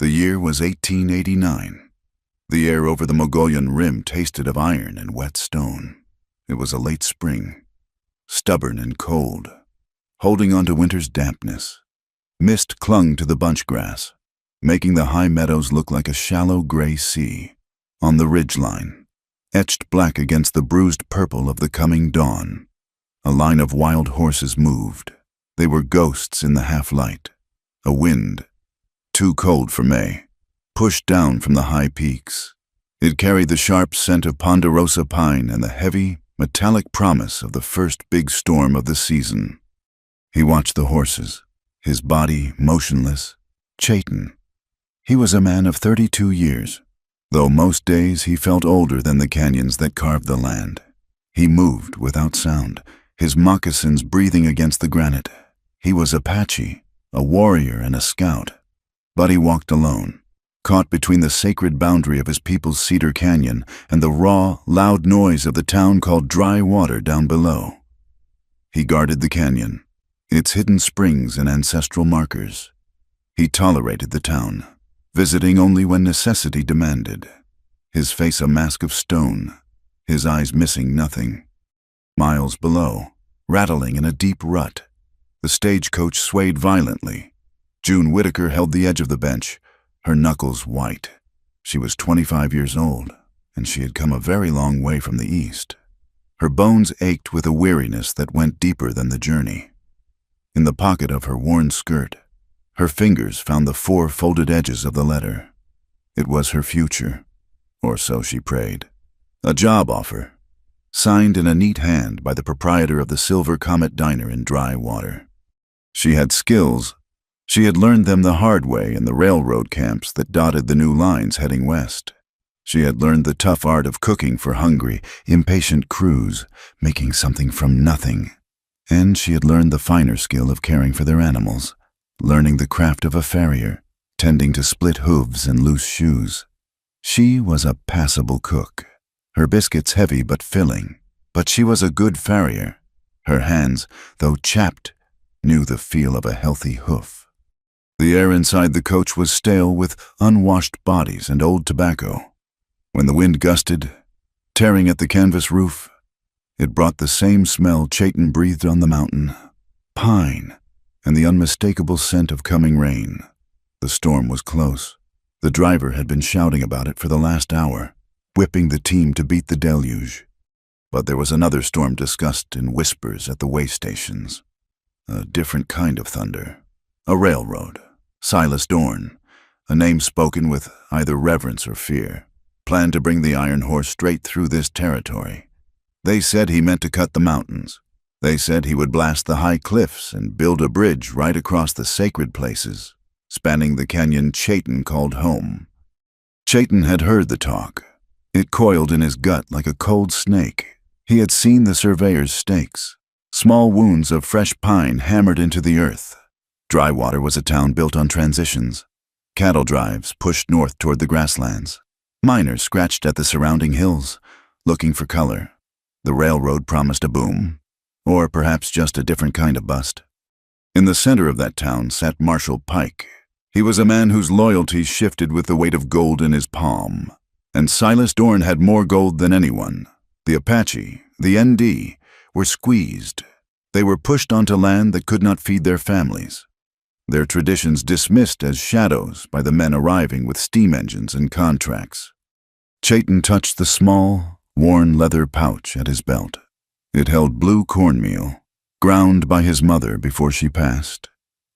The year was 1889. The air over the Mogollon Rim tasted of iron and wet stone. It was a late spring, stubborn and cold, holding on to winter's dampness. Mist clung to the bunch grass, making the high meadows look like a shallow gray sea. On the ridgeline, etched black against the bruised purple of the coming dawn, a line of wild horses moved. They were ghosts in the half-light. A wind, too cold for May, pushed down from the high peaks. It carried the sharp scent of ponderosa pine and the heavy, metallic promise of the first big storm of the season. He watched the horses, his body motionless. Chayton. He was a man of 32 years, though most days he felt older than the canyons that carved the land. He moved without sound, his moccasins breathing against the granite. He was Apache, a warrior and a scout. But he walked alone, caught between the sacred boundary of his people's Cedar Canyon and the raw, loud noise of the town called Dry Water down below. He guarded the canyon, its hidden springs and ancestral markers. He tolerated the town, visiting only when necessity demanded, his face a mask of stone, his eyes missing nothing. Miles below, rattling in a deep rut, the stagecoach swayed violently. June Whitaker held the edge of the bench, her knuckles white. She was 25 years old, and she had come a very long way from the east. Her bones ached with a weariness that went deeper than the journey. In the pocket of her worn skirt, her fingers found the 4 folded edges of the letter. It was her future, or so she prayed. A job offer, signed in a neat hand by the proprietor of the Silver Comet Diner in Dry Water. She had skills. She had learned them the hard way in the railroad camps that dotted the new lines heading west. She had learned the tough art of cooking for hungry, impatient crews, making something from nothing. And she had learned the finer skill of caring for their animals, learning the craft of a farrier, tending to split hooves and loose shoes. She was a passable cook, her biscuits heavy but filling, but she was a good farrier. Her hands, though chapped, knew the feel of a healthy hoof. The air inside the coach was stale with unwashed bodies and old tobacco. When the wind gusted, tearing at the canvas roof, it brought the same smell Chayton breathed on the mountain, pine, and the unmistakable scent of coming rain. The storm was close. The driver had been shouting about it for the last hour, whipping the team to beat the deluge. But there was another storm discussed in whispers at the way stations. A different kind of thunder. A railroad. Silas Dorn, a name spoken with either reverence or fear, planned to bring the Iron Horse straight through this territory. They said he meant to cut the mountains. They said he would blast the high cliffs and build a bridge right across the sacred places, spanning the canyon Chayton called home. Chayton had heard the talk. It coiled in his gut like a cold snake. He had seen the surveyor's stakes, small wounds of fresh pine hammered into the earth. Dry Water was a town built on transitions. Cattle drives pushed north toward the grasslands. Miners scratched at the surrounding hills, looking for color. The railroad promised a boom, or perhaps just a different kind of bust. In the center of that town sat Marshall Pike. He was a man whose loyalties shifted with the weight of gold in his palm. And Silas Dorn had more gold than anyone. The Apache, the ND, were squeezed. They were pushed onto land that could not feed their families. Their traditions dismissed as shadows by the men arriving with steam engines and contracts. Chayton touched the small, worn leather pouch at his belt. It held blue cornmeal, ground by his mother before she passed.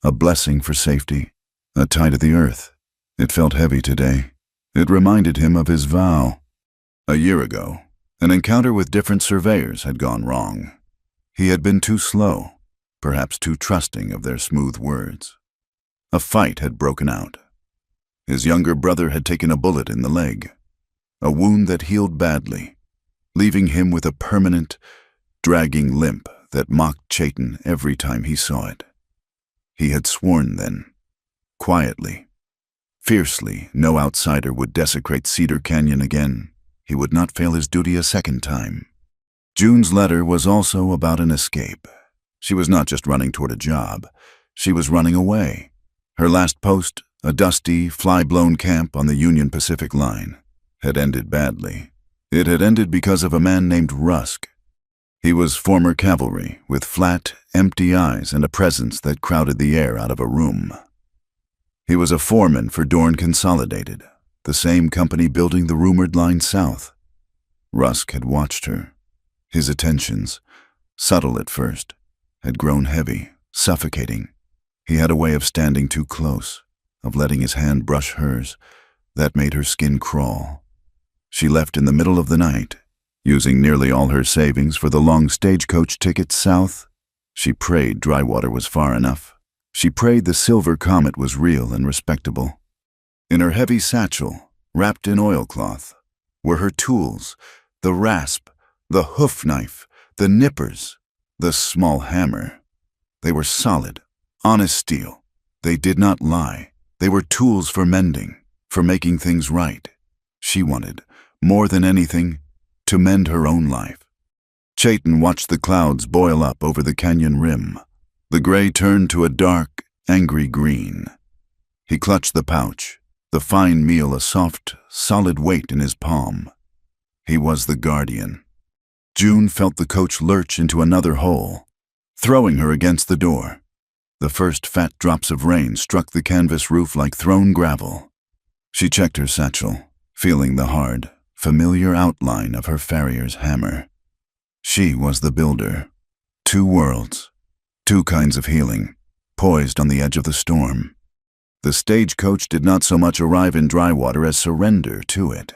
A blessing for safety, a tie to the earth. It felt heavy today. It reminded him of his vow. A year ago, an encounter with different surveyors had gone wrong. He had been too slow, perhaps too trusting of their smooth words. A fight had broken out. His younger brother had taken a bullet in the leg, a wound that healed badly, leaving him with a permanent, dragging limp that mocked Chayton every time he saw it. He had sworn then, quietly, fiercely, no outsider would desecrate Cedar Canyon again. He would not fail his duty a second time. June's letter was also about an escape. She was not just running toward a job. She was running away. Her last post, A dusty, fly-blown camp on the Union Pacific Line, had ended badly. It had ended because of a man named Rusk. He was former cavalry, with flat, empty eyes and a presence that crowded the air out of a room. He was a foreman for Dorn Consolidated, the same company building the rumored line south. Rusk had watched her. His attentions, subtle at first, had grown heavy, suffocating. He had a way of standing too close, of letting his hand brush hers, that made her skin crawl. She left in the middle of the night, using nearly all her savings for the long stagecoach ticket south. She prayed Drywater was far enough. She prayed the Silver Comet was real and respectable. In her heavy satchel, wrapped in oilcloth, were her tools, the rasp, the hoof knife, the nippers, the small hammer. They were solid, honest steel. They did not lie. They were tools for mending, for making things right. She wanted, more than anything, to mend her own life. Chayton watched the clouds boil up over the canyon rim. The gray turned to a dark, angry green. He clutched the pouch, the fine meal a soft, solid weight in his palm. He was the guardian. June felt the coach lurch into another hole, throwing her against the door. The first fat drops of rain struck the canvas roof like thrown gravel. She checked her satchel, feeling the hard, familiar outline of her farrier's hammer. She was the builder. Two worlds, two kinds of healing, poised on the edge of the storm. The stagecoach did not so much arrive in Drywater as surrender to it.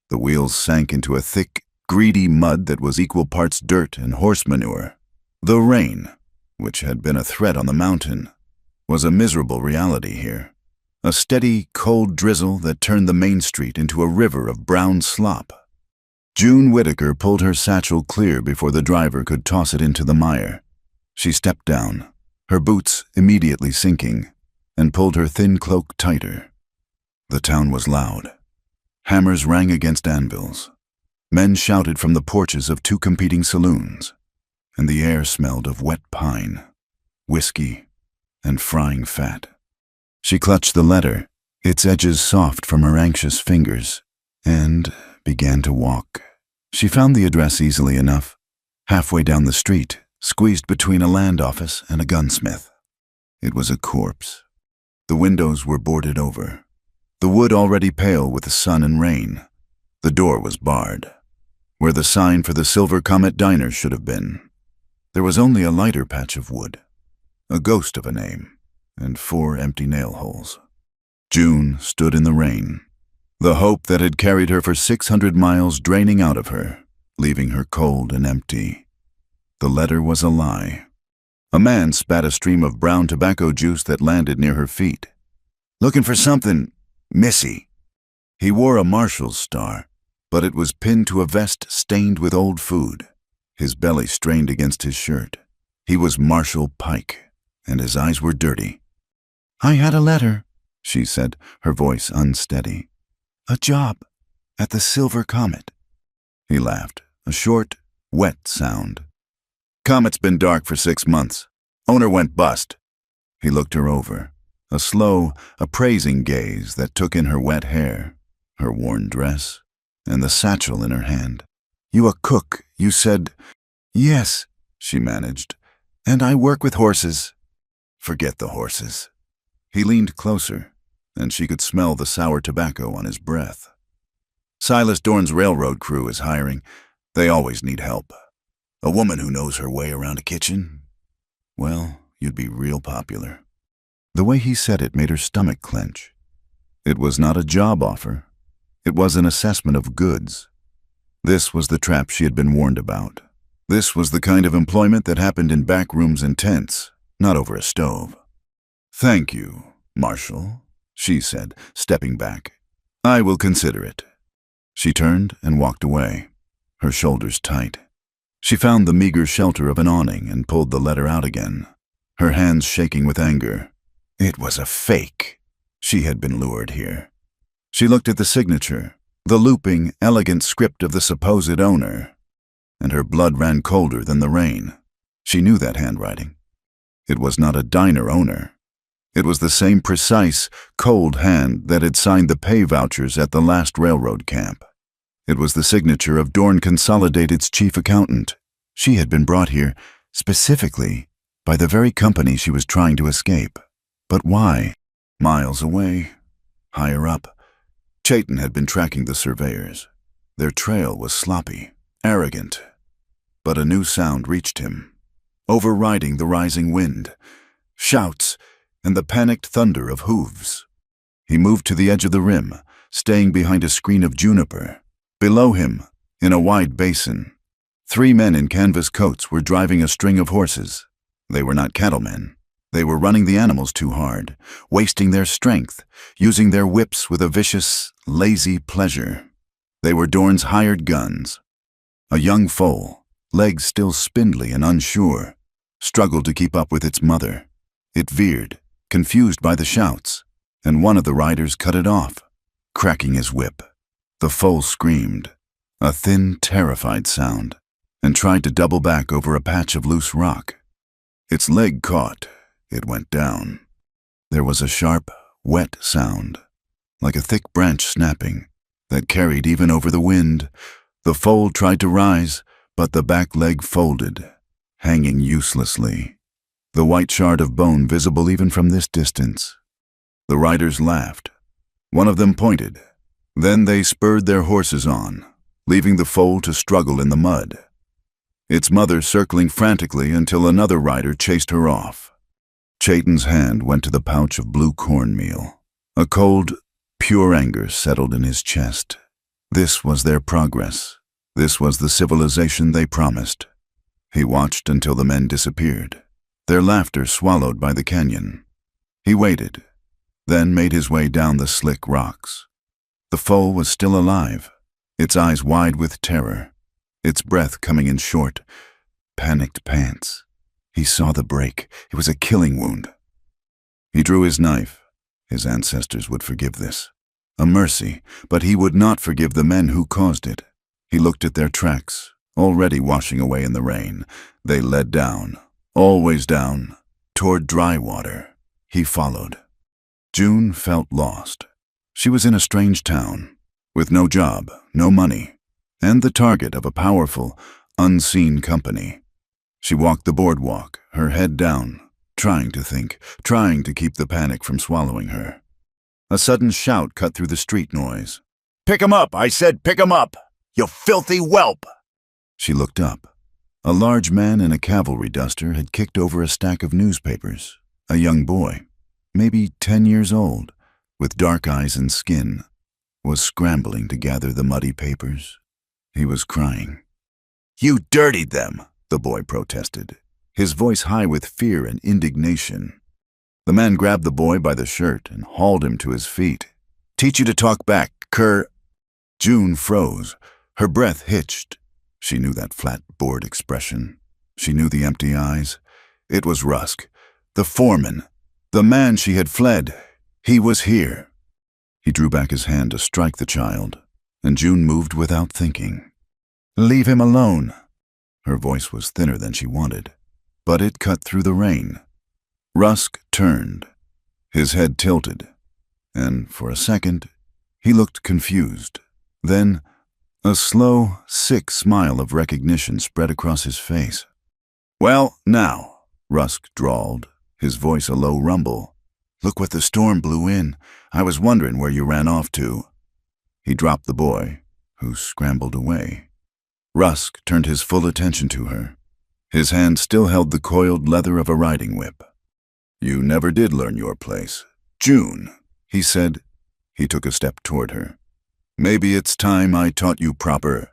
The wheels sank into a thick, greedy mud that was equal parts dirt and horse manure. The rain, which had been a threat on the mountain, was a miserable reality here. A steady, cold drizzle that turned the main street into a river of brown slop. June Whitaker pulled her satchel clear before the driver could toss it into the mire. She stepped down, her boots immediately sinking, and pulled her thin cloak tighter. The town was loud. Hammers rang against anvils. Men shouted from the porches of two competing saloons, and the air smelled of wet pine, whiskey, and frying fat. She clutched the letter, its edges soft from her anxious fingers, and began to walk. She found the address easily enough, halfway down the street, squeezed between a land office and a gunsmith. It was a corpse. The windows were boarded over, the wood already pale with the sun and rain. The door was barred, where the sign for the Silver Comet Diner should have been. There was only a lighter patch of wood, a ghost of a name, and 4 empty nail holes. June stood in the rain, the hope that had carried her for 600 miles draining out of her, leaving her cold and empty. The letter was a lie. A man spat a stream of brown tobacco juice that landed near her feet. "Looking for something, Missy." He wore a marshal's star, but it was pinned to a vest stained with old food. His belly strained against his shirt. He was Marshal Pike, and his eyes were dirty. "I had a letter," she said, her voice unsteady. "A job at the Silver Comet." He laughed, a short, wet sound. "Comet's been dark for 6 months. Owner went bust." He looked her over, a slow, appraising gaze that took in her wet hair, her worn dress, and the satchel in her hand. "You a cook, you said." "Yes," she managed, "and I work with horses." "Forget the horses." He leaned closer, and she could smell the sour tobacco on his breath. "Silas Dorn's railroad crew is hiring. They always need help. A woman who knows her way around a kitchen? Well, you'd be real popular." The way he said it made her stomach clench. It was not a job offer. It was an assessment of goods. This was the trap she had been warned about. This was the kind of employment that happened in back rooms and tents, not over a stove. "Thank you, Marshal," she said, stepping back. "I will consider it." She turned and walked away, her shoulders tight. She found the meager shelter of an awning and pulled the letter out again, her hands shaking with anger. It was a fake. She had been lured here. She looked at the signature, the looping, elegant script of the supposed owner, and her blood ran colder than the rain. She knew that handwriting. It was not a diner owner. It was the same precise, cold hand that had signed the pay vouchers at the last railroad camp. It was the signature of Dorn Consolidated's chief accountant. She had been brought here, specifically, by the very company she was trying to escape. But why? Miles away, higher up, Chayton had been tracking the surveyors. Their trail was sloppy, arrogant. But a new sound reached him, overriding the rising wind, shouts, and the panicked thunder of hooves. He moved to the edge of the rim, staying behind a screen of juniper. Below him, in a wide basin, 3 men in canvas coats were driving a string of horses. They were not cattlemen. They were running the animals too hard, wasting their strength, using their whips with a vicious, lazy pleasure. They were Dorn's hired guns. A young foal, legs still spindly and unsure, struggled to keep up with its mother. It veered, confused by the shouts, and one of the riders cut it off, cracking his whip. The foal screamed, a thin, terrified sound, and tried to double back over a patch of loose rock. Its leg caught. It went down. There was a sharp, wet sound, like a thick branch snapping, that carried even over the wind. The foal tried to rise, but the back leg folded, hanging uselessly, the white shard of bone visible even from this distance. The riders laughed. One of them pointed. Then they spurred their horses on, leaving the foal to struggle in the mud, its mother circling frantically until another rider chased her off. Chayton's hand went to the pouch of blue cornmeal. A cold, pure anger settled in his chest. This was their progress. This was the civilization they promised. He watched until the men disappeared, their laughter swallowed by the canyon. He waited, then made his way down the slick rocks. The foal was still alive, its eyes wide with terror, its breath coming in short, panicked pants. He saw the break. It was a killing wound. He drew his knife. His ancestors would forgive this. A mercy, but he would not forgive the men who caused it. He looked at their tracks, already washing away in the rain. They led down, always down, toward dry water. He followed. June felt lost. She was in a strange town, with no job, no money, and the target of a powerful, unseen company. She walked the boardwalk, her head down, trying to think, trying to keep the panic from swallowing her. A sudden shout cut through the street noise. "Pick him up! I said pick him up! You filthy whelp!" She looked up. A large man in a cavalry duster had kicked over a stack of newspapers. A young boy, maybe 10 years old, with dark eyes and skin, was scrambling to gather the muddy papers. He was crying. "You dirtied them!" the boy protested, his voice high with fear and indignation. The man grabbed the boy by the shirt and hauled him to his feet. "Teach you to talk back, cur—" June froze, her breath hitched. She knew that flat, bored expression. She knew the empty eyes. It was Rusk, the foreman, the man she had fled. He was here. He drew back his hand to strike the child, and June moved without thinking. "Leave him alone." Her voice was thinner than she wanted, but it cut through the rain. Rusk turned, his head tilted, and for a second, he looked confused. Then, a slow, sick smile of recognition spread across his face. "Well, now," Rusk drawled, his voice a low rumble. "Look what the storm blew in. I was wondering where you ran off to." He dropped the boy, who scrambled away. Rusk turned his full attention to her. His hand still held the coiled leather of a riding whip. "You never did learn your place, June," he said. He took a step toward her. "Maybe it's time I taught you proper."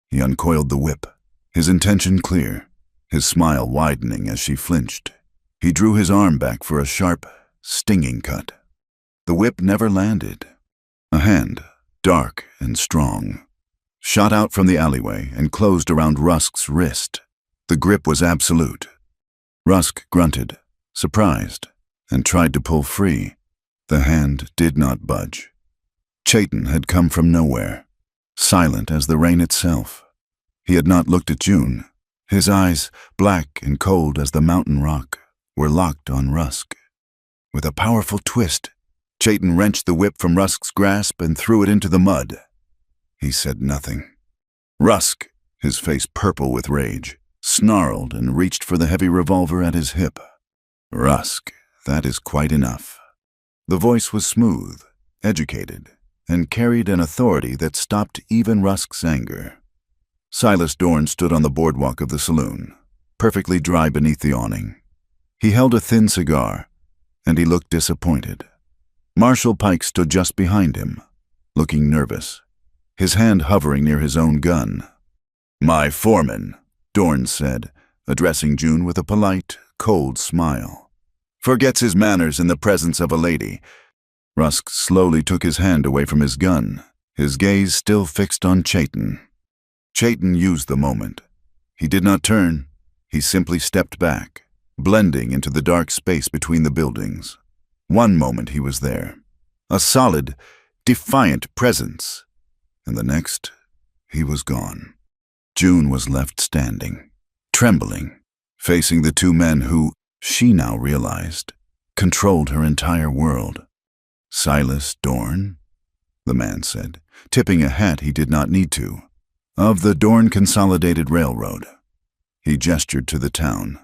He uncoiled the whip, his intention clear, his smile widening as she flinched. He drew his arm back for a sharp, stinging cut. The whip never landed. A hand, dark and strong, shot out from the alleyway and closed around Rusk's wrist. The grip was absolute. Rusk grunted, surprised, and tried to pull free. The hand did not budge. Chayton had come from nowhere, silent as the rain itself. He had not looked at June. His eyes, black and cold as the mountain rock, were locked on Rusk. With a powerful twist, Chayton wrenched the whip from Rusk's grasp and threw it into the mud. He said nothing. Rusk, his face purple with rage, snarled and reached for the heavy revolver at his hip. "Rusk, that is quite enough." The voice was smooth, educated, and carried an authority that stopped even Rusk's anger. Silas Dorn stood on the boardwalk of the saloon, perfectly dry beneath the awning. He held a thin cigar, and he looked disappointed. Marshal Pike stood just behind him, looking nervous, his hand hovering near his own gun. "My foreman," Dorn said, addressing June with a polite, cold smile. "Forgets his manners in the presence of a lady." Rusk slowly took his hand away from his gun, his gaze still fixed on Chayton. Chayton used the moment. He did not turn. He simply stepped back, blending into the dark space between the buildings. One moment he was there, a solid, defiant presence, and the next he was gone. June was left standing, trembling, facing the two men who, she now realized, controlled her entire world. "Silas Dorn?" the man said, tipping a hat he did not need to. "Of the Dorn Consolidated Railroad." He gestured to the town.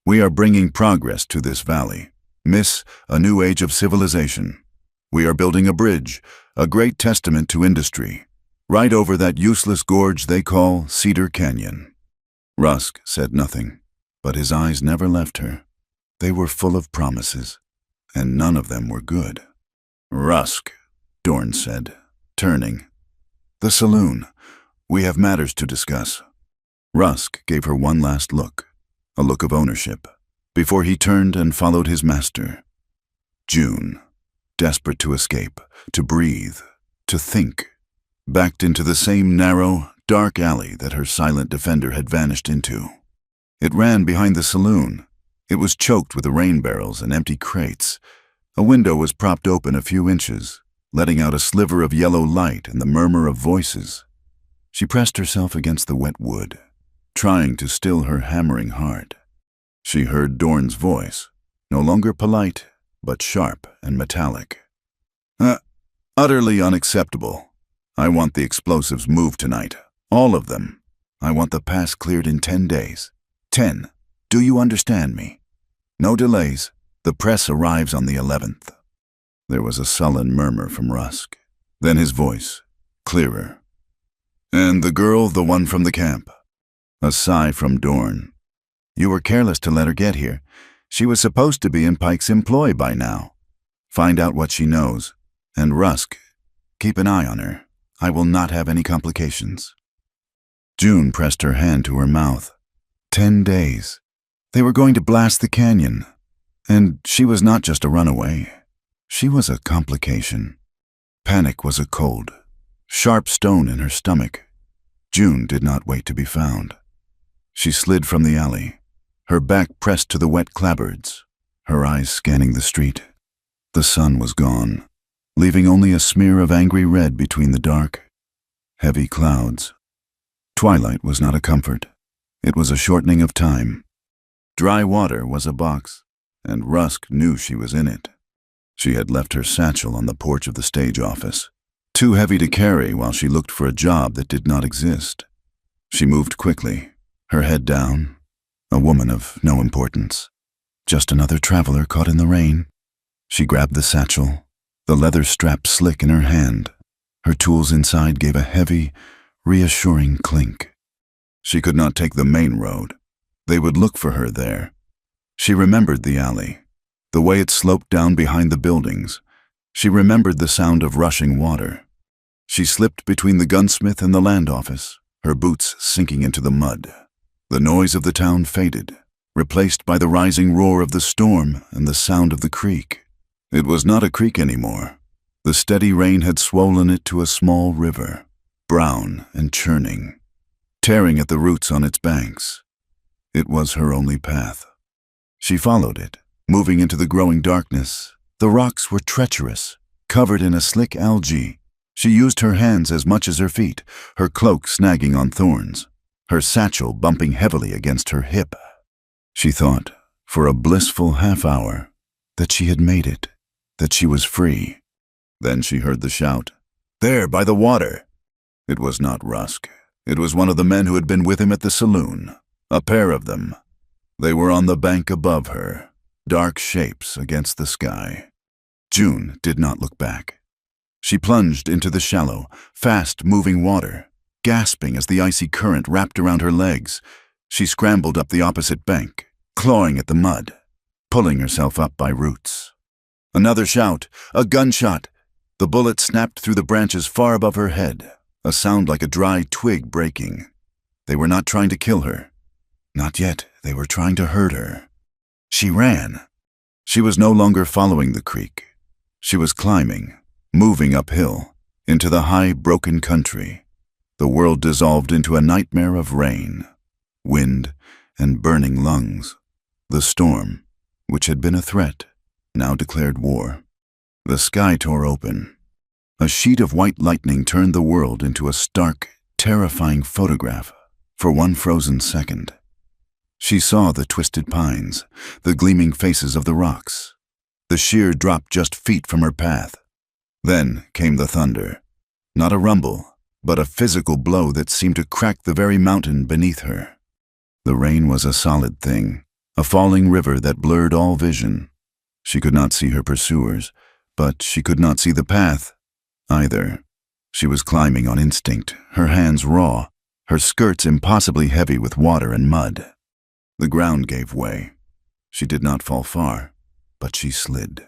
"We are bringing progress to this valley. Miss, a new age of civilization. We are building a bridge, a great testament to industry, right over that useless gorge they call Cedar Canyon." Rusk said nothing, but his eyes never left her. They were full of promises, and none of them were good. "Rusk," Dorn said, turning. "The saloon. We have matters to discuss." Rusk gave her one last look, a look of ownership, before he turned and followed his master. June, desperate to escape, to breathe, to think, backed into the same narrow, dark alley that her silent defender had vanished into. It ran behind the saloon. It was choked with rain barrels and empty crates. A window was propped open a few inches, letting out a sliver of yellow light and the murmur of voices. She pressed herself against the wet wood, trying to still her hammering heart. She heard Dorn's voice, no longer polite, but sharp and metallic. Utterly unacceptable. I want the explosives moved tonight. All of them. I want the pass cleared in 10 days. 10. Do you understand me? No delays. The press arrives on the 11th. There was a sullen murmur from Rusk. Then his voice, clearer. "And the girl, the one from the camp?" A sigh from Dorn. "You were careless to let her get here. She was supposed to be in Pike's employ by now. Find out what she knows. And Rusk, keep an eye on her. I will not have any complications." June pressed her hand to her mouth. 10 days. They were going to blast the canyon. And she was not just a runaway. She was a complication. Panic was a cold, sharp stone in her stomach. June did not wait to be found. She slid from the alley, her back pressed to the wet clapboards, her eyes scanning the street. The sun was gone, leaving only a smear of angry red between the dark, heavy clouds. Twilight was not a comfort. It was a shortening of time. Dry water was a box, and Rusk knew she was in it. She had left her satchel on the porch of the stage office, too heavy to carry while she looked for a job that did not exist. She moved quickly, her head down, a woman of no importance. Just another traveler caught in the rain. She grabbed the satchel, the leather strap slick in her hand. Her tools inside gave a heavy, reassuring clink. She could not take the main road. They would look for her there. She remembered the alley, the way it sloped down behind the buildings. She remembered the sound of rushing water. She slipped between the gunsmith and the land office, her boots sinking into the mud. The noise of the town faded, replaced by the rising roar of the storm and the sound of the creek. It was not a creek anymore. The steady rain had swollen it to a small river, brown and churning, tearing at the roots on its banks. It was her only path. She followed it, moving into the growing darkness. The rocks were treacherous, covered in a slick algae. She used her hands as much as her feet, her cloak snagging on thorns, her satchel bumping heavily against her hip. She thought, for a blissful half hour, that she had made it, that she was free. Then she heard the shout, "There, by the water!" It was not Rusk. It was one of the men who had been with him at the saloon. A pair of them. They were on the bank above her, dark shapes against the sky. June did not look back. She plunged into the shallow, fast-moving water, gasping as the icy current wrapped around her legs. She scrambled up the opposite bank, clawing at the mud, pulling herself up by roots. Another shout, a gunshot. The bullet snapped through the branches far above her head, a sound like a dry twig breaking. They were not trying to kill her. Not yet, they were trying to hurt her. She ran. She was no longer following the creek. She was climbing, moving uphill, into the high, broken country. The world dissolved into a nightmare of rain, wind, and burning lungs. The storm, which had been a threat, now declared war. The sky tore open. A sheet of white lightning turned the world into a stark, terrifying photograph for one frozen second. She saw the twisted pines, the gleaming faces of the rocks, the sheer drop just feet from her path. Then came the thunder. Not a rumble, but a physical blow that seemed to crack the very mountain beneath her. The rain was a solid thing, a falling river that blurred all vision. She could not see her pursuers, but she could not see the path either. She was climbing on instinct, her hands raw, her skirts impossibly heavy with water and mud. The ground gave way. She did not fall far, but she slid,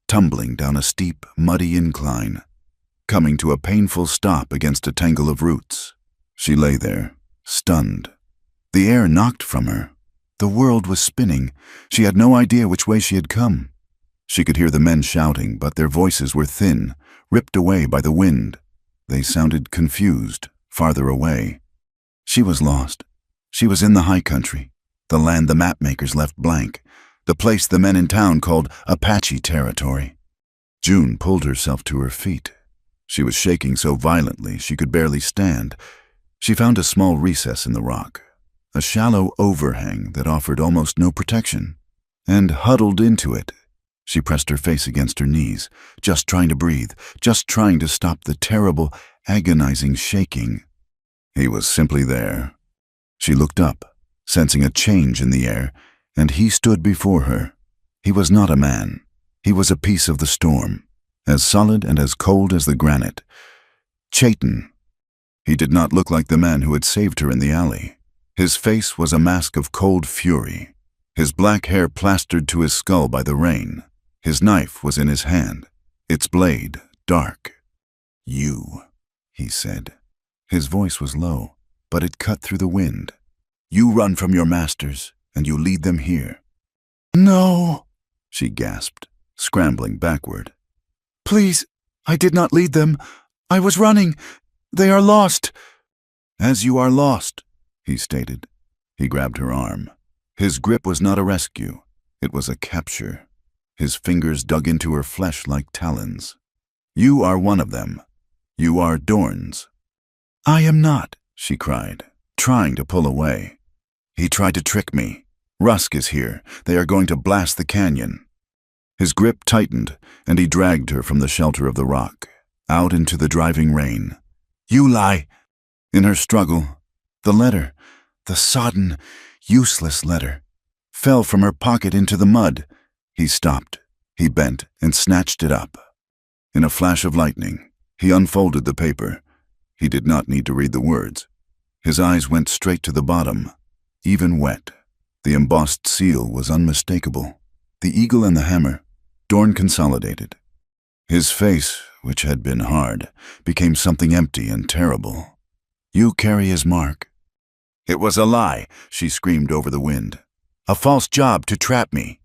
tumbling down a steep, muddy incline, coming to a painful stop against a tangle of roots. She lay there, stunned. The air knocked from her. The world was spinning. She had no idea which way she had come. She could hear the men shouting, but their voices were thin, ripped away by the wind. They sounded confused, farther away. She was lost. She was in the high country, the land the mapmakers left blank, the place the men in town called Apache territory. June pulled herself to her feet. She was shaking so violently she could barely stand. She found a small recess in the rock, a shallow overhang that offered almost no protection, and huddled into it. She pressed her face against her knees, just trying to breathe, just trying to stop the terrible, agonizing shaking. He was simply there. She looked up, sensing a change in the air, and he stood before her. He was not a man. He was a piece of the storm, as solid and as cold as the granite. Chayton. He did not look like the man who had saved her in the alley. His face was a mask of cold fury, his black hair plastered to his skull by the rain. His knife was in his hand, its blade dark. "You," he said. His voice was low, but it cut through the wind. "You run from your masters, and you lead them here." "No," she gasped, scrambling backward. "Please, I did not lead them. I was running. They are lost." "As you are lost," he stated. He grabbed her arm. His grip was not a rescue. It was a capture. His fingers dug into her flesh like talons. "You are one of them. You are Dorn's." "I am not," she cried, trying to pull away. "He tried to trick me. Rusk is here. They are going to blast the canyon." His grip tightened, and he dragged her from the shelter of the rock, out into the driving rain. "You lie." In her struggle, the letter, the sodden, useless letter, fell from her pocket into the mud. He stopped. He bent and snatched it up. In a flash of lightning, he unfolded the paper. He did not need to read the words. His eyes went straight to the bottom, even wet. The embossed seal was unmistakable. The eagle and the hammer, Dorn consolidated. His face, which had been hard, became something empty and terrible. "You carry his mark." "It was a lie," she screamed over the wind. "A false job to trap me."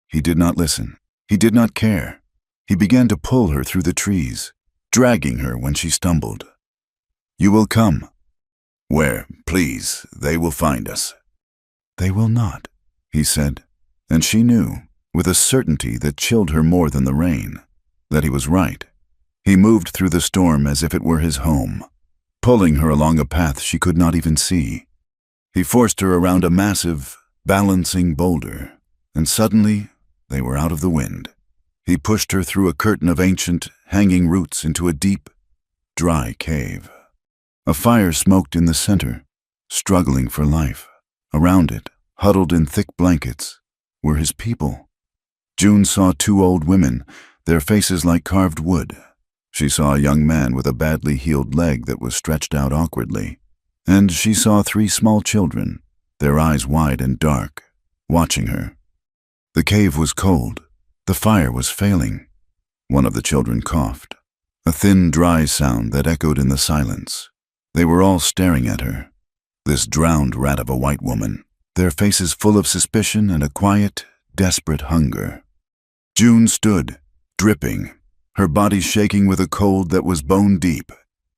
He did not listen. He did not care. He began to pull her through the trees, dragging her when she stumbled. "You will come." "Where, please? They will find us." "They will not," he said, and she knew, with a certainty that chilled her more than the rain, that he was right. He moved through the storm as if it were his home, pulling her along a path she could not even see. He forced her around a massive, balancing boulder, and suddenly They were out of the wind. He pushed her through a curtain of ancient, hanging roots into a deep, dry cave. A fire smoked in the center, struggling for life. Around it, huddled in thick blankets, were his people. June saw two old women, their faces like carved wood. She saw a young man with a badly healed leg that was stretched out awkwardly. And she saw three small children, their eyes wide and dark, watching her. The cave was cold. The fire was failing. One of the children coughed, a thin, dry sound that echoed in the silence. They were all staring at her, this drowned rat of a white woman, their faces full of suspicion and a quiet, desperate hunger. June stood, dripping, her body shaking with a cold that was bone deep.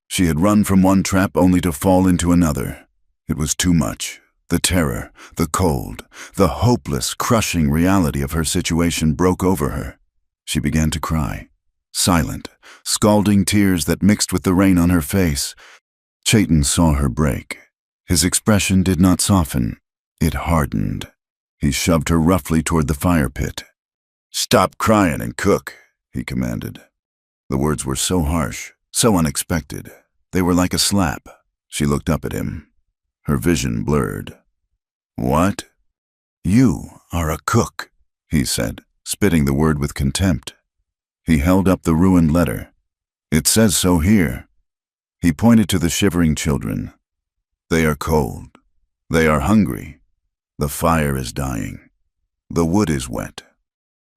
She had run from one trap only to fall into another. It was too much. The terror, the cold, the hopeless, crushing reality of her situation broke over her. She began to cry, silent, scalding tears that mixed with the rain on her face. Chayton saw her break. His expression did not soften. It hardened. He shoved her roughly toward the fire pit. "Stop crying and cook," he commanded. The words were so harsh, so unexpected. They were like a slap. She looked up at him. Her vision blurred. "What?" "You are a cook," he said, spitting the word with contempt. He held up the ruined letter. "It says so here." He pointed to the shivering children. "They are cold. They are hungry. The fire is dying. The wood is wet."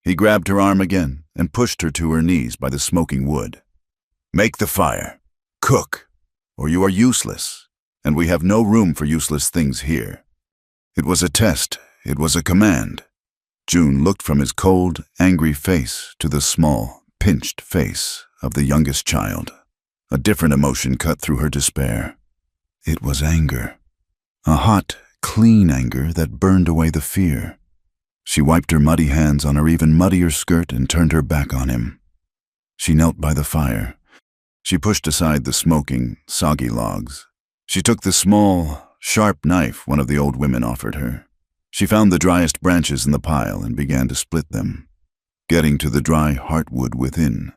He grabbed her arm again and pushed her to her knees by the smoking wood. "Make the fire. Cook, or you are useless, and we have no room for useless things here." It was a test. It was a command. June looked from his cold, angry face to the small, pinched face of the youngest child. A different emotion cut through her despair. It was anger. A hot, clean anger that burned away the fear. She wiped her muddy hands on her even muddier skirt and turned her back on him. She knelt by the fire. She pushed aside the smoking, soggy logs. She took the small, sharp knife one of the old women offered her. She found the driest branches in the pile and began to split them, getting to the dry heartwood within.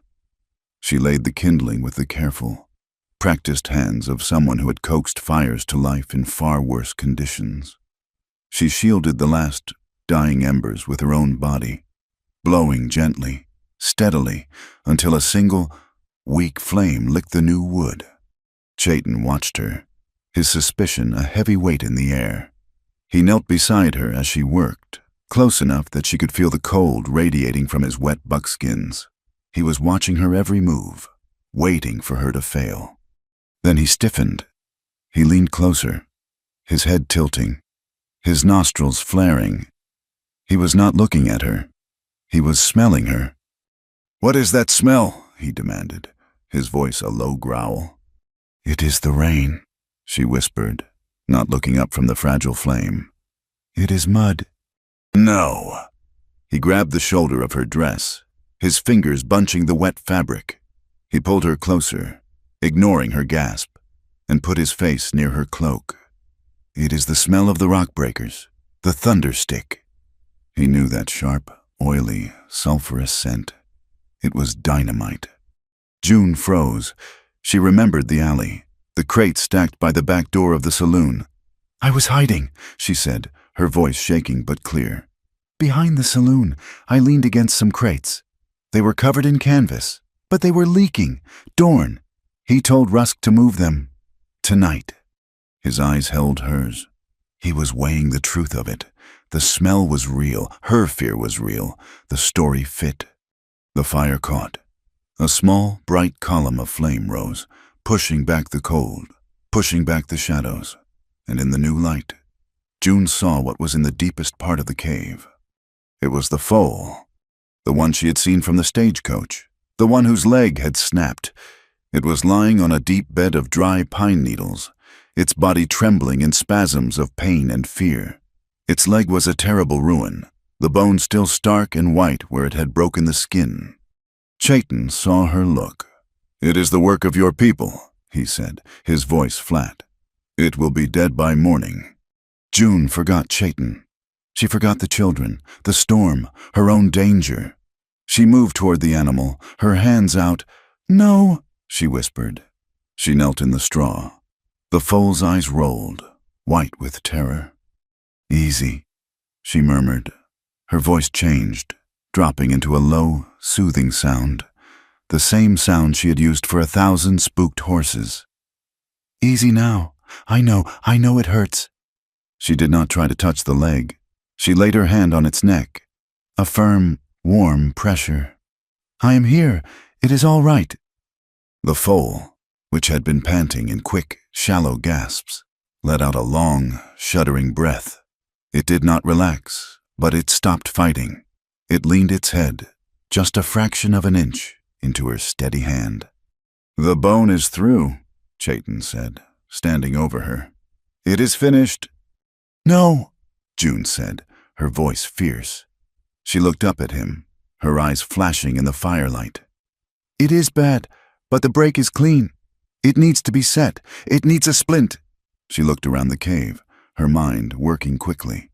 She laid the kindling with the careful, practiced hands of someone who had coaxed fires to life in far worse conditions. She shielded the last dying embers with her own body, blowing gently, steadily, until a single, weak flame licked the new wood. Chayton watched her, his suspicion a heavy weight in the air. He knelt beside her as she worked, close enough that she could feel the cold radiating from his wet buckskins. He was watching her every move, waiting for her to fail. Then he stiffened. He leaned closer, his head tilting, his nostrils flaring. He was not looking at her. He was smelling her. "What is that smell?" he demanded, his voice a low growl. "It is the rain," she whispered, not looking up from the fragile flame. "It is mud." "No." He grabbed the shoulder of her dress, his fingers bunching the wet fabric. He pulled her closer, ignoring her gasp, and put his face near her cloak. "It is the smell of the rock breakers, the thunder stick." He knew that sharp, oily, sulfurous scent. It was dynamite. June froze. She remembered the alley, the crates stacked by the back door of the saloon. "I was hiding," she said, her voice shaking but clear. "Behind the saloon, I leaned against some crates. They were covered in canvas, but they were leaking. Dorn. He told Rusk to move them. Tonight." His eyes held hers. He was weighing the truth of it. The smell was real. Her fear was real. The story fit. The fire caught. A small, bright column of flame rose, pushing back the cold, pushing back the shadows. And in the new light, June saw what was in the deepest part of the cave. It was the foal, the one she had seen from the stagecoach, the one whose leg had snapped. It was lying on a deep bed of dry pine needles, its body trembling in spasms of pain and fear. Its leg was a terrible ruin, the bone still stark and white where it had broken the skin. Chayton saw her look. "It is the work of your people," he said, his voice flat. "It will be dead by morning." June forgot Chayton. She forgot the children, the storm, her own danger. She moved toward the animal, her hands out. "No," she whispered. She knelt in the straw. The foal's eyes rolled, white with terror. "Easy," she murmured. Her voice changed, dropping into a low, soothing sound, the same sound she had used for 1,000 spooked horses. "Easy now. I know it hurts." She did not try to touch the leg. She laid her hand on its neck, a firm, warm pressure. "I am here. It is all right." The foal, which had been panting in quick, shallow gasps, let out a long, shuddering breath. It did not relax, but it stopped fighting. It leaned its head, just a fraction of an inch, into her steady hand. "The bone is through," Chayton said, standing over her. "It is finished." "No," June said, her voice fierce. She looked up at him, her eyes flashing in the firelight. "It is bad, but the break is clean. It needs to be set. It needs a splint." She looked around the cave, her mind working quickly.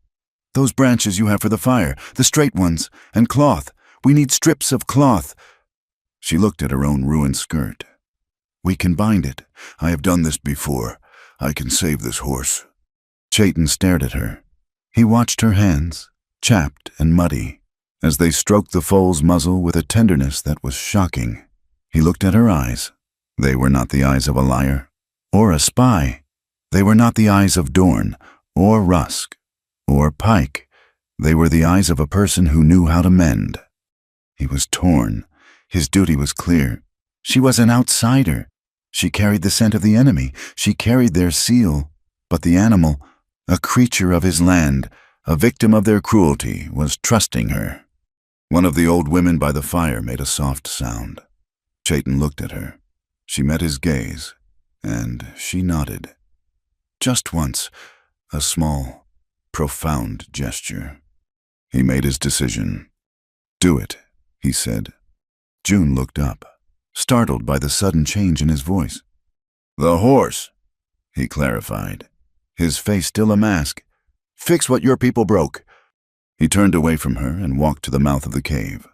"Those branches you have for the fire, the straight ones, and cloth. We need strips of cloth." She looked at her own ruined skirt. "We can bind it. I have done this before. I can save this horse." Chayton stared at her. He watched her hands, chapped and muddy, as they stroked the foal's muzzle with a tenderness that was shocking. He looked at her eyes. They were not the eyes of a liar, or a spy. They were not the eyes of Dorn, or Rusk, or Pike. They were the eyes of a person who knew how to mend. He was torn. His duty was clear. She was an outsider. She carried the scent of the enemy. She carried their seal. But the animal, a creature of his land, a victim of their cruelty, was trusting her. One of the old women by the fire made a soft sound. Chayton looked at her. She met his gaze, and she nodded. Just once, a small, profound gesture. He made his decision. "Do it," he said. June looked up, startled by the sudden change in his voice. "The horse," he clarified, his face still a mask. "Fix what your people broke." He turned away from her and walked to the mouth of the cave,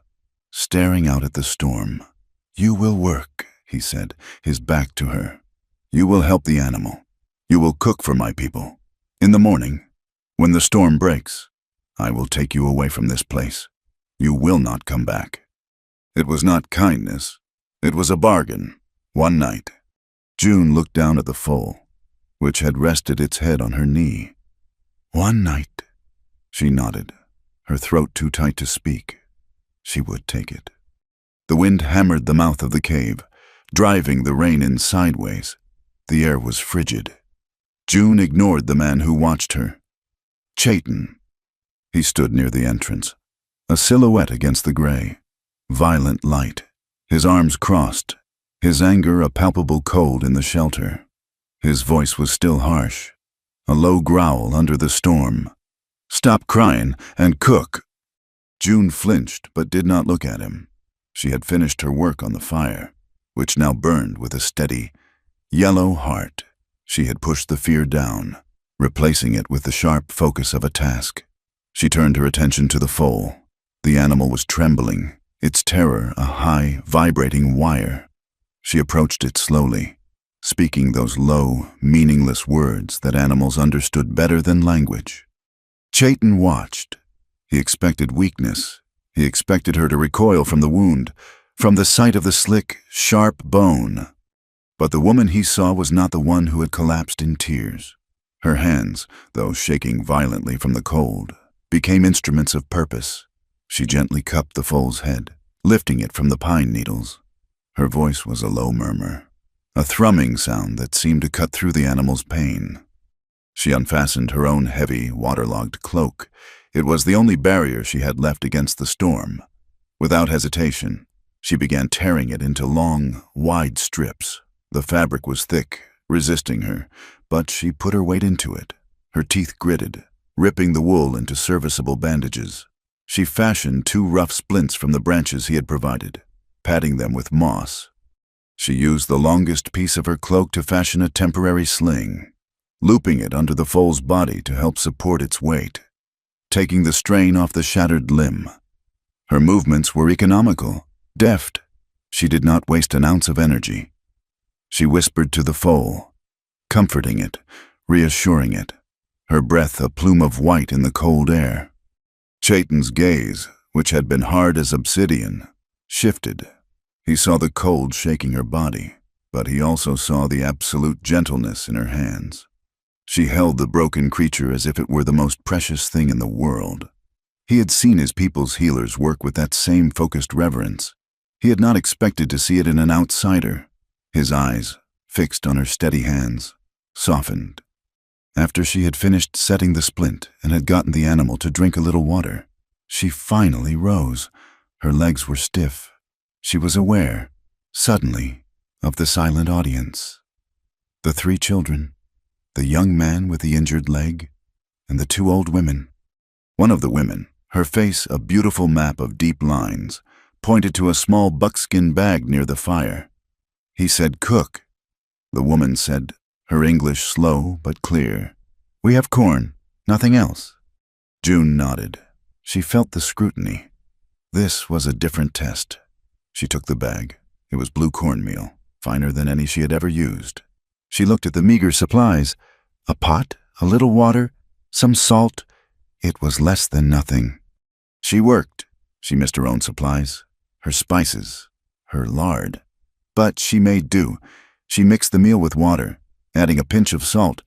staring out at the storm. "You will work," he said, his back to her. "You will help the animal. You will cook for my people. In the morning, when the storm breaks, I will take you away from this place. You will not come back." It was not kindness. It was a bargain. One night. June looked down at the foal, which had rested its head on her knee. "One night." She nodded, her throat too tight to speak. She would take it. The wind hammered the mouth of the cave, driving the rain in sideways. The air was frigid. June ignored the man who watched her. Chayton. He stood near the entrance, a silhouette against the gray. Violent light, his arms crossed, his anger a palpable cold in the shelter. His voice was still harsh, a low growl under the storm. "Stop crying and cook." June flinched but did not look at him. She had finished her work on the fire, which now burned with a steady, yellow heart. She had pushed the fear down, replacing it with the sharp focus of a task. She turned her attention to the foal. The animal was trembling, its terror a high, vibrating wire. She approached it slowly, speaking those low, meaningless words that animals understood better than language. Chayton watched. He expected weakness. He expected her to recoil from the wound, from the sight of the slick, sharp bone. But the woman he saw was not the one who had collapsed in tears. Her hands, though shaking violently from the cold, became instruments of purpose. She gently cupped the foal's head, lifting it from the pine needles. Her voice was a low murmur, a thrumming sound that seemed to cut through the animal's pain. She unfastened her own heavy, waterlogged cloak. It was the only barrier she had left against the storm. Without hesitation, she began tearing it into long, wide strips. The fabric was thick, resisting her, but she put her weight into it. Her teeth gritted, ripping the wool into serviceable bandages. She fashioned 2 rough splints from the branches he had provided, padding them with moss. She used the longest piece of her cloak to fashion a temporary sling, looping it under the foal's body to help support its weight. taking the strain off the shattered limb. Her movements were economical, deft. She did not waste an ounce of energy. She whispered to the foal, comforting it, reassuring it, her breath a plume of white in the cold air. Chaitin's gaze, which had been hard as obsidian, shifted. He saw the cold shaking her body, but he also saw the absolute gentleness in her hands. She held the broken creature as if it were the most precious thing in the world. He had seen his people's healers work with that same focused reverence. He had not expected to see it in an outsider. His eyes, fixed on her steady hands, softened. After she had finished setting the splint and had gotten the animal to drink a little water, she finally rose. Her legs were stiff. She was aware, suddenly, of the silent audience. The 3 children, the young man with the injured leg, and the 2 old women. One of the women, her face a beautiful map of deep lines, pointed to a small buckskin bag near the fire. He said, "Cook." The woman said, her English slow but clear, "We have corn, nothing else." June nodded. She felt the scrutiny. This was a different test. She took the bag. It was blue cornmeal, finer than any she had ever used. She looked at the meager supplies. A pot, a little water, some salt. It was less than nothing. She worked. She missed her own supplies, her spices, her lard. But she made do. She mixed the meal with water, adding a pinch of salt,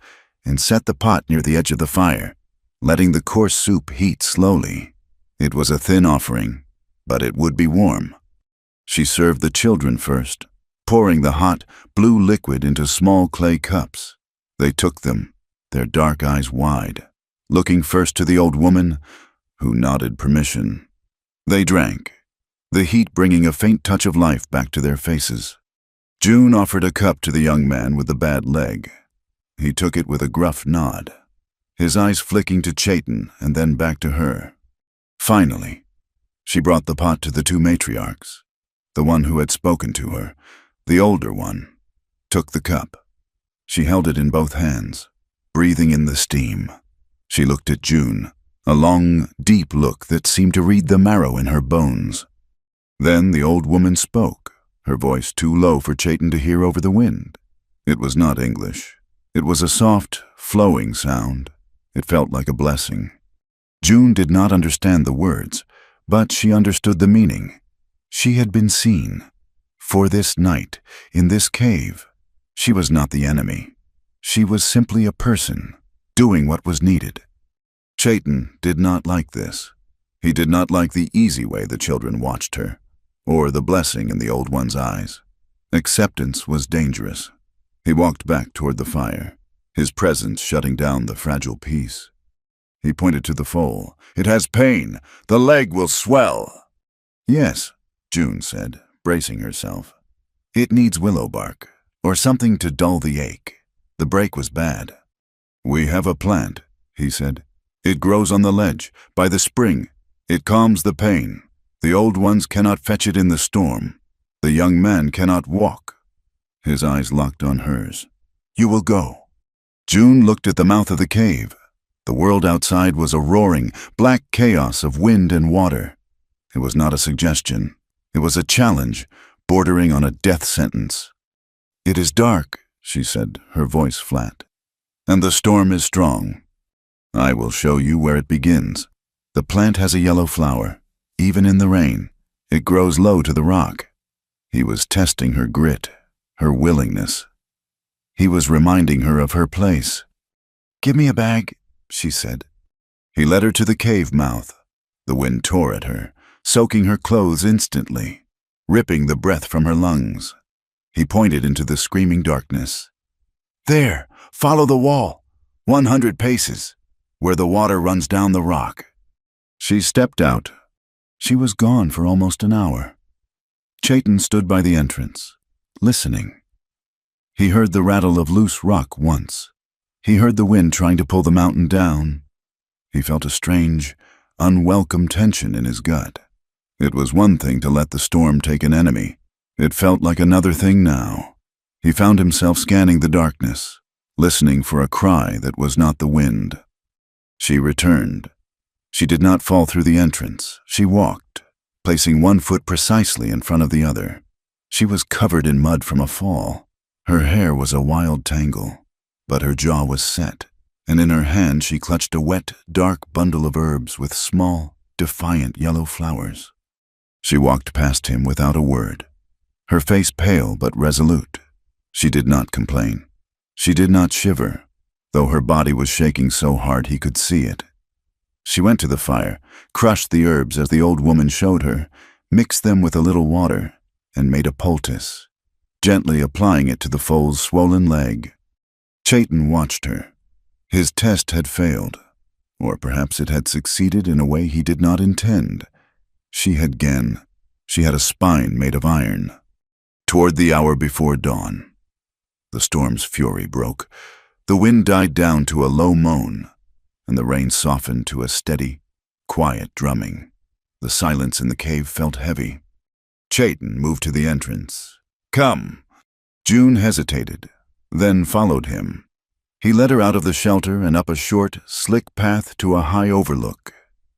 and set the pot near the edge of the fire, letting the coarse soup heat slowly. It was a thin offering, but it would be warm. She served the children first, pouring the hot, blue liquid into small clay cups. They took them, their dark eyes wide, looking first to the old woman, who nodded permission. They drank, the heat bringing a faint touch of life back to their faces. June offered a cup to the young man with the bad leg. He took it with a gruff nod, his eyes flicking to Chaitin and then back to her. Finally, she brought the pot to the 2 matriarchs. The one who had spoken to her, the older one, took the cup. She held it in both hands, breathing in the steam. She looked at June, a long, deep look that seemed to read the marrow in her bones. Then the old woman spoke, her voice too low for Chaitin to hear over the wind. It was not English. It was a soft, flowing sound. It felt like a blessing. June did not understand the words, but she understood the meaning. She had been seen. For this night, in this cave, she was not the enemy. She was simply a person, doing what was needed. Chaitin did not like this. He did not like the easy way the children watched her, or the blessing in the old one's eyes. Acceptance was dangerous. He walked back toward the fire, his presence shutting down the fragile peace. He pointed to the foal. "It has pain. The leg will swell." "Yes," June said, bracing herself. "It needs willow bark, or something to dull the ache. The break was bad." "We have a plant," he said. "It grows on the ledge, by the spring. It calms the pain. The old ones cannot fetch it in the storm. The young man cannot walk." His eyes locked on hers. "You will go." June looked at the mouth of the cave. The world outside was a roaring, black chaos of wind and water. It was not a suggestion. It was a challenge, bordering on a death sentence. "It is dark," she said, her voice flat. "And the storm is strong. I will show you where it begins. The plant has a yellow flower. Even in the rain, it grows low to the rock." He was testing her grit, her willingness. He was reminding her of her place. "Give me a bag," she said. He led her to the cave mouth. The wind tore at her, soaking her clothes instantly, ripping the breath from her lungs. He pointed into the screaming darkness. "There, follow the wall, 100 paces, where the water runs down the rock." She stepped out. She was gone for almost an hour. Chaitin stood by the entrance, listening. He heard the rattle of loose rock once. He heard the wind trying to pull the mountain down. He felt a strange, unwelcome tension in his gut. It was one thing to let the storm take an enemy. It felt like another thing now. He found himself scanning the darkness, listening for a cry that was not the wind. She returned. She did not fall through the entrance. She walked, placing one foot precisely in front of the other. She was covered in mud from a fall. Her hair was a wild tangle, but her jaw was set, and in her hand she clutched a wet, dark bundle of herbs with small, defiant yellow flowers. She walked past him without a word, her face pale but resolute. She did not complain. She did not shiver, though her body was shaking so hard he could see it. She went to the fire, crushed the herbs as the old woman showed her, mixed them with a little water, and made a poultice, gently applying it to the foal's swollen leg. Chayton watched her. His test had failed, or perhaps it had succeeded in a way he did not intend. She had Gen. She had a spine made of iron. Toward the hour before dawn, the storm's fury broke. The wind died down to a low moan, and the rain softened to a steady, quiet drumming. The silence in the cave felt heavy. Chayton moved to the entrance. "Come." June hesitated, then followed him. He led her out of the shelter and up a short, slick path to a high overlook.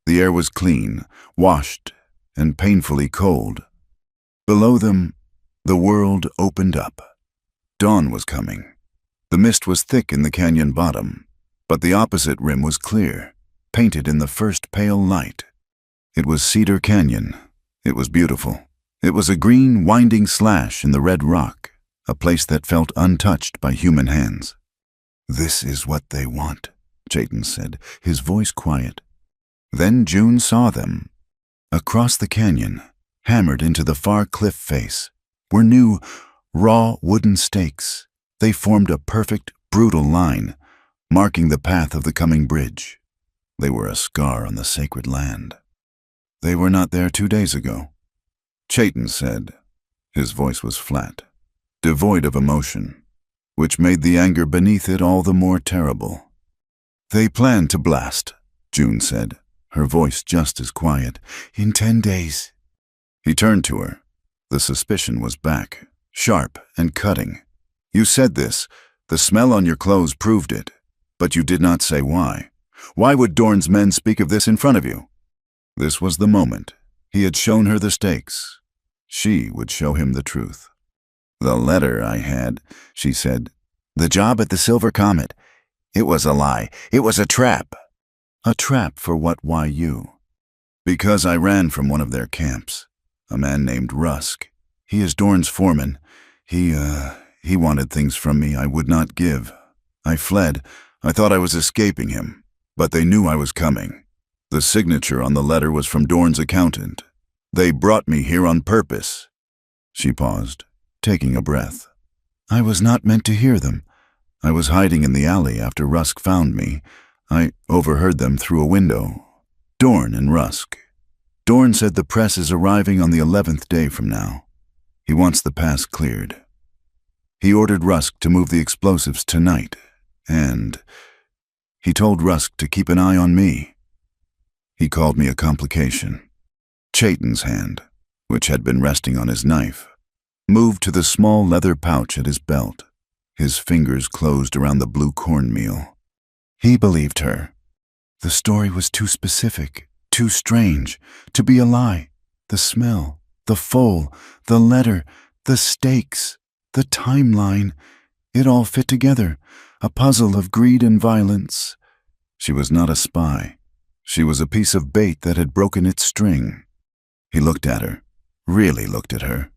The air was clean, washed, and painfully cold. Below them, the world opened up. Dawn was coming. The mist was thick in the canyon bottom, but the opposite rim was clear, painted in the first pale light. It was Cedar Canyon. It was beautiful. It was a green, winding slash in the red rock, a place that felt untouched by human hands. "This is what they want," Chayton said, his voice quiet. Then June saw them. Across the canyon, hammered into the far cliff face, were new, raw wooden stakes. They formed a perfect, brutal line, marking the path of the coming bridge. They were a scar on the sacred land. "They were not there 2 days ago," Chayton said. His voice was flat, devoid of emotion, which made the anger beneath it all the more terrible. "They plan to blast," June said, her voice just as quiet. "In 10 days. He turned to her. The suspicion was back, sharp and cutting. "You said this. The smell on your clothes proved it. But you did not say why. Why would Dorn's men speak of this in front of you?" This was the moment. He had shown her the stakes. She would show him the truth. "The letter I had," she said. "The job at the Silver Comet. It was a lie. It was a trap." "A trap for what? Why you?" "Because I ran from one of their camps. A man named Rusk. He is Dorn's foreman. He wanted things from me I would not give. I fled. I thought I was escaping him, but they knew I was coming. The signature on the letter was from Dorn's accountant. They brought me here on purpose." She paused, taking a breath. "I was not meant to hear them. I was hiding in the alley after Rusk found me. I overheard them through a window. Dorn and Rusk. Dorn said the press is arriving on the 11th day from now. He wants the pass cleared. He ordered Rusk to move the explosives tonight, and he told Rusk to keep an eye on me. He called me a complication." Chayton's hand, which had been resting on his knife, moved to the small leather pouch at his belt. His fingers closed around the blue cornmeal. He believed her. The story was too specific, too strange, to be a lie. The smell, the foal, the letter, the stakes, the timeline, it all fit together, a puzzle of greed and violence. She was not a spy. She was a piece of bait that had broken its string. He looked at her, really looked at her.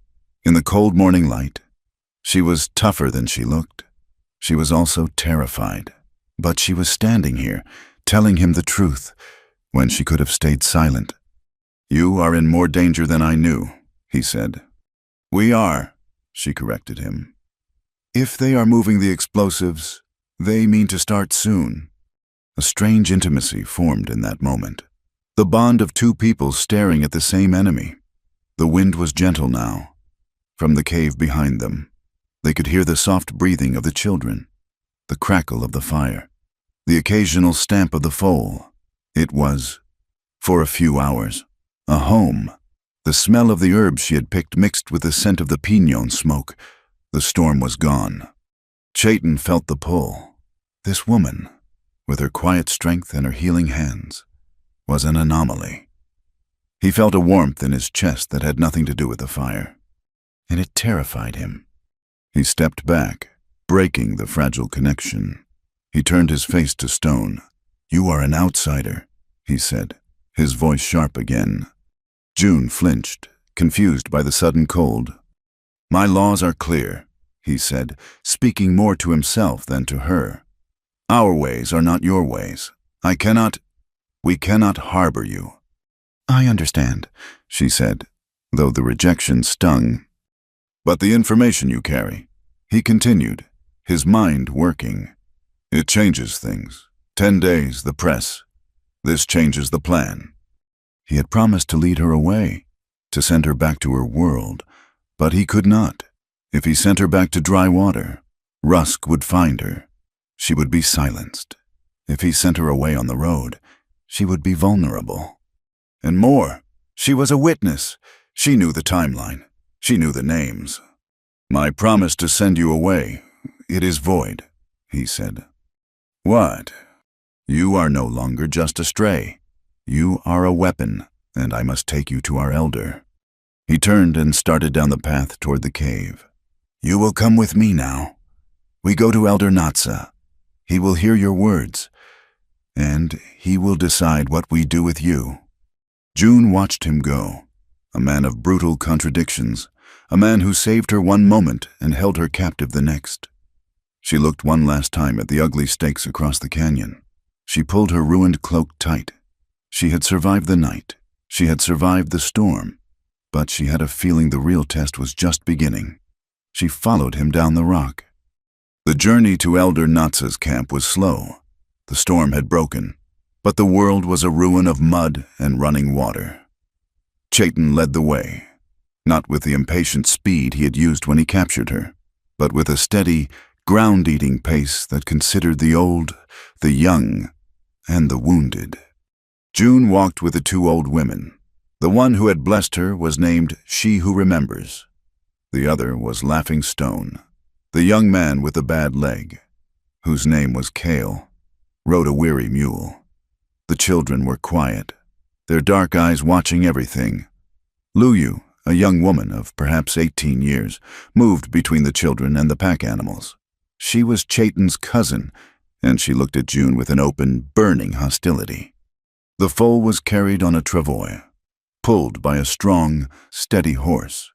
In the cold morning light, she was tougher than she looked. She was also terrified. But she was standing here, telling him the truth, when she could have stayed silent. "You are in more danger than I knew," he said. "We are," she corrected him. "If they are moving the explosives, they mean to start soon." A strange intimacy formed in that moment. The bond of two people staring at the same enemy. The wind was gentle now. From the cave behind them, they could hear the soft breathing of the children, the crackle of the fire, the occasional stamp of the foal. It was, for a few hours, a home. The smell of the herbs she had picked mixed with the scent of the piñon smoke. The storm was gone. Chayton felt the pull. This woman, with her quiet strength and her healing hands, was an anomaly. He felt a warmth in his chest that had nothing to do with the fire, and it terrified him. He stepped back, breaking the fragile connection. He turned his face to stone. "You are an outsider," he said, his voice sharp again. June flinched, confused by the sudden cold. "My laws are clear," he said, speaking more to himself than to her. "Our ways are not your ways. We cannot harbor you." "I understand," she said, though the rejection stung. "But the information you carry," he continued, his mind working. "It changes things. 10 days, the press. This changes the plan." He had promised to lead her away, to send her back to her world, but he could not. If he sent her back to dry water, Rusk would find her. She would be silenced. If he sent her away on the road, she would be vulnerable. And more, she was a witness. She knew the timeline. She knew the names. "My promise to send you away, it is void," he said. "What? You are no longer just a stray. You are a weapon, and I must take you to our elder." He turned and started down the path toward the cave. "You will come with me now. We go to Elder Natsa. He will hear your words, and he will decide what we do with you." June watched him go, a man of brutal contradictions, a man who saved her one moment and held her captive the next. She looked one last time at the ugly stakes across the canyon. She pulled her ruined cloak tight. She had survived the night. She had survived the storm. But she had a feeling the real test was just beginning. She followed him down the rock. The journey to Elder Natsa's camp was slow. The storm had broken, but the world was a ruin of mud and running water. Chayton led the way, not with the impatient speed he had used when he captured her, but with a steady, ground-eating pace that considered the old, the young, and the wounded. June walked with the 2 old women. The one who had blessed her was named She Who Remembers. The other was Laughing Stone. The young man with the bad leg, whose name was Kale, rode a weary mule. The children were quiet, their dark eyes watching everything. Luyu, a young woman of perhaps 18 years, moved between the children and the pack animals. She was Chayton's cousin, and she looked at June with an open, burning hostility. The foal was carried on a travois, pulled by a strong, steady horse.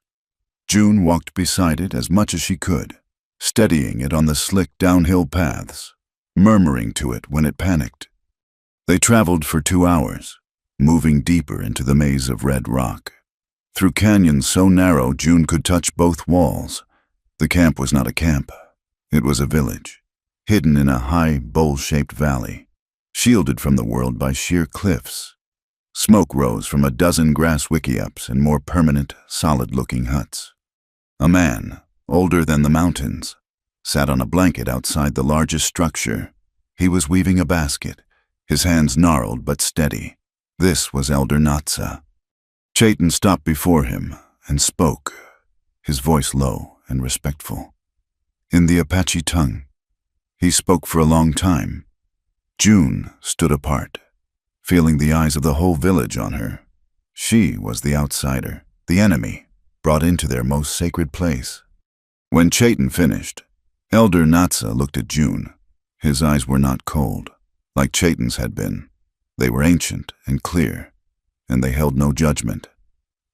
June walked beside it as much as she could, steadying it on the slick downhill paths, murmuring to it when it panicked. They traveled for 2 hours, moving deeper into the maze of red rock. Through canyons so narrow June could touch both walls. The camp was not a camp. It was a village, hidden in a high, bowl-shaped valley, shielded from the world by sheer cliffs. Smoke rose from a dozen grass wickiups and more permanent, solid-looking huts. A man, older than the mountains, sat on a blanket outside the largest structure. He was weaving a basket, his hands gnarled but steady. This was Elder Natsa. Chayton stopped before him and spoke, his voice low and respectful. In the Apache tongue, he spoke for a long time. June stood apart, feeling the eyes of the whole village on her. She was the outsider, the enemy, brought into their most sacred place. When Chayton finished, Elder Natsa looked at June. His eyes were not cold, like Chayton's had been. They were ancient and clear, and they held no judgment.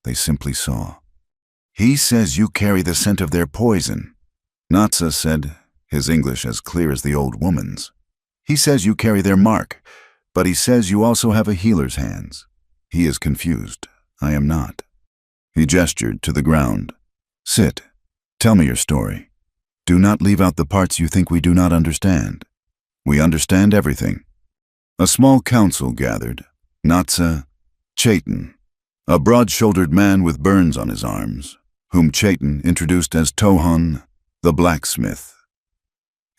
They simply saw. "He says you carry the scent of their poison," Natsa said, his English as clear as the old woman's. "He says you carry their mark, but he says you also have a healer's hands. He is confused. I am not." He gestured to the ground. "Sit. Tell me your story. Do not leave out the parts you think we do not understand. We understand everything." A small council gathered. Natsa, Chayton, a broad-shouldered man with burns on his arms, whom Chayton introduced as Tohon, the blacksmith,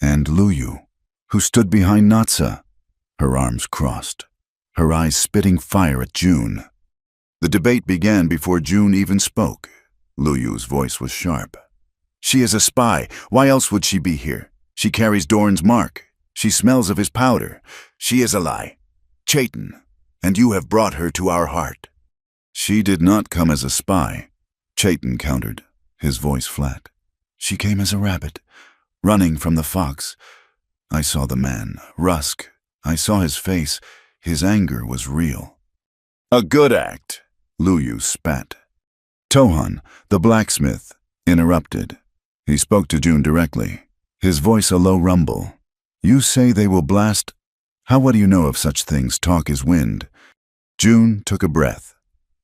and Luyu, who stood behind Natsa, her arms crossed, her eyes spitting fire at June. The debate began before June even spoke. Luyu's voice was sharp. "She is a spy. Why else would she be here? She carries Dorn's mark. She smells of his powder. She is a lie. Chayton, and you have brought her to our heart." "She did not come as a spy," Chayton countered, his voice flat. "She came as a rabbit, running from the fox. I saw the man, Rusk. I saw his face. His anger was real." "A good act," Luyu spat. Tohan, the blacksmith, interrupted. He spoke to June directly, his voice a low rumble. "You say they will blast? What do you know of such things? Talk is wind." June took a breath.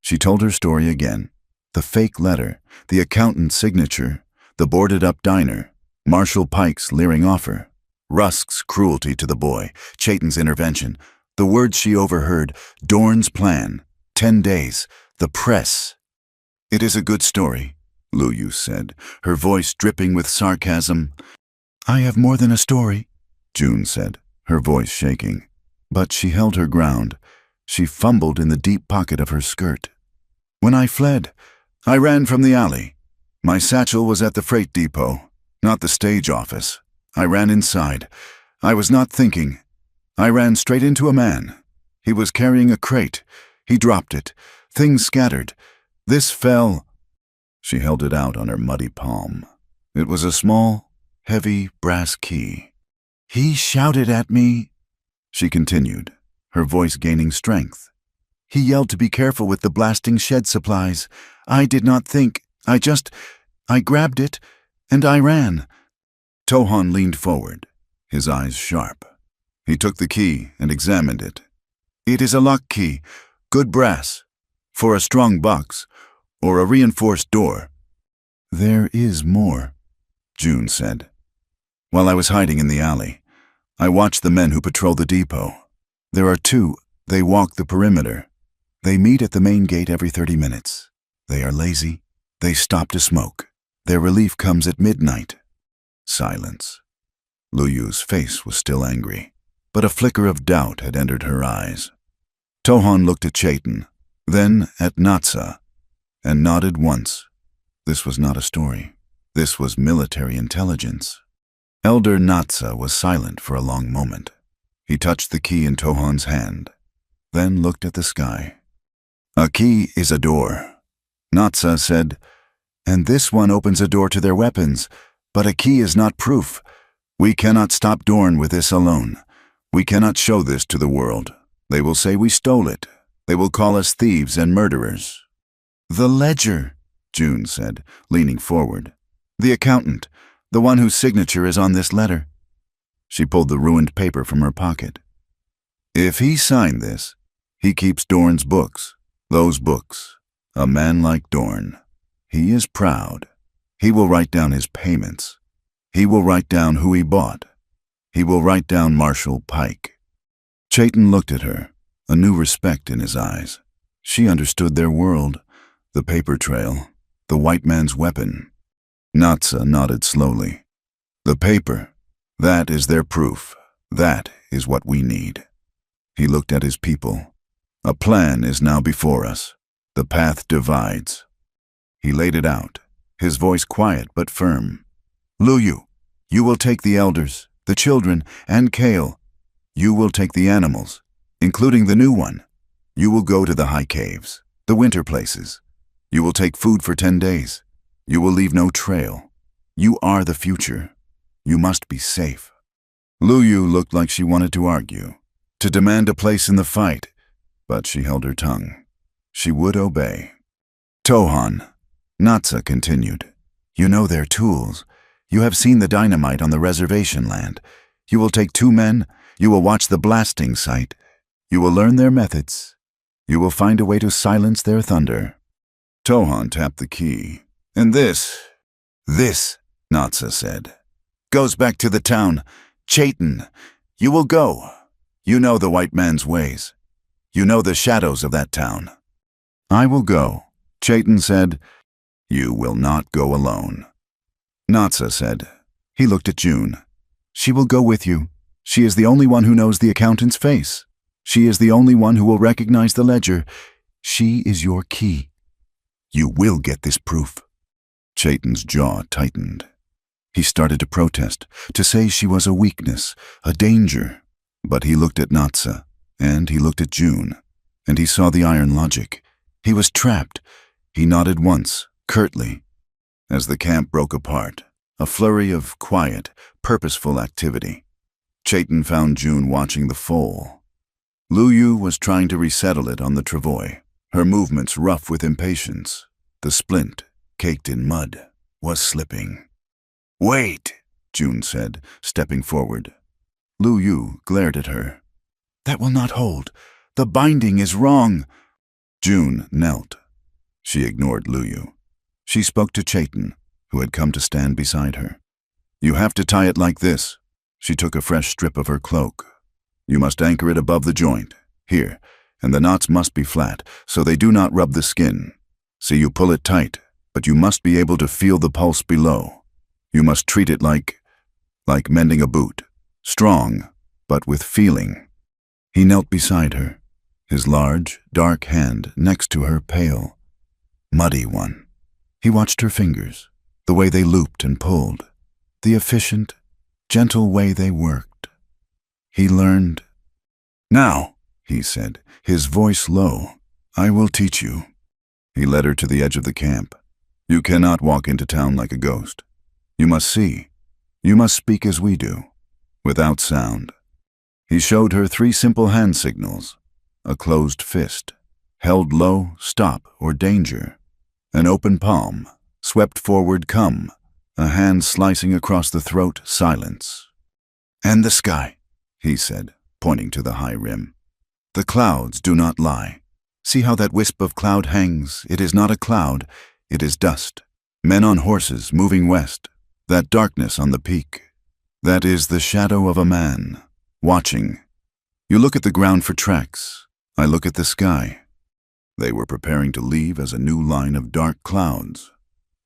She told her story again. The fake letter, the accountant's signature, the boarded-up diner, Marshall Pike's leering offer, Rusk's cruelty to the boy, Chayton's intervention, the words she overheard, Dorn's plan, 10 days, the press. "It is a good story," Luyu said, her voice dripping with sarcasm. "I have more than a story," June said, her voice shaking. But she held her ground. She fumbled in the deep pocket of her skirt. "When I fled, I ran from the alley. My satchel was at the freight depot, not the stage office. I ran inside. I was not thinking. I ran straight into a man. He was carrying a crate. He dropped it. Things scattered. This fell." She held it out on her muddy palm. It was a small, heavy brass key. "He shouted at me," she continued, her voice gaining strength. "He yelled to be careful with the blasting shed supplies. I did not think. I grabbed it, and I ran." Tohan leaned forward, his eyes sharp. He took the key and examined it. "It is a lock key, good brass, for a strong box, or a reinforced door." "There is more," June said. "While I was hiding in the alley, I watched the men who patrol the depot. There are 2. They walk the perimeter. They meet at the main gate every 30 minutes. They are lazy. They stop to smoke. Their relief comes at midnight." Silence. Luyu's face was still angry, but a flicker of doubt had entered her eyes. Tohan looked at Chayton, then at Natsa, and nodded once. This was not a story. This was military intelligence. Elder Natsa was silent for a long moment. He touched the key in Tohan's hand, then looked at the sky. "A key is a door," Natsa said, "and this one opens a door to their weapons, but a key is not proof. We cannot stop Dorn with this alone. We cannot show this to the world. They will say we stole it. They will call us thieves and murderers." "The ledger," June said, leaning forward. "The accountant, the one whose signature is on this letter." She pulled the ruined paper from her pocket. "If he signed this, he keeps Dorn's books. Those books. A man like Dorn. He is proud. He will write down his payments. He will write down who he bought. He will write down Marshall Pike." Chayton looked at her, a new respect in his eyes. She understood their world, the paper trail, the white man's weapon. Natsa nodded slowly. "The paper, that is their proof. That is what we need." He looked at his people. "A plan is now before us. The path divides." He laid it out, his voice quiet but firm. "Luyu, you will take the elders, the children, and Kale. You will take the animals, including the new one. You will go to the high caves, the winter places. You will take food for 10 days. You will leave no trail. You are the future. You must be safe." Luyu looked like she wanted to argue, to demand a place in the fight, but she held her tongue. She would obey. "Tohan," Natsa continued, "you know their tools. You have seen the dynamite on the reservation land. You will take 2 men. You will watch the blasting site. You will learn their methods. You will find a way to silence their thunder." Tohan tapped the key. "And this, Natsa said, goes back to the town. Chayton, you will go. You know the white man's ways. You know the shadows of that town." "I will go," Chayton said. "You will not go alone," Natsa said. He looked at June. "She will go with you. She is the only one who knows the accountant's face. She is the only one who will recognize the ledger. She is your key. You will get this proof." Chayton's jaw tightened. He started to protest, to say she was a weakness, a danger. But he looked at Natsa, and he looked at June. and he saw the iron logic. He was trapped. He nodded once, curtly. As the camp broke apart, a flurry of quiet, purposeful activity. Chayton found June watching the foal. Lu Yu was trying to resettle it on the travois, her movements rough with impatience. The splint, caked in mud, was slipping. "Wait," June said, stepping forward. Lu Yu glared at her. "That will not hold. The binding is wrong." June knelt. She ignored Lu Yu. She spoke to Chayton, who had come to stand beside her. "You have to tie it like this." She took a fresh strip of her cloak. "You must anchor it above the joint, here, and the knots must be flat, so they do not rub the skin. See, you pull it tight, but you must be able to feel the pulse below. You must treat it like mending a boot, strong, but with feeling." He knelt beside her, his large, dark hand next to her pale, muddy one. He watched her fingers, the way they looped and pulled, the efficient, gentle way they worked. He learned. "Now," he said, his voice low, "I will teach you." He led her to the edge of the camp. "You cannot walk into town like a ghost. You must see. You must speak as we do, without sound." He showed her 3 simple hand signals: a closed fist, held low, stop or danger; an open palm, swept forward, come; a hand slicing across the throat, silence. "And the sky," he said, pointing to the high rim. "The clouds do not lie. See how that wisp of cloud hangs? It is not a cloud, it is dust. Men on horses moving west. That darkness on the peak, that is the shadow of a man, watching. You look at the ground for tracks. I look at the sky." They were preparing to leave as a new line of dark clouds.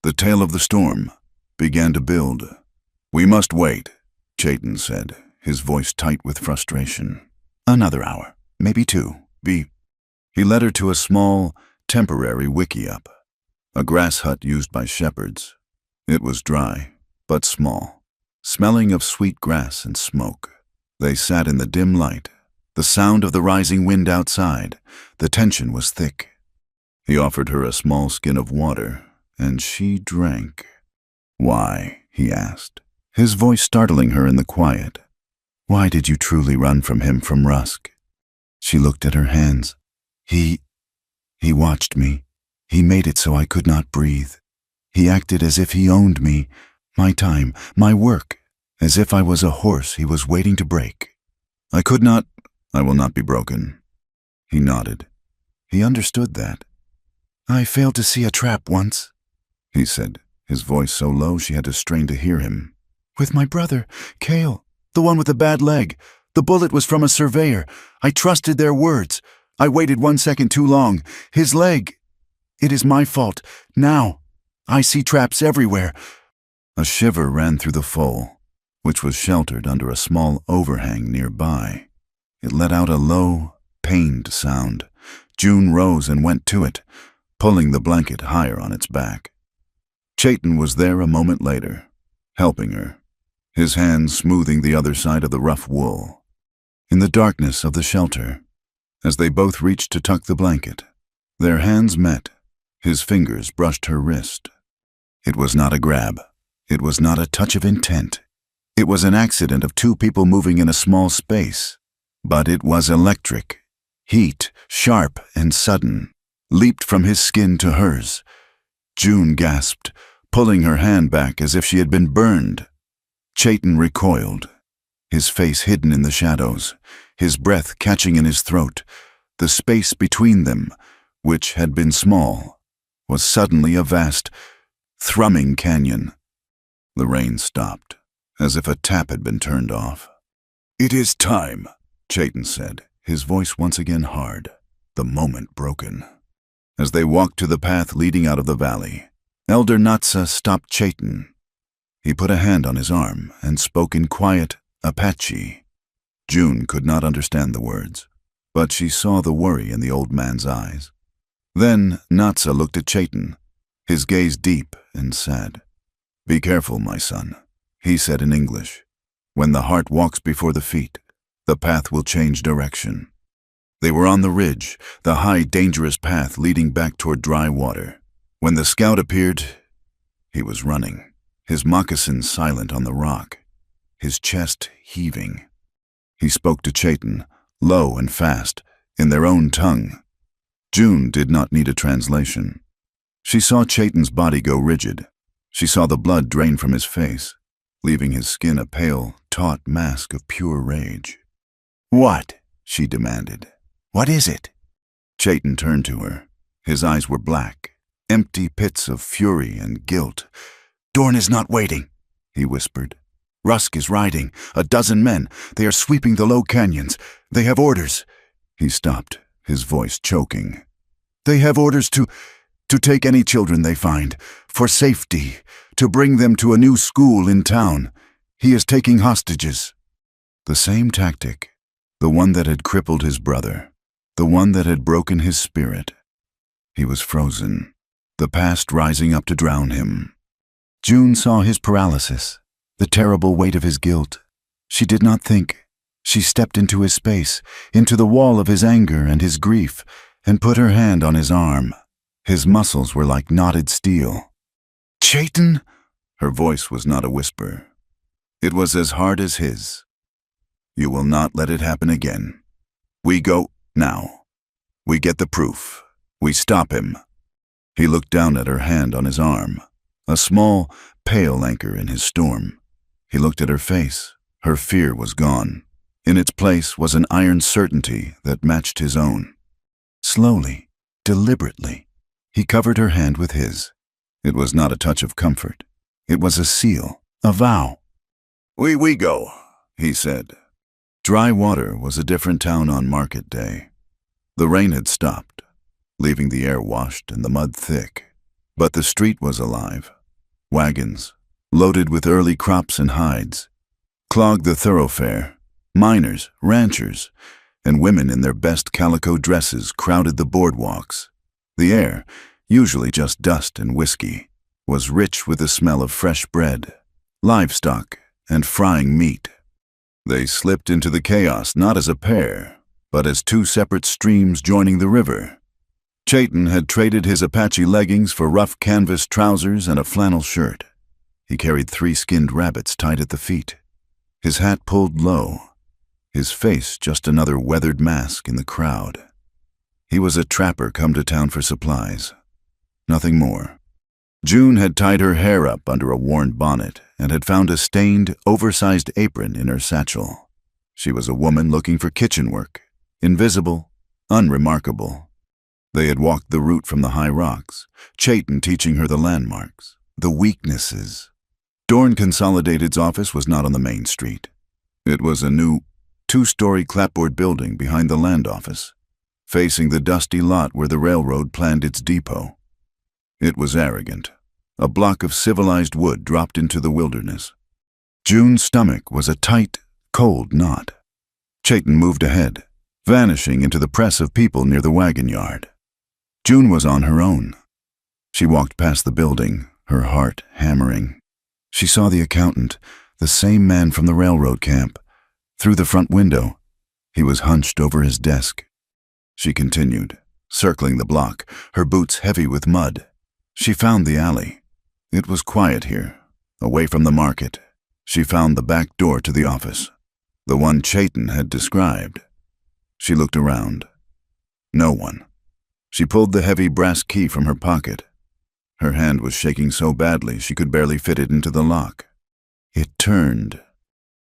The tail of the storm began to build. "We must wait," Chayton said, his voice tight with frustration. "Another hour, maybe 2. He led her to a small, temporary wickiup, a grass hut used by shepherds. It was dry, but small, smelling of sweet grass and smoke. They sat in the dim light, the sound of the rising wind outside. The tension was thick. He offered her a small skin of water, and she drank. "Why?" he asked, his voice startling her in the quiet. "Why did you truly run from him from Rusk?" She looked at her hands. He watched me. He made it so I could not breathe. He acted as if he owned me, my time, my work, as if I was a horse he was waiting to break. I will not be broken." He nodded. He understood that. "I failed to see a trap once," he said, his voice so low she had to strain to hear him. "With my brother, Cale, the one with the bad leg. The bullet was from a surveyor. I trusted their words. I waited 1 second too long. His leg. It is my fault. Now, I see traps everywhere." A shiver ran through the foal, which was sheltered under a small overhang nearby. It let out a low, pained sound. June rose and went to it, pulling the blanket higher on its back. Chayton was there a moment later, helping her, his hands smoothing the other side of the rough wool. In the darkness of the shelter, as they both reached to tuck the blanket, their hands met. His fingers brushed her wrist. It was not a grab. It was not a touch of intent. It was an accident of 2 people moving in a small space. But it was electric. Heat, sharp and sudden, leaped from his skin to hers. June gasped, pulling her hand back as if she had been burned. Chayton recoiled, his face hidden in the shadows, his breath catching in his throat. The space between them, which had been small, was suddenly a vast, thrumming canyon. The rain stopped, as if a tap had been turned off. "It is time," Chayton said, his voice once again hard, the moment broken. As they walked to the path leading out of the valley, Elder Natsa stopped Chayton. He put a hand on his arm and spoke in quiet Apache. June could not understand the words, but she saw the worry in the old man's eyes. Then Natsa looked at Chayton, his gaze deep and sad. "Be careful, my son," he said in English. "When the heart walks before the feet, the path will change direction." They were on the ridge, the high, dangerous path leading back toward dry water. When the scout appeared, he was running, his moccasins silent on the rock, his chest heaving. He spoke to Chayton, low and fast, in their own tongue. June did not need a translation. She saw Chayton's body go rigid. She saw the blood drain from his face, leaving his skin a pale, taut mask of pure rage. "What?" she demanded. "What is it?" Chayton turned to her. His eyes were black, empty pits of fury and guilt. "Dorn is not waiting," he whispered. "Rusk is riding. 12 men. They are sweeping the low canyons. They have orders." He stopped, his voice choking. "They have orders to take any children they find, for safety, to bring them to a new school in town. He is taking hostages." The same tactic, the one that had crippled his brother, the one that had broken his spirit. He was frozen, the past rising up to drown him. June saw his paralysis, the terrible weight of his guilt. She did not think. She stepped into his space, into the wall of his anger and his grief, and put her hand on his arm. His muscles were like knotted steel. "Chayton?" Her voice was not a whisper. It was as hard as his. "You will not let it happen again. We go now. We get the proof. We stop him." He looked down at her hand on his arm, a small, pale anchor in his storm. He looked at her face. Her fear was gone. In its place was an iron certainty that matched his own. Slowly, deliberately, he covered her hand with his. It was not a touch of comfort. It was a seal, a vow. We go," he said. Dry Water was a different town on market day. The rain had stopped, leaving the air washed and the mud thick. But the street was alive. Wagons, loaded with early crops and hides, clogged the thoroughfare. Miners, ranchers, and women in their best calico dresses crowded the boardwalks. The air, usually just dust and whiskey, was rich with the smell of fresh bread, livestock, and frying meat. They slipped into the chaos not as a pair, but as two separate streams joining the river. Chayton had traded his Apache leggings for rough canvas trousers and a flannel shirt. He carried 3 skinned rabbits tied at the feet, his hat pulled low, his face just another weathered mask in the crowd. He was a trapper come to town for supplies. Nothing more. June had tied her hair up under a worn bonnet and had found a stained, oversized apron in her satchel. She was a woman looking for kitchen work, invisible, unremarkable. They had walked the route from the high rocks, Chayton teaching her the landmarks, the weaknesses. Dorn Consolidated's office was not on the main street. It was a new 2-story clapboard building behind the land office, facing the dusty lot where the railroad planned its depot. It was arrogant, a block of civilized wood dropped into the wilderness. June's stomach was a tight, cold knot. Chayton moved ahead, vanishing into the press of people near the wagon yard. June was on her own. She walked past the building, her heart hammering. She saw the accountant, the same man from the railroad camp. Through the front window, he was hunched over his desk. She continued, circling the block, her boots heavy with mud. She found the alley. It was quiet here, away from the market. She found the back door to the office, the one Chayton had described. She looked around. No one. She pulled the heavy brass key from her pocket. Her hand was shaking so badly she could barely fit it into the lock. It turned.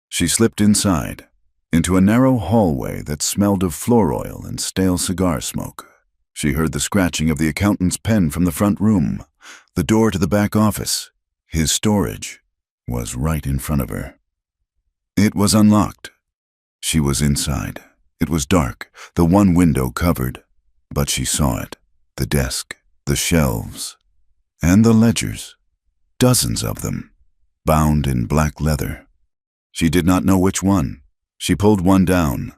She slipped inside, into a narrow hallway that smelled of floor oil and stale cigar smoke. She heard the scratching of the accountant's pen from the front room. The door to the back office, his storage, was right in front of her. It was unlocked. She was inside. It was dark, the one window covered, but she saw it, the desk, the shelves, and the ledgers, dozens of them, bound in black leather. She did not know which one. She pulled one down.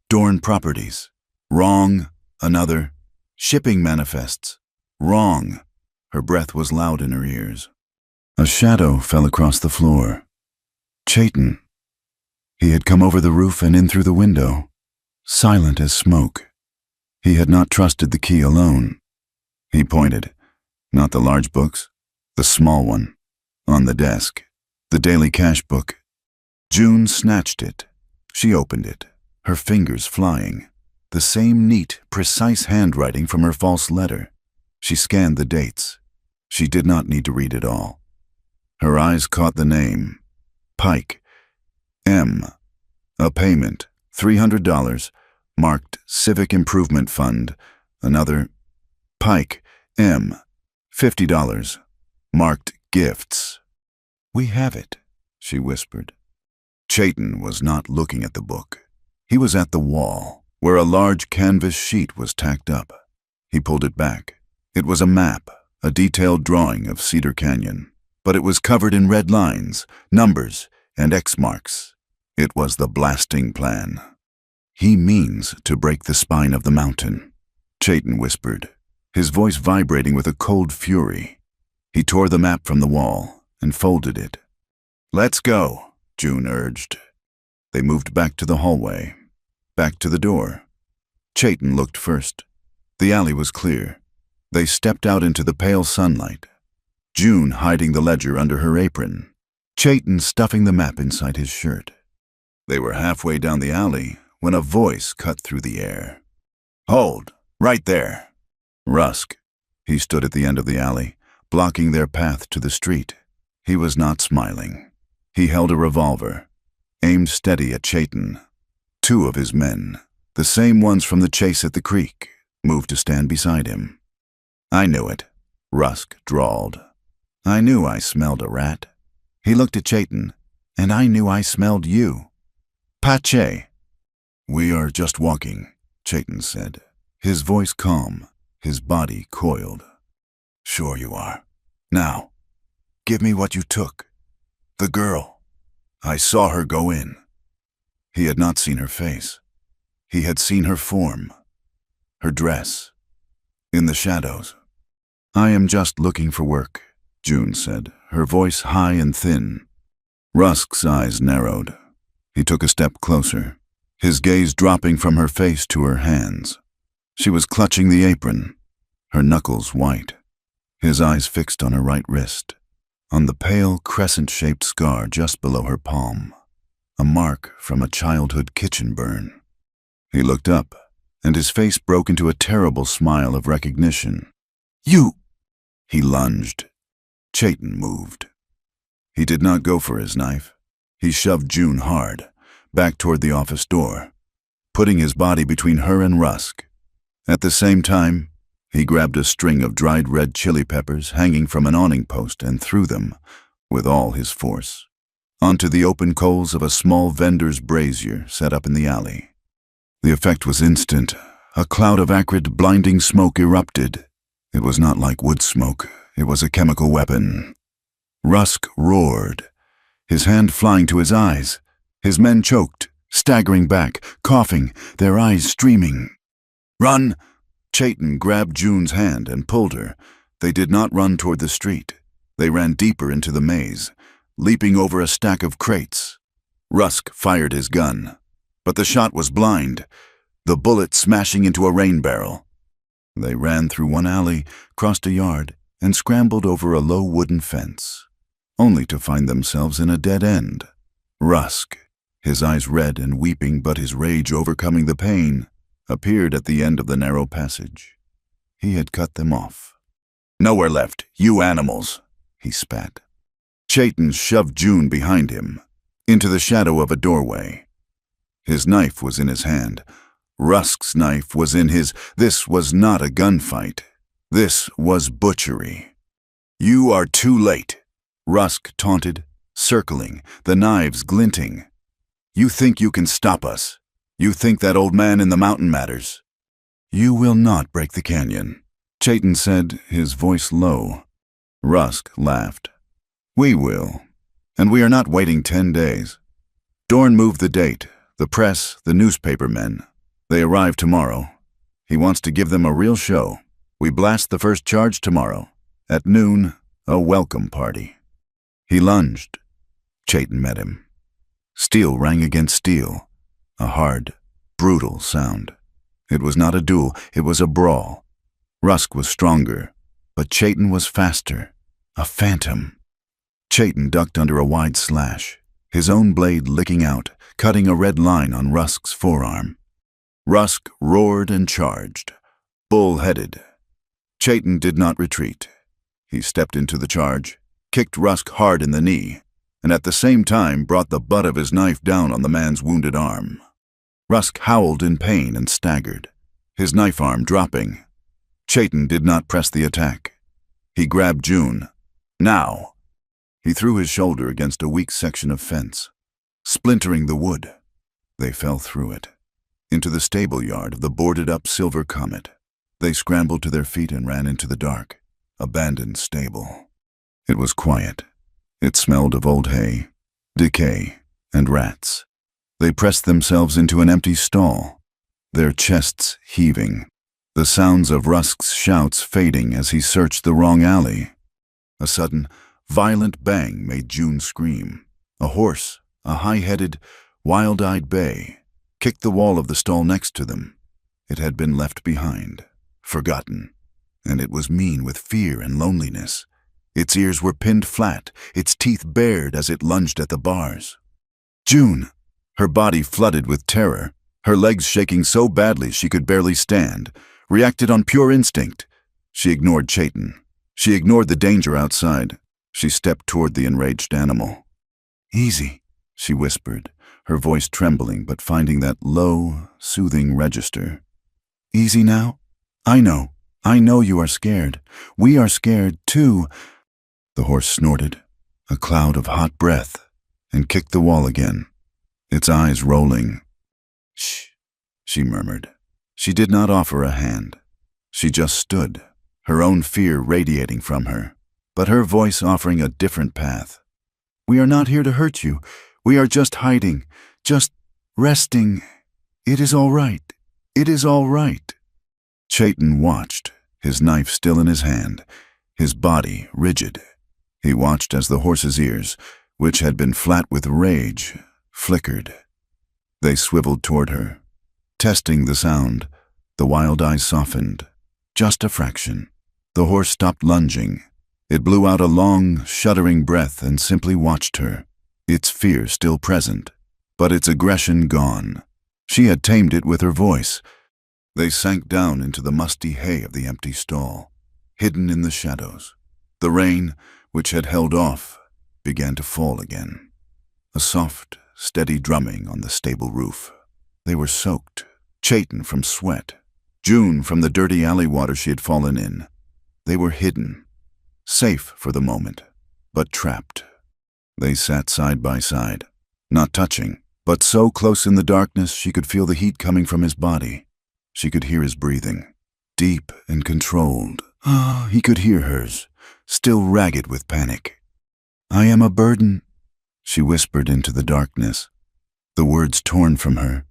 Dorn Properties. Wrong. Another. Shipping manifests. Wrong. Her breath was loud in her ears. A shadow fell across the floor. Chayton. He had come over the roof and in through the window, silent as smoke. He had not trusted the key alone. He pointed. Not the large books, the small one. On the desk. The daily cash book. June snatched it. She opened it, her fingers flying. The same neat, precise handwriting from her false letter. She scanned the dates. She did not need to read it all. Her eyes caught the name. Pike. M. A payment, $300, marked Civic Improvement Fund. Another. Pike. M. $50, marked Gifts. "We have it," she whispered. Chayton was not looking at the book. He was at the wall, where a large canvas sheet was tacked up. He pulled it back. It was a map, a detailed drawing of Cedar Canyon, but it was covered in red lines, numbers, and X marks. It was the blasting plan. "He means to break the spine of the mountain," Chayton whispered, his voice vibrating with a cold fury. He tore the map from the wall and folded it. "Let's go," June urged. They moved back to the hallway, back to the door. Chayton looked first. The alley was clear. They stepped out into the pale sunlight, June hiding the ledger under her apron, Chayton stuffing the map inside his shirt. They were halfway down the alley when a voice cut through the air. "Hold, right there." Rusk. He stood at the end of the alley, blocking their path to the street. He was not smiling. He held a revolver, aimed steady at Chayton. Two of his men, the same ones from the chase at the creek, moved to stand beside him. "I knew it," Rusk drawled. "I knew I smelled a rat." He looked at Chayton. "And I knew I smelled you. Apache." "We are just walking," Chayton said, his voice calm, his body coiled. "Sure you are. Now, give me what you took. The girl. I saw her go in." He had not seen her face. He had seen her form, her dress, in the shadows. "I am just looking for work," June said, her voice high and thin. Rusk's eyes narrowed. He took a step closer, his gaze dropping from her face to her hands. She was clutching the apron, her knuckles white, his eyes fixed on her right wrist, on the pale crescent-shaped scar just below her palm, a mark from a childhood kitchen burn. He looked up, and his face broke into a terrible smile of recognition. "You!" He lunged. Chayton moved. He did not go for his knife. He shoved June hard, back toward the office door, putting his body between her and Rusk. At the same time, he grabbed a string of dried red chili peppers hanging from an awning post and threw them, with all his force, onto the open coals of a small vendor's brazier set up in the alley. The effect was instant. A cloud of acrid, blinding smoke erupted. It was not like wood smoke. It was a chemical weapon. Rusk roared, his hand flying to his eyes. His men choked, staggering back, coughing, their eyes streaming. "Run!" Chayton grabbed June's hand and pulled her. They did not run toward the street. They ran deeper into the maze, leaping over a stack of crates. Rusk fired his gun, but the shot was blind, the bullet smashing into a rain barrel. They ran through one alley, crossed a yard, and scrambled over a low wooden fence, only to find themselves in a dead end. Rusk, his eyes red and weeping but his rage overcoming the pain, appeared at the end of the narrow passage. He had cut them off. "Nowhere left, you animals," he spat. Chayton shoved June behind him, into the shadow of a doorway. His knife was in his hand. Rusk's knife was in his. This was not a gunfight. This was butchery. "You are too late," Rusk taunted, circling, the knives glinting. "You think you can stop us? You think that old man in the mountain matters?" "You will not break the canyon," Chayton said, his voice low. Rusk laughed. "We will, and we are not waiting 10 days. Dorn moved the date, the press, the newspaper men. They arrive tomorrow. He wants to give them a real show. We blast the first charge tomorrow. At noon, a welcome party." He lunged. Chayton met him. Steel rang against steel, a hard, brutal sound. It was not a duel, it was a brawl. Rusk was stronger, but Chayton was faster. A phantom. Chayton ducked under a wide slash, his own blade licking out, cutting a red line on Rusk's forearm. Rusk roared and charged, bull-headed. Chayton did not retreat. He stepped into the charge, kicked Rusk hard in the knee, and at the same time brought the butt of his knife down on the man's wounded arm. Rusk howled in pain and staggered, his knife arm dropping. Chayton did not press the attack. He grabbed June. Now! He threw his shoulder against a weak section of fence, splintering the wood. They fell through it, into the stable yard of the boarded-up Silver Comet. They scrambled to their feet and ran into the dark, abandoned stable. It was quiet. It smelled of old hay, decay, and rats. They pressed themselves into an empty stall, their chests heaving, the sounds of Rusk's shouts fading as he searched the wrong alley. A sudden, violent bang made June scream. A horse, a high-headed, wild-eyed bay, kicked the wall of the stall next to them. It had been left behind, forgotten, and it was mean with fear and loneliness. Its ears were pinned flat, its teeth bared as it lunged at the bars. June, her body flooded with terror, her legs shaking so badly she could barely stand, reacted on pure instinct. She ignored Chayton. She ignored the danger outside. She stepped toward the enraged animal. "Easy," she whispered, her voice trembling but finding that low, soothing register. "Easy now? I know you are scared. We are scared, too." The horse snorted, a cloud of hot breath, and kicked the wall again, its eyes rolling. "Shh," she murmured. She did not offer a hand. She just stood, her own fear radiating from her, but her voice offering a different path. "We are not here to hurt you. We are just hiding, just resting. It is all right. It is all right." Chayton watched, his knife still in his hand, his body rigid. He watched as the horse's ears, which had been flat with rage, flickered. They swiveled toward her. Testing the sound, the wild eyes softened. Just a fraction. The horse stopped lunging. It blew out a long, shuddering breath and simply watched her, its fear still present, but its aggression gone. She had tamed it with her voice. They sank down into the musty hay of the empty stall, hidden in the shadows. The rain, which had held off, began to fall again. A soft, steady drumming on the stable roof. They were soaked, Chayton from sweat, June from the dirty alley water she had fallen in. They were hidden, safe for the moment, but trapped. They sat side by side, not touching, but so close in the darkness she could feel the heat coming from his body. She could hear his breathing, deep and controlled. He could hear hers, still ragged with panic. "I am a burden," she whispered into the darkness, the words torn from her.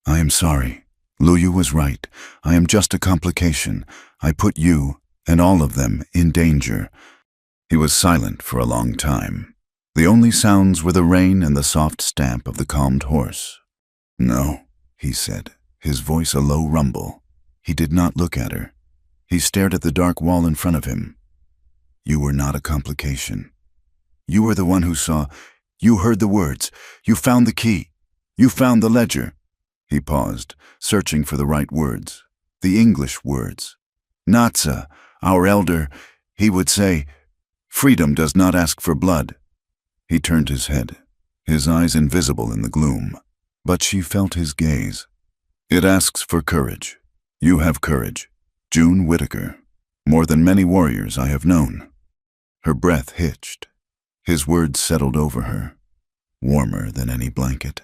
"I am sorry. Luyu was right. I am just a complication. I put you, and all of them, in danger." He was silent for a long time. The only sounds were the rain and the soft stamp of the calmed horse. "No," he said, his voice a low rumble. He did not look at her. He stared at the dark wall in front of him. "You were not a complication. You were the one who saw. You heard the words. You found the key. You found the ledger." He paused, searching for the right words, the English words. "Natsa, our elder, he would say, 'Freedom does not ask for blood.'" He turned his head, his eyes invisible in the gloom, but she felt his gaze. "It asks for courage. You have courage, June Whitaker, more than many warriors I have known." Her breath hitched. His words settled over her, warmer than any blanket.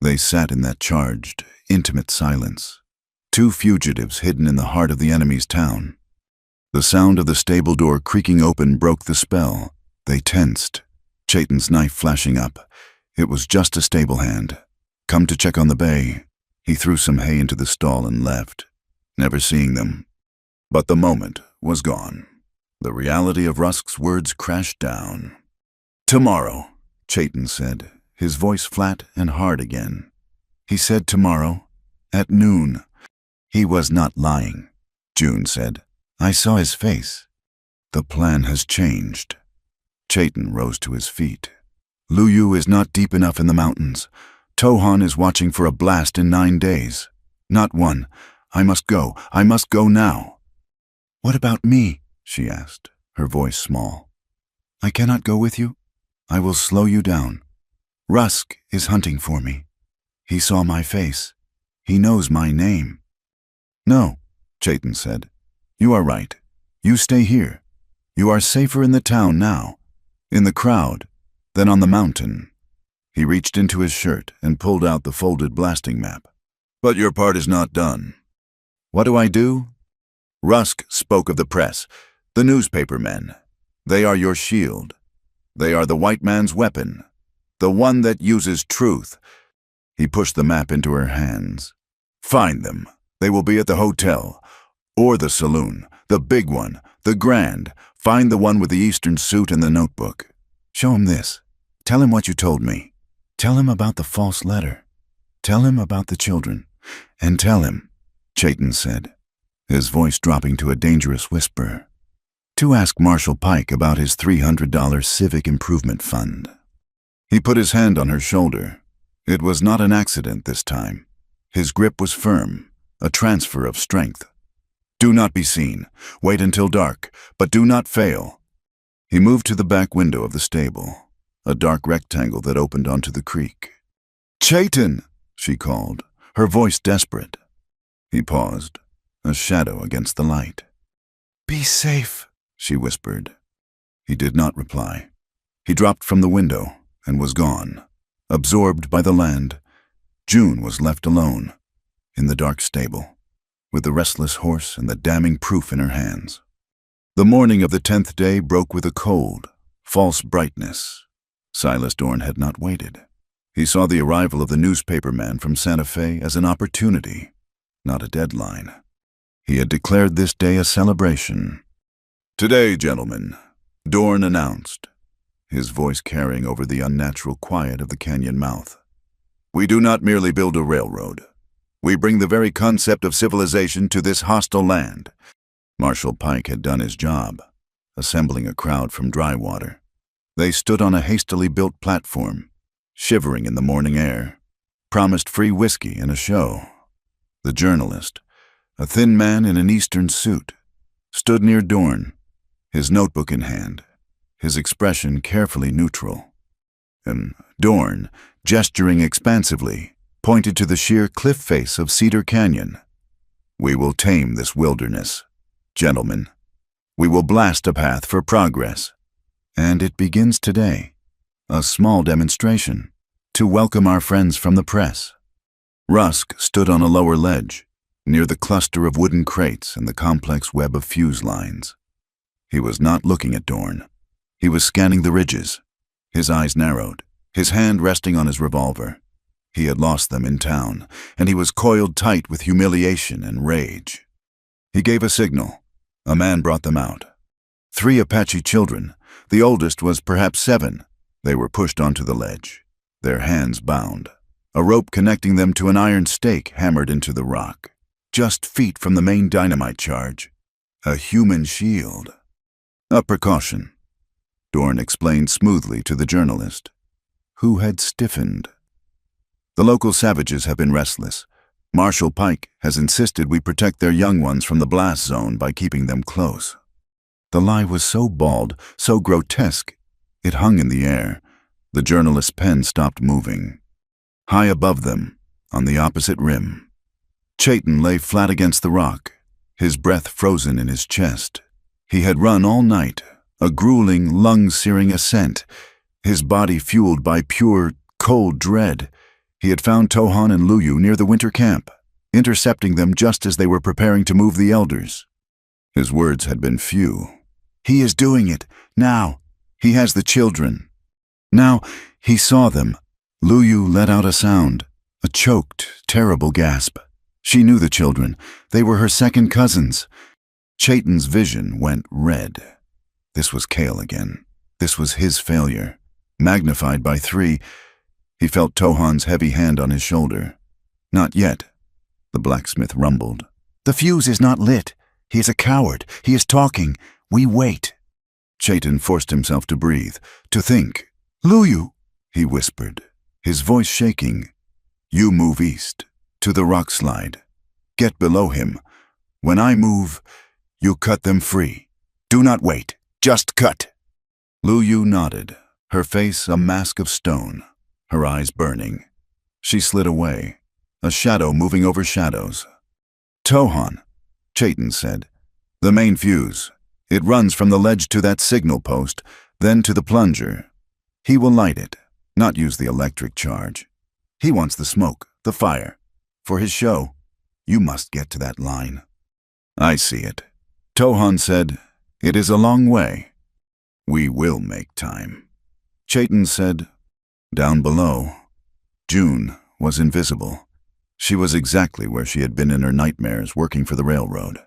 They sat in that charged, intimate silence, two fugitives hidden in the heart of the enemy's town. The sound of the stable door creaking open broke the spell. They tensed, Chayton's knife flashing up. It was just a stable hand, come to check on the bay. He threw some hay into the stall and left, never seeing them. But the moment was gone. The reality of Rusk's words crashed down. "Tomorrow," Chayton said, his voice flat and hard again. He said tomorrow, at noon. He was not lying, June said. I saw his face. The plan has changed. Chaitin rose to his feet. Luyu is not deep enough in the mountains. Tohan is watching for a blast in 9 days. Not one. I must go. I must go now. What about me? She asked, her voice small. I cannot go with you. I will slow you down. Rusk is hunting for me. He saw my face. He knows my name. No, Chaitin said. You are right. You stay here. You are safer in the town now, in the crowd, than on the mountain. He reached into his shirt and pulled out the folded blasting map. But your part is not done. What do I do? Rusk spoke of the press, the newspaper men. They are your shield. They are the white man's weapon, the one that uses truth. He pushed the map into her hands. Find them. They will be at the hotel, or the saloon, the big one, the grand. Find the one with the Eastern suit and the notebook. Show him this. Tell him what you told me. Tell him about the false letter. Tell him about the children. And tell him, Chaitin said, his voice dropping to a dangerous whisper, to ask Marshal Pike about his $300 civic improvement fund. He put his hand on her shoulder. It was not an accident this time. His grip was firm, a transfer of strength. Do not be seen. Wait until dark, but do not fail. He moved to the back window of the stable, a dark rectangle that opened onto the creek. Chaitin, she called, her voice desperate. He paused, a shadow against the light. Be safe, she whispered. He did not reply. He dropped from the window and was gone, absorbed by the land. June was left alone, in the dark stable, with the restless horse and the damning proof in her hands. The morning of the 10th day broke with a cold, false brightness. Silas Dorn had not waited. He saw the arrival of the newspaper man from Santa Fe as an opportunity, not a deadline. He had declared this day a celebration. Today, gentlemen, Dorn announced, his voice carrying over the unnatural quiet of the canyon mouth. We do not merely build a railroad. We bring the very concept of civilization to this hostile land. Marshal Pike had done his job, assembling a crowd from dry water. They stood on a hastily built platform, shivering in the morning air, promised free whiskey and a show. The journalist, a thin man in an Eastern suit, stood near Dorn, his notebook in hand, his expression carefully neutral. And Dorn, gesturing expansively, pointed to the sheer cliff face of Cedar Canyon. We will tame this wilderness, gentlemen. We will blast a path for progress. And it begins today. A small demonstration to welcome our friends from the press. Rusk stood on a lower ledge, near the cluster of wooden crates and the complex web of fuse lines. He was not looking at Dorn. He was scanning the ridges, his eyes narrowed, his hand resting on his revolver. He had lost them in town, and he was coiled tight with humiliation and rage. He gave a signal. A man brought them out. 3 Apache children. The oldest was perhaps 7. They were pushed onto the ledge, their hands bound, a rope connecting them to an iron stake hammered into the rock, just feet from the main dynamite charge. A human shield. A precaution, Dorn explained smoothly to the journalist, who had stiffened. The local savages have been restless. Marshal Pike has insisted we protect their young ones from the blast zone by keeping them close. The lie was so bald, so grotesque, it hung in the air. The journalist's pen stopped moving. High above them, on the opposite rim, Chaitin lay flat against the rock, his breath frozen in his chest. He had run all night, a grueling, lung-searing ascent, his body fueled by pure, cold dread. He had found Tohan and Luyu near the winter camp, intercepting them just as they were preparing to move the elders. His words had been few. He is doing it, now. He has the children. Now he saw them. Luyu let out a sound, a choked, terrible gasp. She knew the children. They were her second cousins. Chaitin's vision went red. This was Kale again. This was his failure, magnified by 3. He felt Tohan's heavy hand on his shoulder. Not yet, the blacksmith rumbled. The fuse is not lit. He is a coward. He is talking. We wait. Chaitin forced himself to breathe, to think. Luyu, he whispered, his voice shaking. You move east, to the rock slide. Get below him. When I move, you cut them free. Do not wait. Just cut. Luyu nodded, her face a mask of stone, her eyes burning. She slid away, a shadow moving over shadows. Tohan, Chaitin said. The main fuse. It runs from the ledge to that signal post, then to the plunger. He will light it, not use the electric charge. He wants the smoke, the fire. For his show, you must get to that line. I see it. Tohan said, It is a long way. We will make time. Chaitin said, Down below. June was invisible. She was exactly where she had been in her nightmares working for the railroad.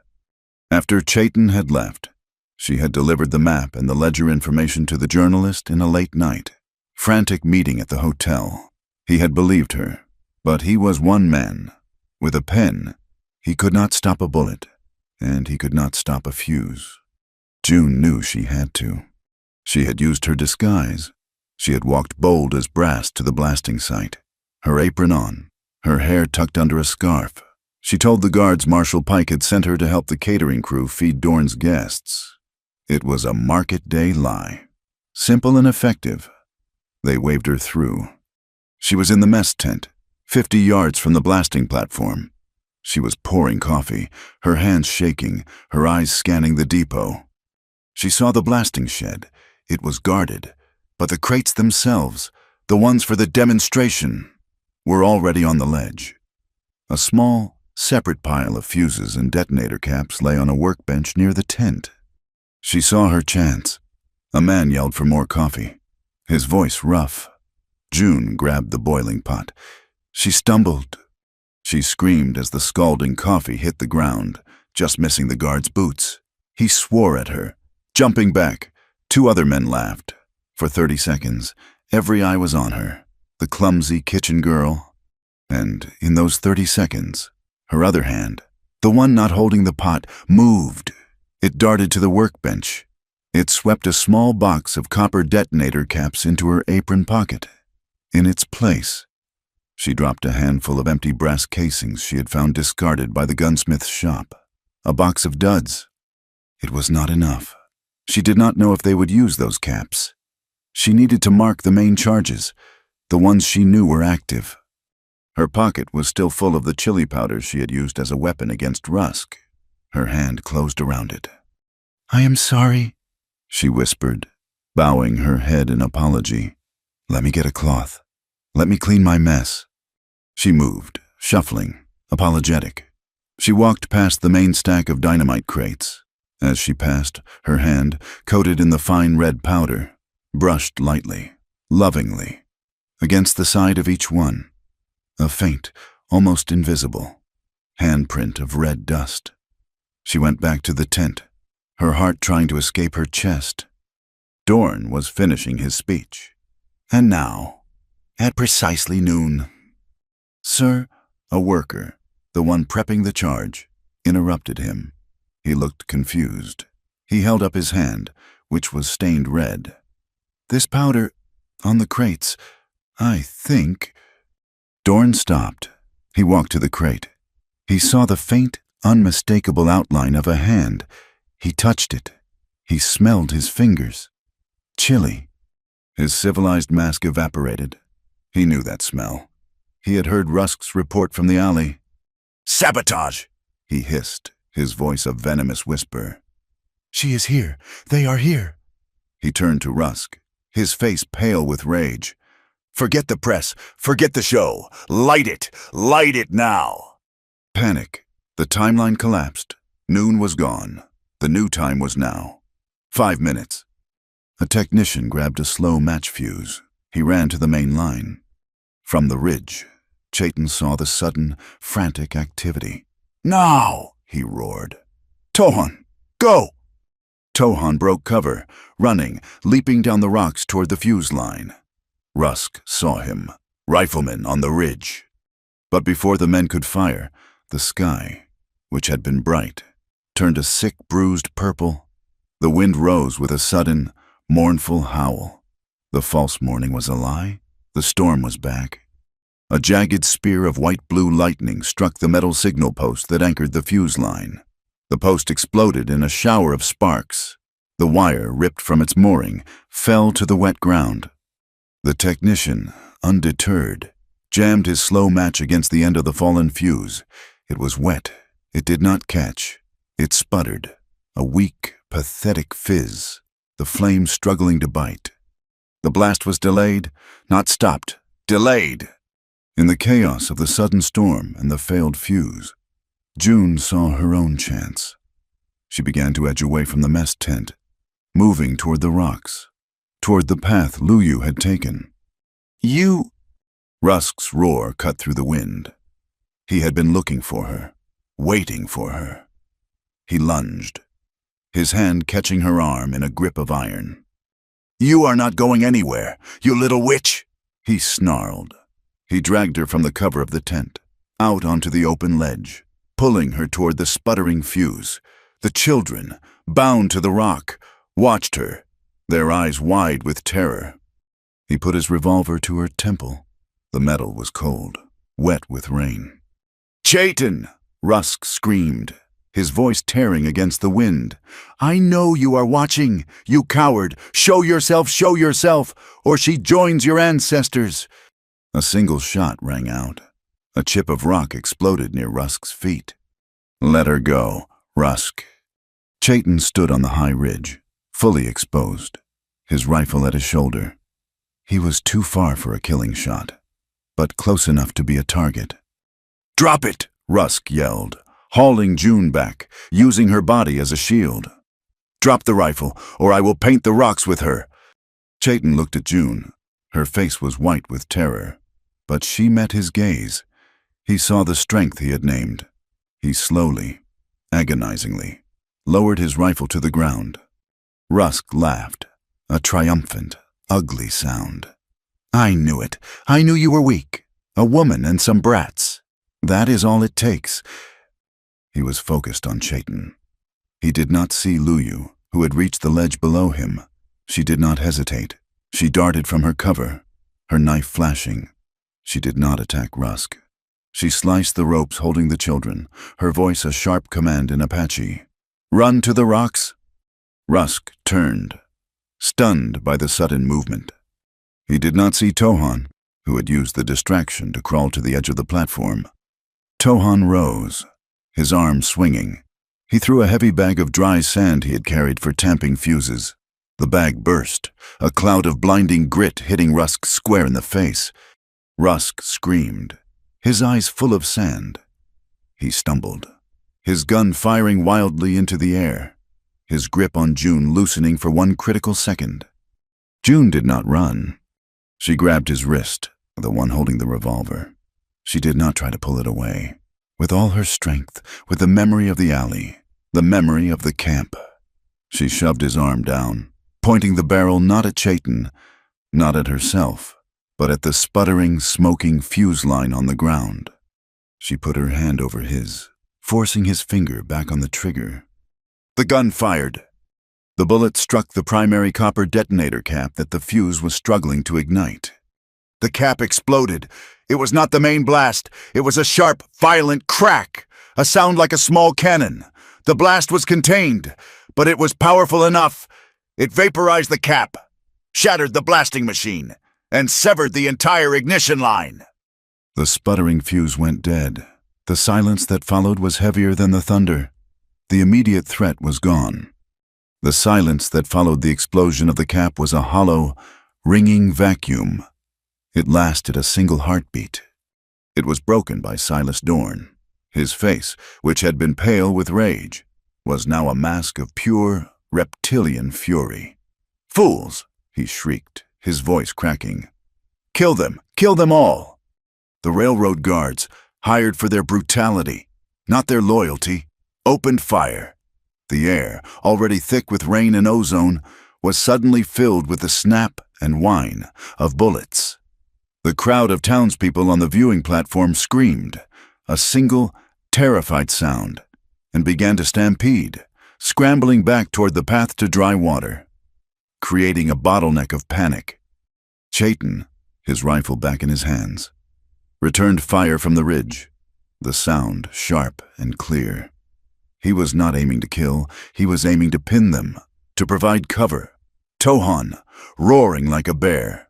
After Chaitin had left, she had delivered the map and the ledger information to the journalist in a late night, frantic meeting at the hotel. He had believed her, but he was one man. With a pen, he could not stop a bullet, and he could not stop a fuse. June knew she had to. She had used her disguise. She had walked bold as brass to the blasting site, her apron on, her hair tucked under a scarf. She told the guards Marshal Pike had sent her to help the catering crew feed Dorn's guests. It was a market day lie. Simple and effective. They waved her through. She was in the mess tent, 50 yards from the blasting platform. She was pouring coffee, her hands shaking, her eyes scanning the depot. She saw the blasting shed. It was guarded, but the crates themselves, the ones for the demonstration, were already on the ledge. A small, separate pile of fuses and detonator caps lay on a workbench near the tent. She saw her chance. A man yelled for more coffee, his voice rough. June grabbed the boiling pot. She stumbled. She screamed as the scalding coffee hit the ground, just missing the guard's boots. He swore at her, jumping back. 2 other men laughed. For 30 seconds, every eye was on her, the clumsy kitchen girl. And in those 30 seconds, her other hand, the one not holding the pot, moved. It darted to the workbench. It swept a small box of copper detonator caps into her apron pocket. In its place, she dropped a handful of empty brass casings she had found discarded by the gunsmith's shop. A box of duds. It was not enough. She did not know if they would use those caps. She needed to mark the main charges, the ones she knew were active. Her pocket was still full of the chili powder she had used as a weapon against Rusk. Her hand closed around it. I am sorry, she whispered, bowing her head in apology. Let me get a cloth. Let me clean my mess. She moved, shuffling, apologetic. She walked past the main stack of dynamite crates. As she passed, her hand, coated in the fine red powder, brushed lightly, lovingly, against the side of each one. A faint, almost invisible, handprint of red dust. She went back to the tent, her heart trying to escape her chest. Dorn was finishing his speech. And now, at precisely noon. Sir, a worker, the one prepping the charge, interrupted him. He looked confused. He held up his hand, which was stained red. This powder, on the crates, I think... Dorn stopped. He walked to the crate. He saw the faint, unmistakable outline of a hand. He touched it. He smelled his fingers. Chili. His civilized mask evaporated. He knew that smell. He had heard Rusk's report from the alley. Sabotage! He hissed, his voice a venomous whisper. She is here. They are here. He turned to Rusk, his face pale with rage. Forget the press. Forget the show. Light it. Light it now. Panic. The timeline collapsed. Noon was gone. The new time was now. 5 minutes. A technician grabbed a slow match fuse. He ran to the main line. From the ridge, Chaitin saw the sudden, frantic activity. Now! He roared. Tohan, go! Tohan broke cover, running, leaping down the rocks toward the fuse line. Rusk saw him, rifleman on the ridge. But before the men could fire, the sky, which had been bright, turned a sick, bruised purple. The wind rose with a sudden, mournful howl. The false morning was a lie. The storm was back. A jagged spear of white-blue lightning struck the metal signal post that anchored the fuse line. The post exploded in a shower of sparks. The wire, ripped from its mooring, fell to the wet ground. The technician, undeterred, jammed his slow match against the end of the fallen fuse. It was wet. It did not catch. It sputtered, a weak, pathetic fizz, the flame struggling to bite. The blast was delayed, not stopped, delayed. In the chaos of the sudden storm and the failed fuse, June saw her own chance. She began to edge away from the mess tent, moving toward the rocks, toward the path Luyu had taken. "You—" Rusk's roar cut through the wind. He had been looking for her, waiting for her. He lunged, his hand catching her arm in a grip of iron. "You are not going anywhere, you little witch!" he snarled. He dragged her from the cover of the tent, out onto the open ledge, pulling her toward the sputtering fuse. The children, bound to the rock, watched her, their eyes wide with terror. He put his revolver to her temple. The metal was cold, wet with rain. "Chayton!" Rusk screamed, his voice tearing against the wind. "I know you are watching, you coward! Show yourself, or she joins your ancestors!" A single shot rang out. A chip of rock exploded near Rusk's feet. "Let her go, Rusk." Chayton stood on the high ridge, fully exposed, his rifle at his shoulder. He was too far for a killing shot, but close enough to be a target. "Drop it!" Rusk yelled, hauling June back, using her body as a shield. "Drop the rifle, or I will paint the rocks with her." Chayton looked at June. Her face was white with terror, but she met his gaze. He saw the strength he had named. He slowly, agonizingly, lowered his rifle to the ground. Rusk laughed, a triumphant, ugly sound. "I knew it. I knew you were weak. A woman and some brats. That is all it takes." He was focused on Chayton. He did not see Luyu, who had reached the ledge below him. She did not hesitate. She darted from her cover, her knife flashing. She did not attack Rusk. She sliced the ropes holding the children, her voice a sharp command in Apache. "Run to the rocks!" Rusk turned, stunned by the sudden movement. He did not see Tohan, who had used the distraction to crawl to the edge of the platform. Tohan rose, his arm swinging. He threw a heavy bag of dry sand he had carried for tamping fuses. The bag burst, a cloud of blinding grit hitting Rusk square in the face. Rusk screamed, his eyes full of sand. He stumbled, his gun firing wildly into the air, his grip on June loosening for one critical second. June did not run. She grabbed his wrist, the one holding the revolver. She did not try to pull it away. With all her strength, with the memory of the alley, the memory of the camp, she shoved his arm down, pointing the barrel not at Chayton, not at herself, but at the sputtering, smoking fuse line on the ground. She put her hand over his, forcing his finger back on the trigger. The gun fired. The bullet struck the primary copper detonator cap that the fuse was struggling to ignite. The cap exploded. It was not the main blast. It was a sharp, violent crack, a sound like a small cannon. The blast was contained, but it was powerful enough. It vaporized the cap, shattered the blasting machine, and severed the entire ignition line. The sputtering fuse went dead. The silence that followed was heavier than the thunder. The immediate threat was gone. The silence that followed the explosion of the cap was a hollow, ringing vacuum. It lasted a single heartbeat. It was broken by Silas Dorn. His face, which had been pale with rage, was now a mask of pure, reptilian fury. "Fools!" he shrieked, his voice cracking. "Kill them! Kill them all!" The railroad guards, hired for their brutality, not their loyalty, opened fire. The air, already thick with rain and ozone, was suddenly filled with the snap and whine of bullets. The crowd of townspeople on the viewing platform screamed, a single, terrified sound, and began to stampede, scrambling back toward the path to dry water, creating a bottleneck of panic. Chayton, his rifle back in his hands, returned fire from the ridge, the sound sharp and clear. He was not aiming to kill, he was aiming to pin them, to provide cover. Tohan, roaring like a bear,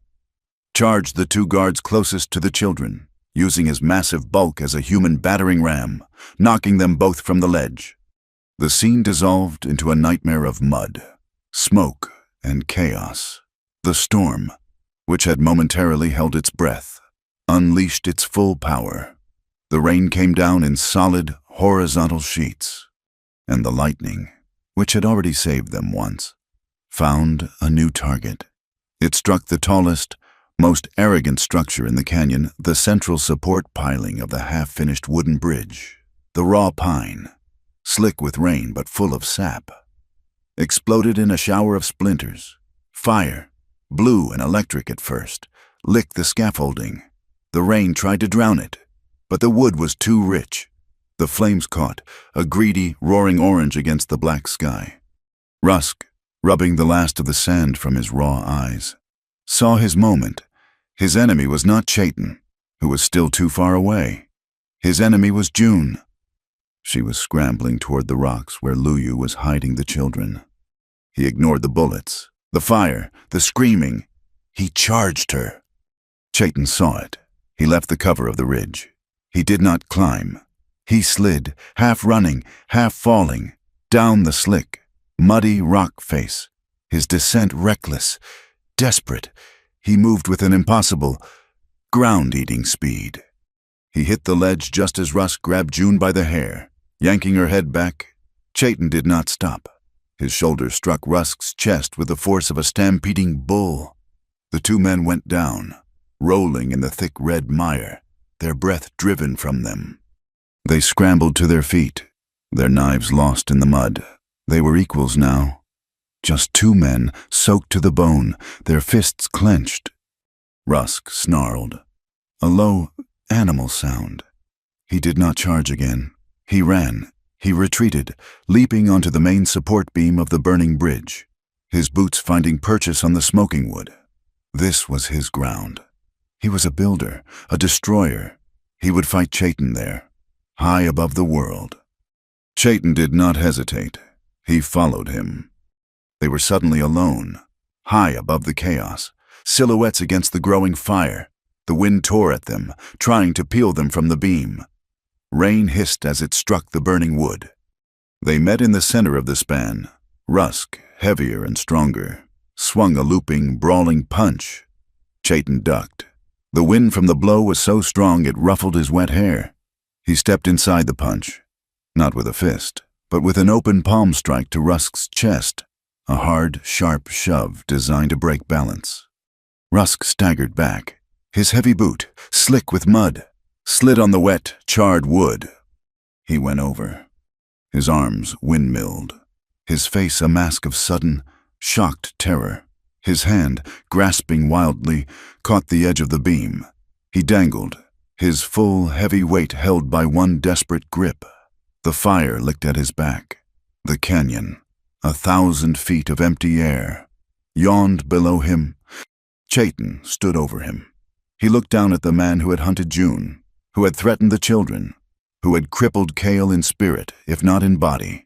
charged the two guards closest to the children, using his massive bulk as a human battering ram, knocking them both from the ledge. The scene dissolved into a nightmare of mud, smoke, and chaos. The storm, which had momentarily held its breath, unleashed its full power. The rain came down in solid, horizontal sheets, and the lightning, which had already saved them once, found a new target. It struck the tallest, most arrogant structure in the canyon, the central support piling of the half-finished wooden bridge. The raw pine, slick with rain but full of sap, exploded in a shower of splinters. Fire, blue and electric at first, licked the scaffolding. The rain tried to drown it, but the wood was too rich. The flames caught, a greedy, roaring orange against the black sky. Rusk, rubbing the last of the sand from his raw eyes, saw his moment. His enemy was not Chayton, who was still too far away. His enemy was June. She was scrambling toward the rocks where Luyu was hiding the children. He ignored the bullets, the fire, the screaming. He charged her. Chayton saw it. He left the cover of the ridge. He did not climb. He slid, half running, half falling, down the slick, muddy rock face, his descent reckless, desperate. He moved with an impossible, ground-eating speed. He hit the ledge just as Rusk grabbed June by the hair, yanking her head back. Chayton did not stop. His shoulder struck Rusk's chest with the force of a stampeding bull. The two men went down, rolling in the thick red mire, their breath driven from them. They scrambled to their feet, their knives lost in the mud. They were equals now. Just two men, soaked to the bone, their fists clenched. Rusk snarled, a low, animal sound. He did not charge again. He ran. He retreated, leaping onto the main support beam of the burning bridge, his boots finding purchase on the smoking wood. This was his ground. He was a builder, a destroyer. He would fight Chayton there, high above the world. Chayton did not hesitate. He followed him. They were suddenly alone, high above the chaos, silhouettes against the growing fire. The wind tore at them, trying to peel them from the beam. Rain hissed as it struck the burning wood. They met in the center of the span. Rusk, heavier and stronger, swung a looping, brawling punch. Chayton ducked. The wind from the blow was so strong it ruffled his wet hair. He stepped inside the punch, not with a fist, but with an open palm strike to Rusk's chest, a hard, sharp shove designed to break balance. Rusk staggered back, his heavy boot, slick with mud, slid on the wet, charred wood. He went over. His arms windmilled, his face a mask of sudden, shocked terror. His hand, grasping wildly, caught the edge of the beam. He dangled, his full, heavy weight held by one desperate grip. The fire licked at his back. The canyon, 1,000 feet of empty air, yawned below him. Chayton stood over him. He looked down at the man who had hunted June, who had threatened the children, who had crippled Cale in spirit, if not in body.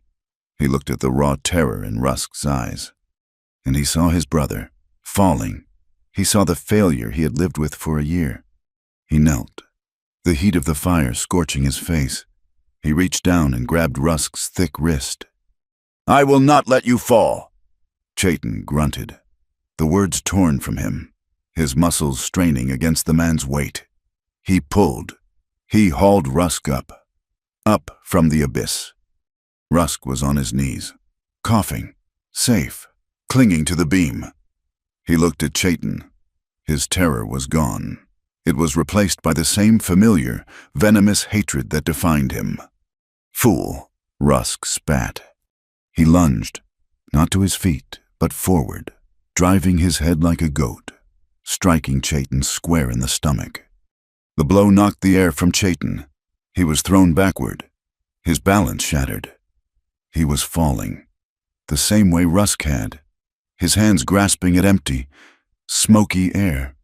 He looked at the raw terror in Rusk's eyes, and he saw his brother, falling. He saw the failure he had lived with for a year. He knelt, the heat of the fire scorching his face. He reached down and grabbed Rusk's thick wrist. "I will not let you fall!" Chayton grunted, the words torn from him, his muscles straining against the man's weight. He pulled. He hauled Rusk up from the abyss. Rusk was on his knees, coughing, safe, clinging to the beam. He looked at Chayton. His terror was gone. It was replaced by the same familiar, venomous hatred that defined him. "Fool," Rusk spat. He lunged, not to his feet, but forward, driving his head like a goat, striking Chayton square in the stomach. The blow knocked the air from Chayton. He was thrown backward, his balance shattered. He was falling, the same way Rusk had, his hands grasping at empty, smoky air.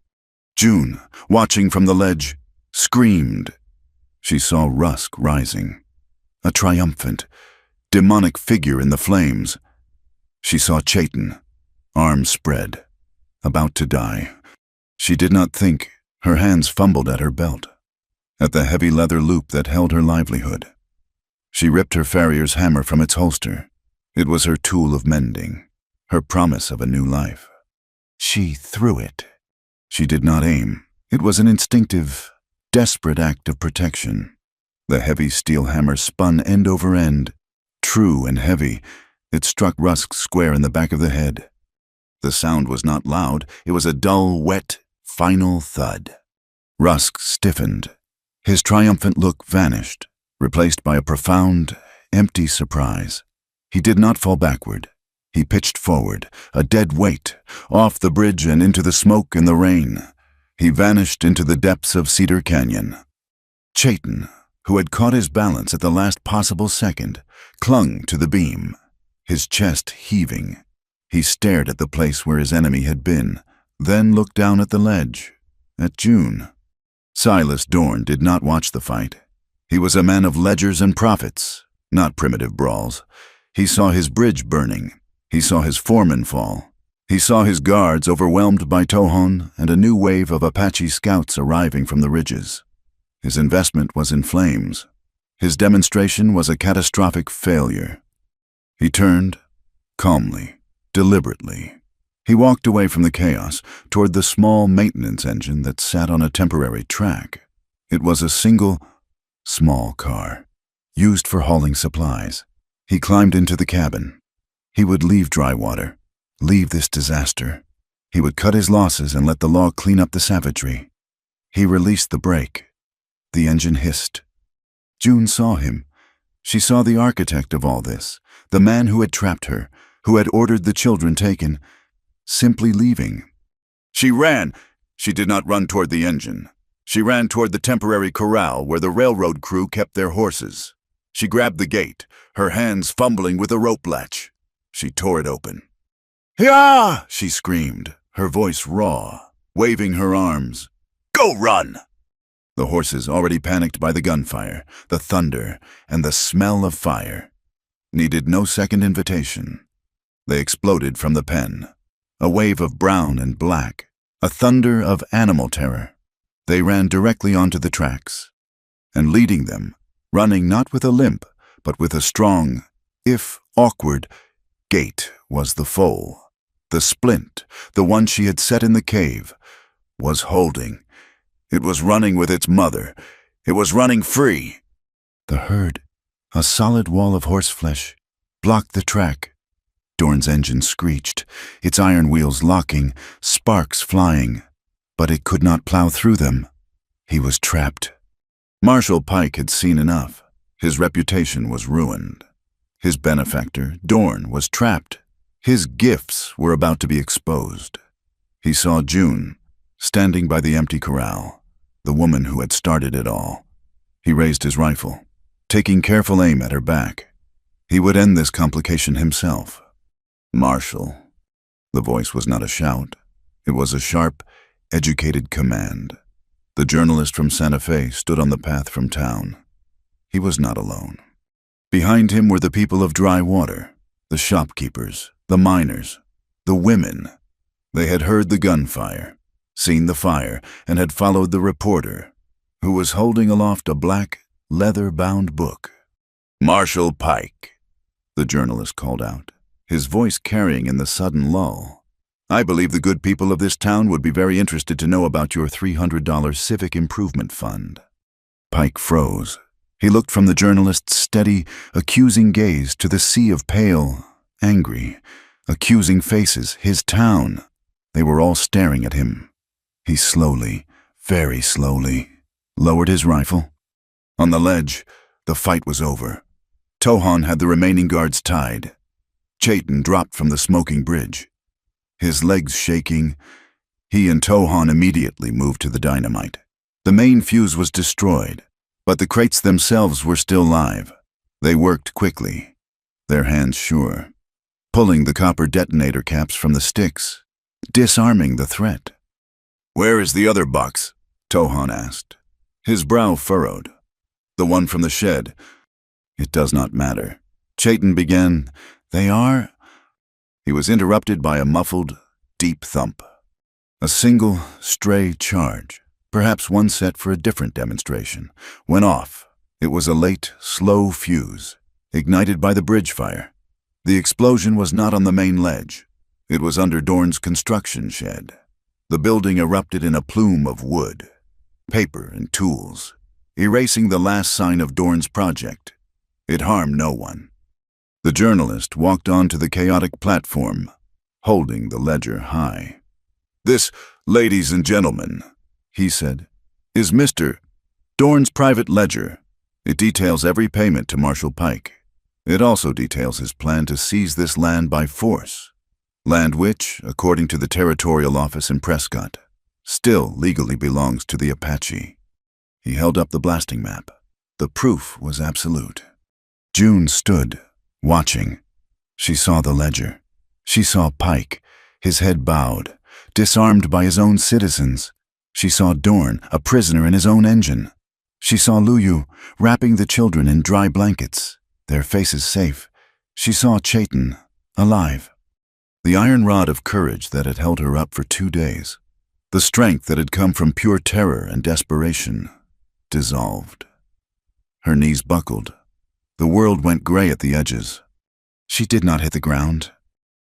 June, watching from the ledge, screamed. She saw Rusk rising, a triumphant, demonic figure in the flames. She saw Chayton, arms spread, about to die. She did not think. Her hands fumbled at her belt, at the heavy leather loop that held her livelihood. She ripped her farrier's hammer from its holster. It was her tool of mending, her promise of a new life. She threw it. She did not aim. It was an instinctive, desperate act of protection. The heavy steel hammer spun end over end. True and heavy, it struck Rusk square in the back of the head. The sound was not loud. It was a dull, wet, final thud. Rusk stiffened. His triumphant look vanished, replaced by a profound, empty surprise. He did not fall backward. He pitched forward, a dead weight, off the bridge and into the smoke and the rain. He vanished into the depths of Cedar Canyon. Chayton, who had caught his balance at the last possible second, clung to the beam, his chest heaving. He stared at the place where his enemy had been, then looked down at the ledge, at June. Silas Dorn did not watch the fight. He was a man of ledgers and profits, not primitive brawls. He saw his bridge burning. He saw his foreman fall. He saw his guards overwhelmed by Tohon and a new wave of Apache scouts arriving from the ridges. His investment was in flames. His demonstration was a catastrophic failure. He turned, calmly, deliberately. He walked away from the chaos toward the small maintenance engine that sat on a temporary track. It was a single, small car, used for hauling supplies. He climbed into the cabin. He would leave Drywater, leave this disaster. He would cut his losses and let the law clean up the savagery. He released the brake. The engine hissed. June saw him. She saw the architect of all this, the man who had trapped her, who had ordered the children taken, simply leaving. She ran. She did not run toward the engine. She ran toward the temporary corral where the railroad crew kept their horses. She grabbed the gate, her hands fumbling with a rope latch. She tore it open. "Yah!" she screamed, her voice raw, waving her arms. "Go run!" The horses, already panicked by the gunfire, the thunder, and the smell of fire, needed no second invitation. They exploded from the pen, a wave of brown and black, a thunder of animal terror. They ran directly onto the tracks, and leading them, running not with a limp, but with a strong, if awkward, gait, was the foal. The splint, the one she had set in the cave, was holding. It was running with its mother. It was running free. The herd, a solid wall of horseflesh, blocked the track. Dorn's engine screeched, its iron wheels locking, sparks flying, but it could not plow through them. He was trapped. Marshal Pike had seen enough. His reputation was ruined. His benefactor, Dorn, was trapped. His gifts were about to be exposed. He saw June, standing by the empty corral, the woman who had started it all. He raised his rifle, taking careful aim at her back. He would end this complication himself. "Marshal." The voice was not a shout. It was a sharp, educated command. The journalist from Santa Fe stood on the path from town. He was not alone. Behind him were the people of Drywater, the shopkeepers, the miners, the women. They had heard the gunfire, seen the fire, and had followed the reporter, who was holding aloft a black, leather-bound book. "Marshal Pike," the journalist called out, his voice carrying in the sudden lull. "I believe the good people of this town would be very interested to know about your $300 Civic Improvement Fund." Pike froze. He looked from the journalist's steady, accusing gaze to the sea of pale, angry, accusing faces, his town. They were all staring at him. He slowly, very slowly, lowered his rifle. On the ledge, the fight was over. Tohon had the remaining guards tied. Chayton dropped from the smoking bridge. His legs shaking, he and Tohon immediately moved to the dynamite. The main fuse was destroyed, but the crates themselves were still live. They worked quickly. their hands sure, pulling the copper detonator caps from the sticks, disarming the threat. "Where is the other box?" Tohan asked, his brow furrowed. "The one from the shed." "It does not matter." Chayton began. "They are—" He was interrupted by a muffled, deep thump. A single, stray charge, perhaps one set for a different demonstration, went off. It was a late, slow fuse, ignited by the bridge fire. The explosion was not on the main ledge. It was under Dorn's construction shed. The building erupted in a plume of wood, paper, and tools, erasing the last sign of Dorn's project. It harmed no one. The journalist walked onto the chaotic platform, holding the ledger high. "This, ladies and gentlemen," he said, "is Mr. Dorn's private ledger. It details every payment to Marshal Pike. It also details his plan to seize this land by force, land which, according to the territorial office in Prescott, still legally belongs to the Apache." He held up the blasting map. The proof was absolute. June stood, watching. She saw the ledger. She saw Pike, his head bowed, disarmed by his own citizens. She saw Dorn, a prisoner in his own engine. She saw Luyu, wrapping the children in dry blankets, their faces safe. She saw Chayton, alive. The iron rod of courage that had held her up for 2 days, the strength that had come from pure terror and desperation, dissolved. Her knees buckled. The world went gray at the edges. She did not hit the ground.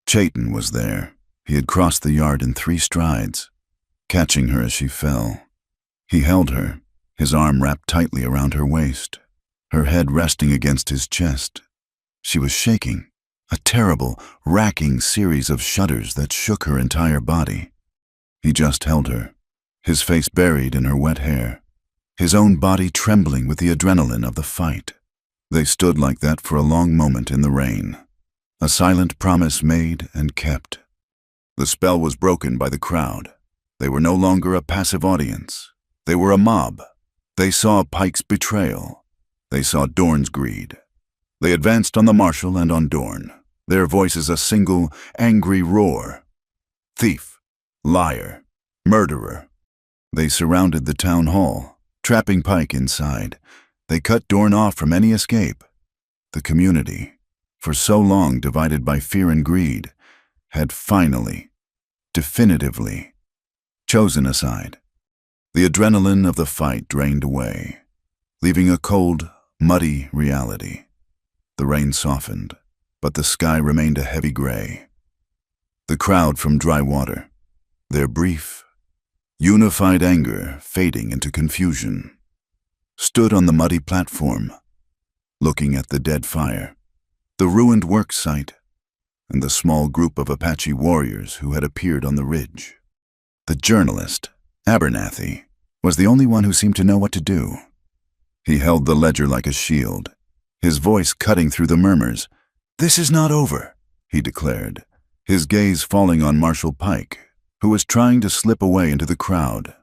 Chayton was there. He had crossed the yard in 3 strides, catching her as she fell. He held her, his arm wrapped tightly around her waist, her head resting against his chest. She was shaking, a terrible, racking series of shudders that shook her entire body. He just held her, his face buried in her wet hair, his own body trembling with the adrenaline of the fight. They stood like that for a long moment in the rain, a silent promise made and kept. The spell was broken by the crowd. They were no longer a passive audience. They were a mob. They saw Pike's betrayal. They saw Dorn's greed. They advanced on the Marshal and on Dorn, their voices a single, angry roar. Thief, liar, murderer. They surrounded the town hall, trapping Pike inside. They cut Dorn off from any escape. The community, for so long divided by fear and greed, had finally, definitively, chosen a side. The adrenaline of the fight drained away, leaving a cold, muddy reality. The rain softened, but the sky remained a heavy gray. The crowd from Dry Water, their brief, unified anger fading into confusion, stood on the muddy platform, looking at the dead fire, the ruined work site, and the small group of Apache warriors who had appeared on the ridge. The journalist, Abernathy, was the only one who seemed to know what to do. He held the ledger like a shield, his voice cutting through the murmurs. "This is not over," he declared, his gaze falling on Marshal Pike, who was trying to slip away into the crowd.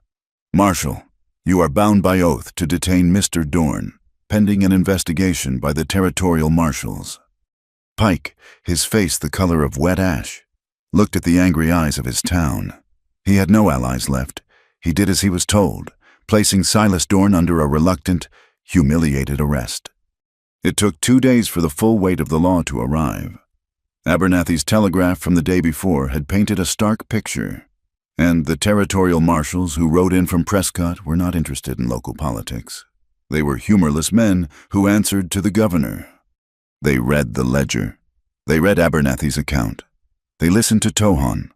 "Marshal, you are bound by oath to detain Mr. Dorn, pending an investigation by the territorial marshals." Pike, his face the color of wet ash, looked at the angry eyes of his town. He had no allies left. He did as he was told, placing Silas Dorn under a reluctant, humiliated arrest. It took 2 days for the full weight of the law to arrive. Abernathy's telegraph from the day before had painted a stark picture, and the territorial marshals who rode in from Prescott were not interested in local politics. They were humorless men who answered to the governor. They read the ledger. They read Abernathy's account. They listened to Tohan,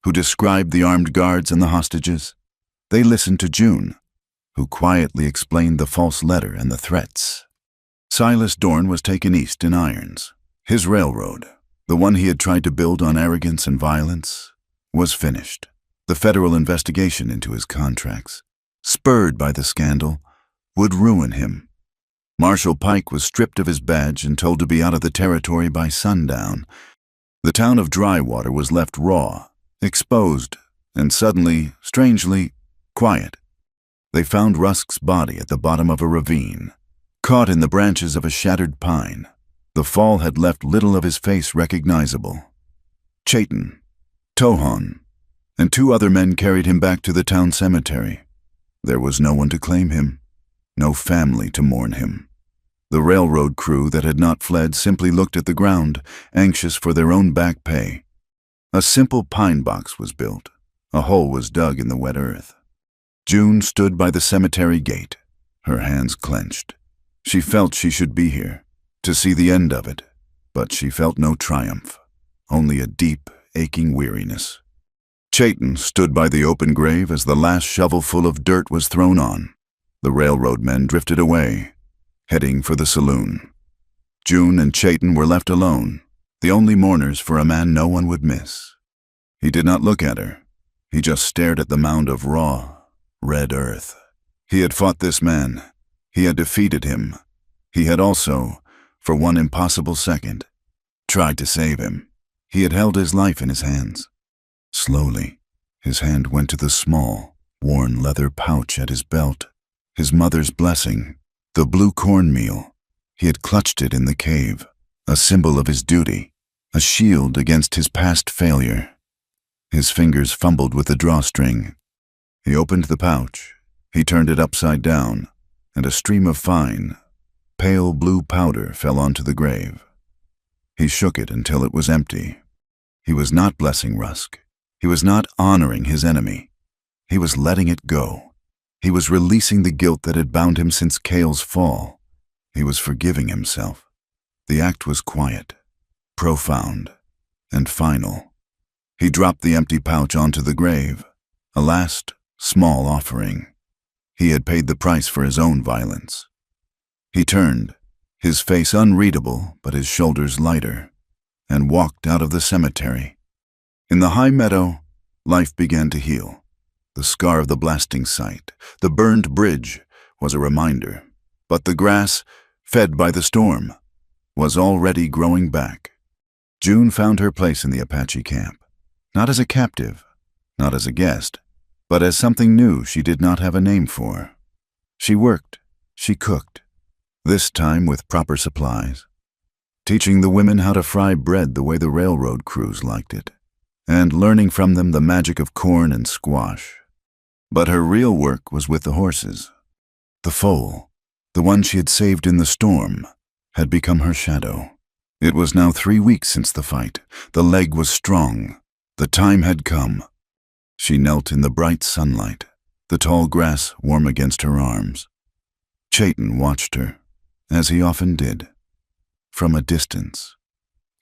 who described the armed guards and the hostages. They listened to June, who quietly explained the false letter and the threats. Silas Dorn was taken east in irons. His railroad, the one he had tried to build on arrogance and violence, was finished. The federal investigation into his contracts, spurred by the scandal, would ruin him. Marshal Pike was stripped of his badge and told to be out of the territory by sundown. The town of Dry Water was left raw, exposed, and suddenly, strangely, quiet. They found Rusk's body at the bottom of a ravine, caught in the branches of a shattered pine. The fall had left little of his face recognizable. Chaitin, Tohon, and 2 other men carried him back to the town cemetery. There was no one to claim him, no family to mourn him. The railroad crew that had not fled simply looked at the ground, anxious for their own back pay. A simple pine box was built. A hole was dug in the wet earth. June stood by the cemetery gate, her hands clenched. She felt she should be here, to see the end of it, but she felt no triumph, only a deep, aching weariness. Chaitin stood by the open grave as the last shovelful of dirt was thrown on. The railroad men drifted away, heading for the saloon. June and Chaitin were left alone, the only mourners for a man no one would miss. He did not look at her. He just stared at the mound of raw, red earth. He had fought this man. He had defeated him. He had also, for one impossible second, tried to save him. He had held his life in his hands. Slowly, his hand went to the small, worn leather pouch at his belt. His mother's blessing, the blue cornmeal. He had clutched it in the cave, a symbol of his duty, a shield against his past failure. His fingers fumbled with the drawstring. He opened the pouch. He turned it upside down, and a stream of fine, pale blue powder fell onto the grave. He shook it until it was empty. He was not blessing Rusk. He was not honoring his enemy. He was letting it go. He was releasing the guilt that had bound him since Kale's fall. He was forgiving himself. The act was quiet, profound, and final. He dropped the empty pouch onto the grave, a last, small offering. He had paid the price for his own violence. He turned, his face unreadable but his shoulders lighter, and walked out of the cemetery. In the high meadow, life began to heal. The scar of the blasting site, the burned bridge, was a reminder. But the grass, fed by the storm, was already growing back. June found her place in the Apache camp. Not as a captive, not as a guest, but as something new she did not have a name for. She worked, she cooked, this time with proper supplies, teaching the women how to fry bread the way the railroad crews liked it, and learning from them the magic of corn and squash. But her real work was with the horses. The foal, the one she had saved in the storm, had become her shadow. It was now 3 weeks since the fight. The leg was strong. The time had come. She knelt in the bright sunlight, the tall grass warm against her arms. Chaitin watched her, as he often did, from a distance.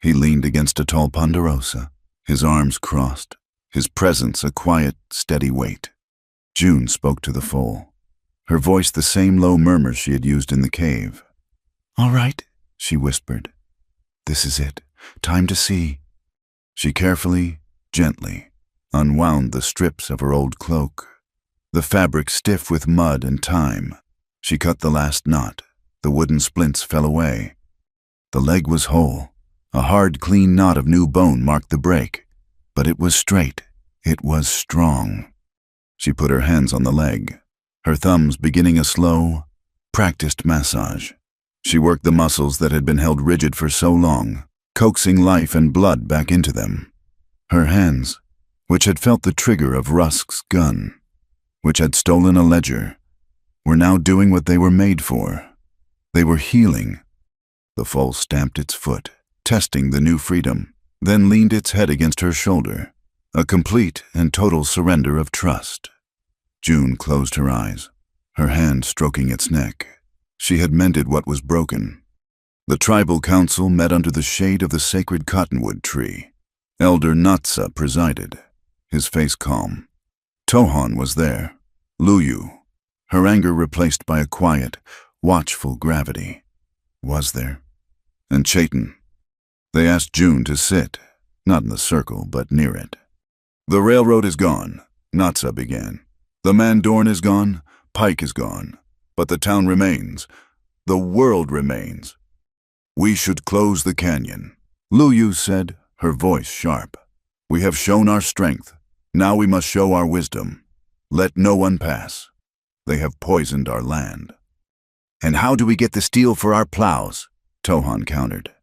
He leaned against a tall ponderosa, his arms crossed, his presence a quiet, steady weight. June spoke to the foal, her voice the same low murmur she had used in the cave. "All right," she whispered. "This is it. Time to see." She carefully, gently, unwound the strips of her old cloak, the fabric stiff with mud and time. She cut the last knot. The wooden splints fell away. The leg was whole. A hard, clean knot of new bone marked the break. But it was straight. It was strong. She put her hands on the leg, her thumbs beginning a slow, practiced massage. She worked the muscles that had been held rigid for so long, coaxing life and blood back into them. Her hands, which had felt the trigger of Rusk's gun, which had stolen a ledger, were now doing what they were made for. They were healing. The foal stamped its foot, testing the new freedom, then leaned its head against her shoulder, a complete and total surrender of trust. June closed her eyes, her hand stroking its neck. She had mended what was broken. The tribal council met under the shade of the sacred cottonwood tree. Elder Natsa presided, his face calm. Tohon was there, Luyu, her anger replaced by a quiet, watchful gravity. Was there? And Chaitin. They asked June to sit, not in the circle, but near it. "The railroad is gone," Natsa began. "The Mandorn is gone, Pike is gone, but the town remains. The world remains. We should close the canyon," Luyu said, her voice sharp. "We have shown our strength. Now we must show our wisdom. Let no one pass. They have poisoned our land." "And how do we get the steel for our plows?" Tohon countered.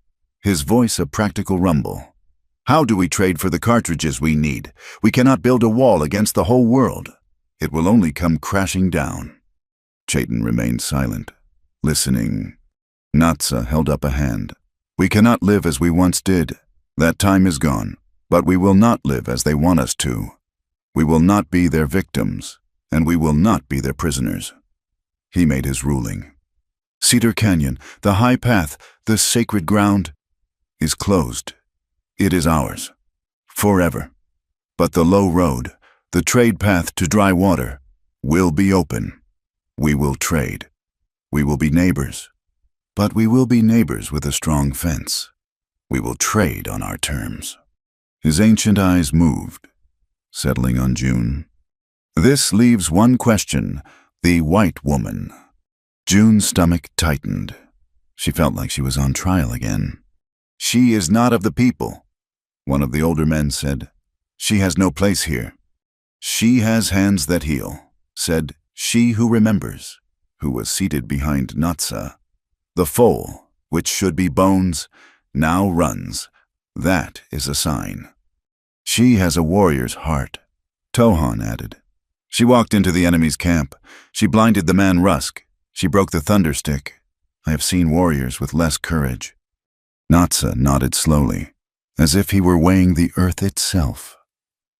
his voice a practical rumble. "How do we trade for the cartridges we need? We cannot build a wall against the whole world. It will only come crashing down." Chayton remained silent, listening. Natsa held up a hand. "We cannot live as we once did. That time is gone, but we will not live as they want us to. We will not be their victims, and we will not be their prisoners." He made his ruling. Cedar Canyon, the high path, the sacred ground, is closed. It is ours, forever. But the low road, the trade path to dry water, will be open. We will trade. We will be neighbors. But we will be neighbors with a strong fence. We will trade on our terms. His ancient eyes moved, settling on June. "This leaves one question, the white woman." June's stomach tightened. She felt like she was on trial again. "She is not of the people," one of the older men said. "She has no place here." "She has hands that heal," said she who remembers, who was seated behind Natsa. "The foal, which should be bones, now runs. That is a sign." "She has a warrior's heart," Tohan added. "She walked into the enemy's camp. She blinded the man Rusk. She broke the thunderstick. I have seen warriors with less courage." Natsa nodded slowly, as if he were weighing the earth itself.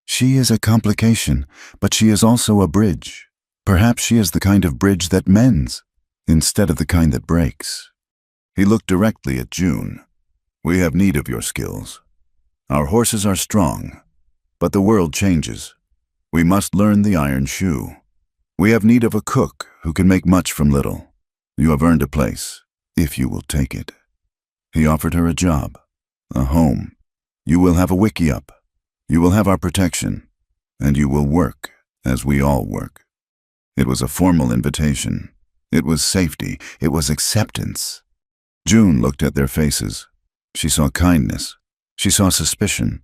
"She is a complication, but she is also a bridge. Perhaps she is the kind of bridge that mends, instead of the kind that breaks." He looked directly at June. "We have need of your skills. Our horses are strong, but the world changes. We must learn the iron shoe. We have need of a cook who can make much from little. You have earned a place, if you will take it." He offered her a job, a home. "You will have a wiki up. You will have our protection, and you will work as we all work." It was a formal invitation. It was safety. It was acceptance. June looked at their faces. She saw kindness. She saw suspicion.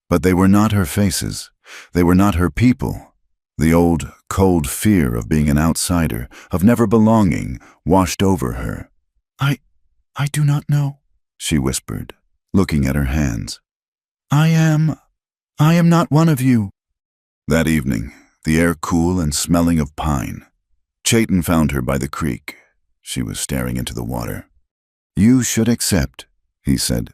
But they were not her faces. They were not her people. The old, cold fear of being an outsider, of never belonging, washed over her. I do not know," she whispered, looking at her hands. I am not one of you." That evening, the air cool and smelling of pine. Chayton found her by the creek. She was staring into the water. "You should accept," he said.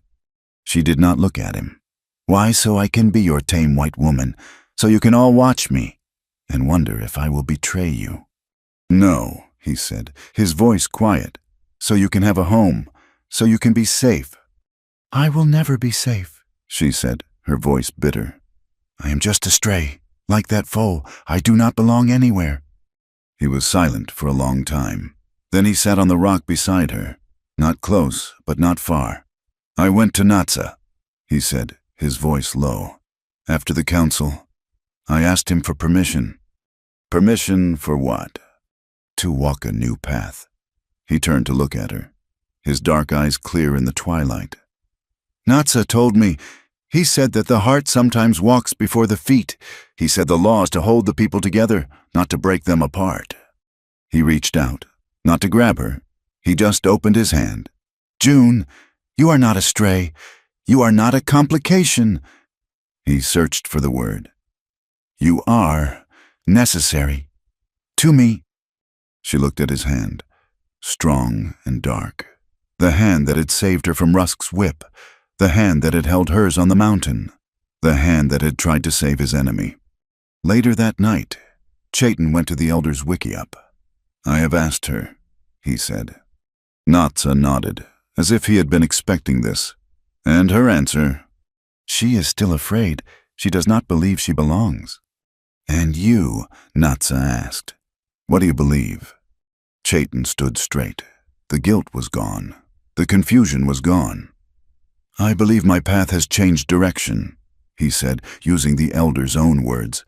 She did not look at him. "Why, so I can be your tame white woman, so you can all watch me, and wonder if I will betray you." "No," he said, his voice quiet, "so you can have a home, so you can be safe." "I will never be safe," she said, her voice bitter. "I am just a stray. Like that foal, I do not belong anywhere." He was silent for a long time. Then he sat on the rock beside her, not close, but not far. "I went to Natsa," he said, his voice low. "After the council, I asked him for permission." "Permission for what?" "To walk a new path." He turned to look at her, his dark eyes clear in the twilight. "Natsa told me. He said that the heart sometimes walks before the feet. He said the law is to hold the people together, not to break them apart." He reached out, not to grab her. He just opened his hand. "June, you are not a stray. You are not a complication." He searched for the word. "You are necessary. To me." She looked at his hand, strong and dark. The hand that had saved her from Rusk's whip. The hand that had held hers on the mountain. The hand that had tried to save his enemy. Later that night, Chayton went to the elder's wickiup. "I have asked her," he said. Natsa nodded, as if he had been expecting this. And her answer, "She is still afraid. She does not believe she belongs." "And you?" Natsa asked. "What do you believe?" Chayton stood straight. The guilt was gone. The confusion was gone. "I believe my path has changed direction," he said, using the elder's own words.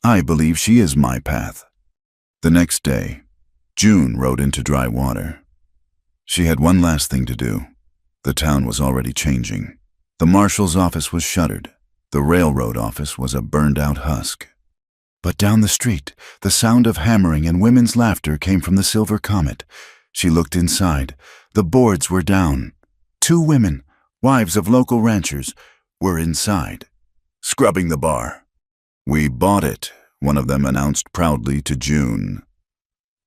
"I believe she is my path." The next day, June rode into dry water. She had one last thing to do. The town was already changing. The marshal's office was shuttered. The railroad office was a burned-out husk. But down the street, the sound of hammering and women's laughter came from the Silver Comet. She looked inside. The boards were down. 2 women, wives of local ranchers, were inside, scrubbing the bar. "We bought it," one of them announced proudly to June.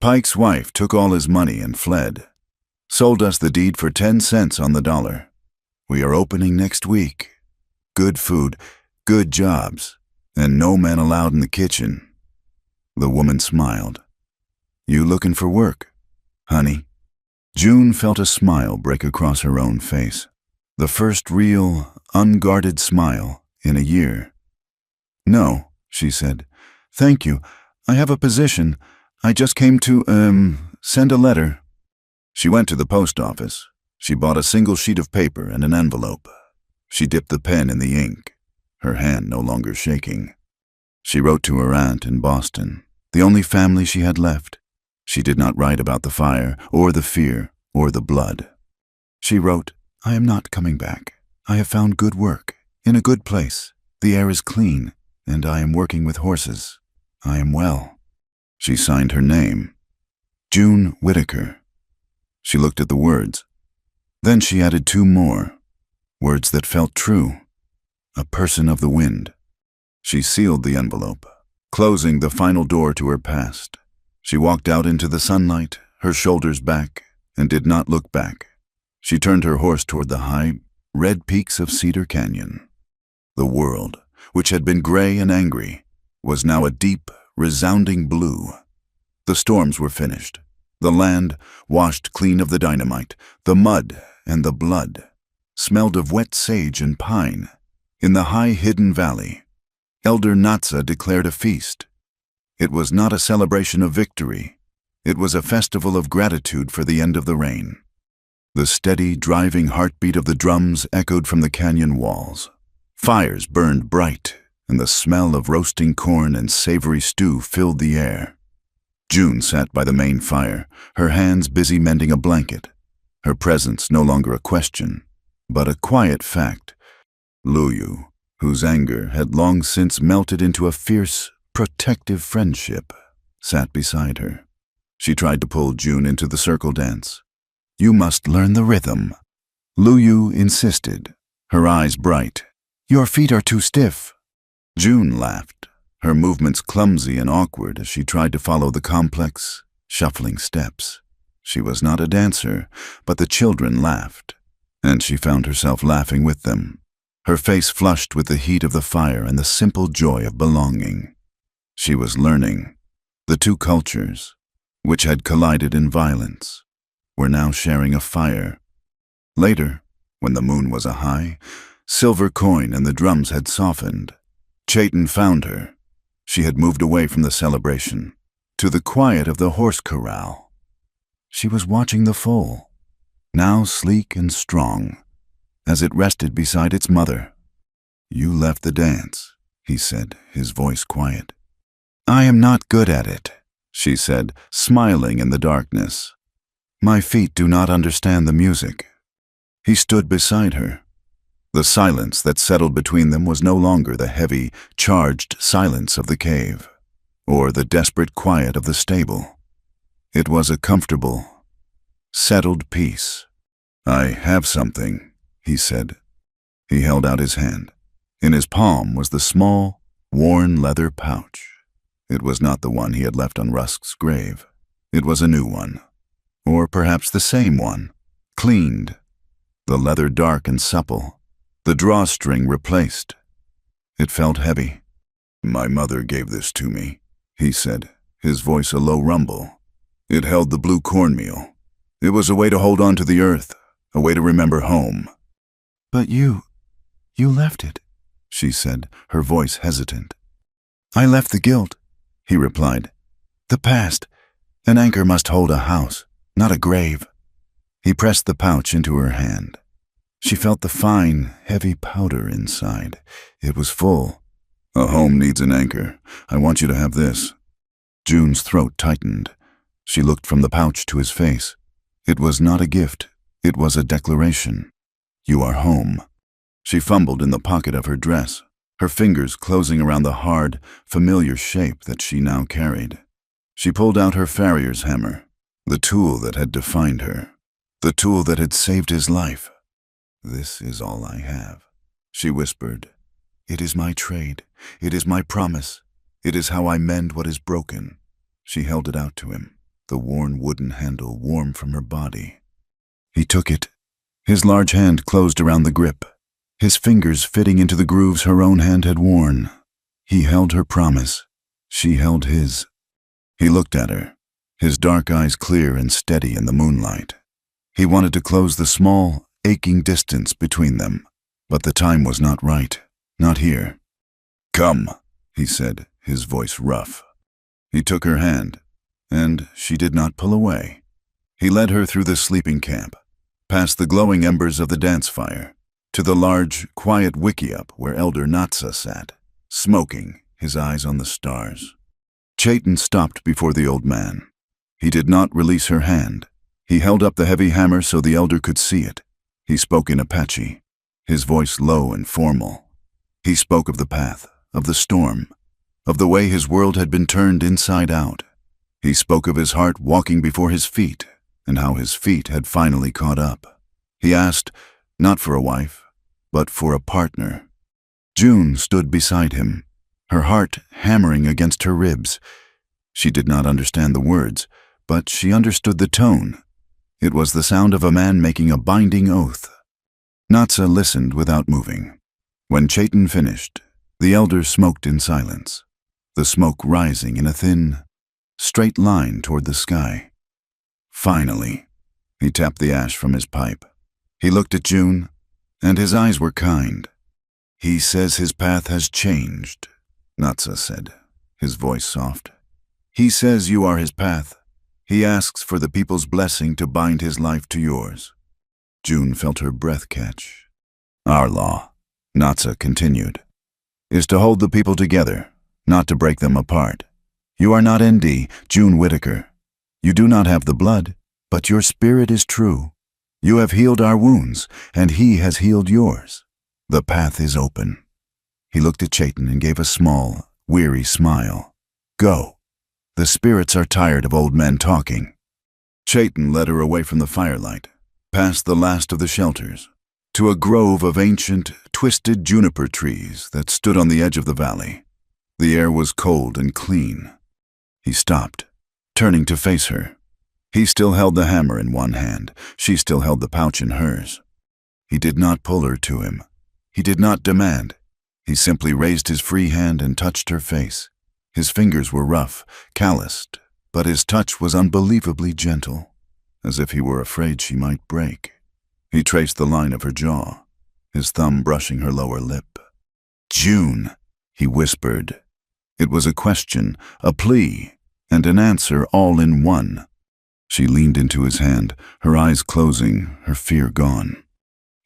Pike's wife took all his money and fled. Sold us the deed for 10 cents on the dollar. We are opening next week. Good food, good jobs, and no men allowed in the kitchen. The woman smiled. "You looking for work, honey?" June felt a smile break across her own face. The first real, unguarded smile in a year. "No," she said. "Thank you. I have a position. I just came to, send a letter." She went to the post office. She bought a single sheet of paper and an envelope. She dipped the pen in the ink, her hand no longer shaking. She wrote to her aunt in Boston, the only family she had left. She did not write about the fire, or the fear, or the blood. She wrote, "I am not coming back. I have found good work, in a good place. The air is clean, and I am working with horses. I am well." She signed her name, June Whitaker. She looked at the words. Then she added 2 more, words that felt true. A person of the wind. She sealed the envelope, closing the final door to her past. She walked out into the sunlight, her shoulders back, and did not look back. She turned her horse toward the high, red peaks of Cedar Canyon. The world, which had been gray and angry, was now a deep, resounding blue. The storms were finished. The land, washed clean of the dynamite, the mud and the blood, smelled of wet sage and pine. In the high hidden valley, Elder Natsa declared a feast. It was not a celebration of victory. It was a festival of gratitude for the end of the rain. The steady, driving heartbeat of the drums echoed from the canyon walls. Fires burned bright, and the smell of roasting corn and savory stew filled the air. June sat by the main fire, her hands busy mending a blanket. Her presence no longer a question, but a quiet fact. Luyu, whose anger had long since melted into a fierce, protective friendship, sat beside her. She tried to pull June into the circle dance. "You must learn the rhythm," Luyu insisted, her eyes bright. "Your feet are too stiff." June laughed, her movements clumsy and awkward as she tried to follow the complex, shuffling steps. She was not a dancer, but the children laughed, and she found herself laughing with them, her face flushed with the heat of the fire and the simple joy of belonging. She was learning. The 2 cultures, which had collided in violence, were now sharing a fire. Later, when the moon was a high, silver coin and the drums had softened, Chayton found her. She had moved away from the celebration, to the quiet of the horse corral. She was watching the foal, now sleek and strong, as it rested beside its mother. "You left the dance," he said, his voice quiet. "I am not good at it," she said, smiling in the darkness. "My feet do not understand the music." He stood beside her. The silence that settled between them was no longer the heavy, charged silence of the cave, or the desperate quiet of the stable. It was a comfortable, settled peace. "I have something," he said. He held out his hand. In his palm was the small, worn leather pouch. It was not the one he had left on Rusk's grave. It was a new one, or perhaps the same one, cleaned, the leather dark and supple, the drawstring replaced. It felt heavy. "My mother gave this to me," he said, his voice a low rumble. "It held the blue cornmeal. It was a way to hold on to the earth, a way to remember home." "But you left it," she said, her voice hesitant. "I left the guilt," he replied. "The past. An anchor must hold a house, not a grave." He pressed the pouch into her hand. She felt the fine, heavy powder inside. It was full. "A home needs an anchor. I want you to have this." June's throat tightened. She looked from the pouch to his face. It was not a gift. It was a declaration. "You are home." She fumbled in the pocket of her dress, her fingers closing around the hard, familiar shape that she now carried. She pulled out her farrier's hammer, the tool that had defined her, the tool that had saved his life. "This is all I have," she whispered. "It is my trade. It is my promise. It is how I mend what is broken." She held it out to him, the worn wooden handle warm from her body. He took it. His large hand closed around the grip, his fingers fitting into the grooves her own hand had worn. He held her promise. She held his. He looked at her, his dark eyes clear and steady in the moonlight. He wanted to close the small, aching distance between them, but the time was not right, not here. "Come," he said, his voice rough. He took her hand, and she did not pull away. He led her through the sleeping camp, past the glowing embers of the dance fire, to the large, quiet wickiup where Elder Natsa sat, smoking, his eyes on the stars. Chayton stopped before the old man. He did not release her hand. He held up the heavy hammer so the elder could see it. He spoke in Apache, his voice low and formal. He spoke of the path, of the storm, of the way his world had been turned inside out. He spoke of his heart walking before his feet, and how his feet had finally caught up. He asked, not for a wife, but for a partner. June stood beside him, her heart hammering against her ribs. She did not understand the words, but she understood the tone. It was the sound of a man making a binding oath. Natsa listened without moving. When Chayton finished, the elder smoked in silence, the smoke rising in a thin, straight line toward the sky. Finally, he tapped the ash from his pipe. He looked at June, and his eyes were kind. "He says his path has changed," Natsa said, his voice soft. "He says you are his path. He asks for the people's blessing to bind his life to yours." June felt her breath catch. "Our law," Natsa continued, "is to hold the people together, not to break them apart. You are not ND, June Whitaker. You do not have the blood, but your spirit is true. You have healed our wounds, and he has healed yours. The path is open." He looked at Chayton and gave a small, weary smile. "Go. The spirits are tired of old men talking." Chayton led her away from the firelight, past the last of the shelters, to a grove of ancient, twisted juniper trees that stood on the edge of the valley. The air was cold and clean. He stopped, turning to face her. He still held the hammer in one hand. She still held the pouch in hers. He did not pull her to him. He did not demand. He simply raised his free hand and touched her face. His fingers were rough, calloused, but his touch was unbelievably gentle, as if he were afraid she might break. He traced the line of her jaw, his thumb brushing her lower lip. "June," he whispered. It was a question, a plea, and an answer all in one. She leaned into his hand, her eyes closing, her fear gone.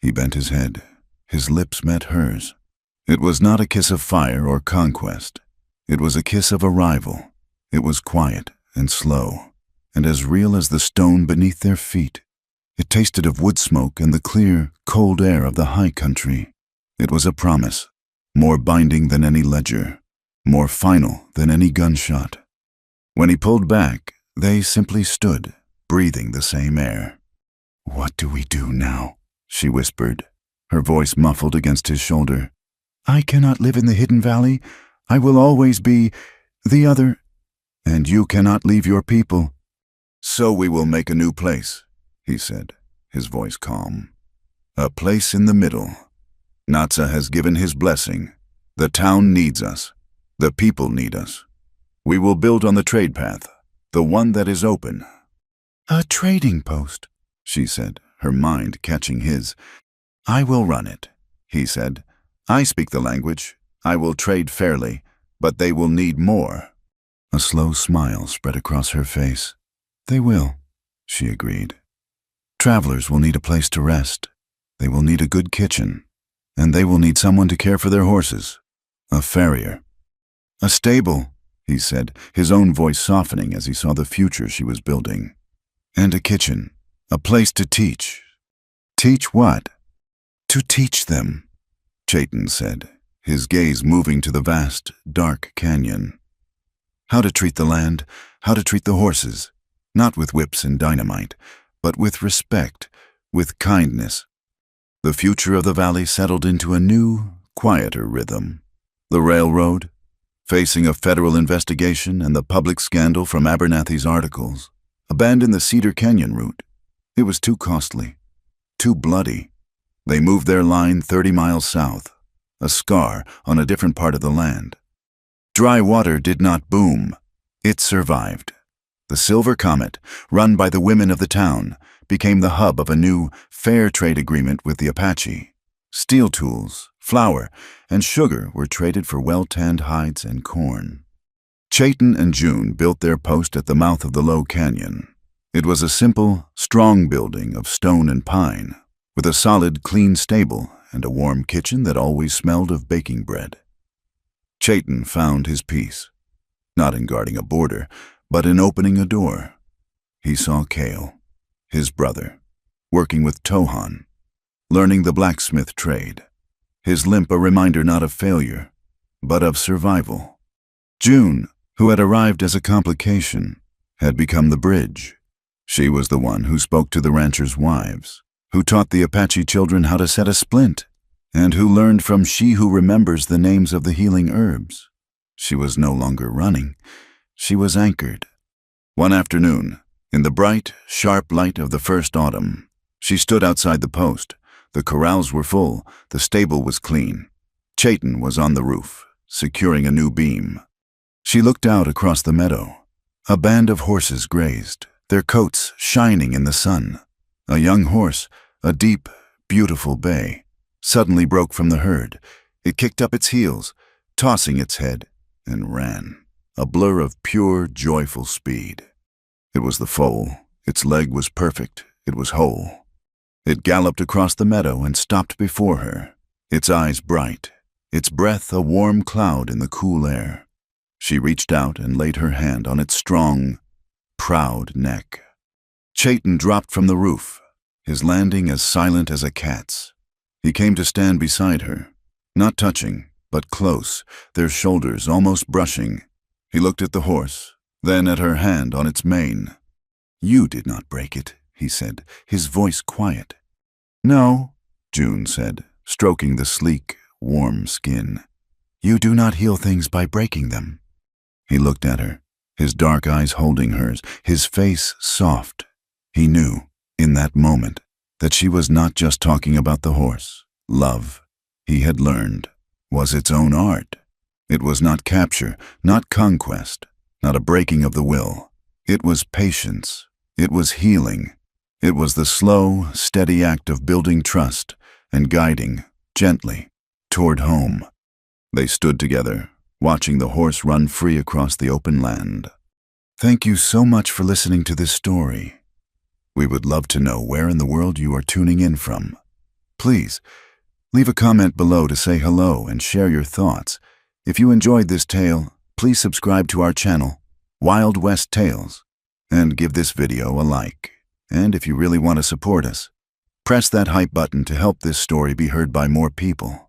He bent his head. His lips met hers. It was not a kiss of fire or conquest. It was a kiss of arrival. It was quiet and slow, and as real as the stone beneath their feet. It tasted of wood smoke and the clear, cold air of the high country. It was a promise, more binding than any ledger, more final than any gunshot. When he pulled back, they simply stood, breathing the same air. "What do we do now?" she whispered, her voice muffled against his shoulder. "I cannot live in the hidden valley. I will always be the other, and you cannot leave your people." "So we will make a new place," he said, his voice calm. "A place in the middle. Natsa has given his blessing. The town needs us. The people need us. We will build on the trade path, the one that is open." "A trading post," she said, her mind catching his. "I will run it," he said. "I speak the language. I will trade fairly, but they will need more." A slow smile spread across her face. "They will," she agreed. "Travelers will need a place to rest. They will need a good kitchen, and they will need someone to care for their horses. A farrier." "A stable," he said, his own voice softening as he saw the future she was building. "And a kitchen, a place to teach." "Teach what?" "To teach them," Chayton said, his gaze moving to the vast, dark canyon. "How to treat the land, how to treat the horses, not with whips and dynamite, but with respect, with kindness." The future of the valley settled into a new, quieter rhythm. The railroad, facing a federal investigation and the public scandal from Abernathy's articles, abandoned the Cedar Canyon route. It was too costly, too bloody. They moved their line 30 miles south, a scar on a different part of the land. Dry water did not boom. It survived. The Silver Comet, run by the women of the town, became the hub of a new fair trade agreement with the Apache. Steel tools, flour, and sugar were traded for well-tanned hides and corn. Chayton and June built their post at the mouth of the low canyon. It was a simple, strong building of stone and pine, with a solid, clean stable and a warm kitchen that always smelled of baking bread. Chayton found his peace, not in guarding a border, but in opening a door. He saw Cale, his brother, working with Tohan, learning the blacksmith trade, his limp a reminder not of failure, but of survival. June, who had arrived as a complication, had become the bridge. She was the one who spoke to the ranchers' wives, who taught the Apache children how to set a splint, and who learned from She Who Remembers the names of the healing herbs. She was no longer running. She was anchored. One afternoon, in the bright, sharp light of the first autumn, she stood outside the post. The corrals were full, the stable was clean. Chayton was on the roof, securing a new beam. She looked out across the meadow. A band of horses grazed, their coats shining in the sun. A young horse, a deep, beautiful bay, suddenly broke from the herd. It kicked up its heels, tossing its head, and ran, a blur of pure, joyful speed. It was the foal. Its leg was perfect. It was whole. It galloped across the meadow and stopped before her, its eyes bright, its breath a warm cloud in the cool air. She reached out and laid her hand on its strong, proud neck. Chayton dropped from the roof, his landing as silent as a cat's. He came to stand beside her, not touching, but close, their shoulders almost brushing. He looked at the horse, then at her hand on its mane. "You did not break it," he said, his voice quiet. "No," June said, stroking the sleek, warm skin. "You do not heal things by breaking them." He looked at her, his dark eyes holding hers, his face soft. He knew, in that moment, that she was not just talking about the horse. Love, he had learned, was its own art. It was not capture, not conquest, not a breaking of the will. It was patience. It was healing. It was the slow, steady act of building trust and guiding, gently, toward home. They stood together, watching the horse run free across the open land. Thank you so much for listening to this story. We would love to know where in the world you are tuning in from. Please, leave a comment below to say hello and share your thoughts. If you enjoyed this tale, please subscribe to our channel, Wild West Tales, and give this video a like. And if you really want to support us, press that hype button to help this story be heard by more people.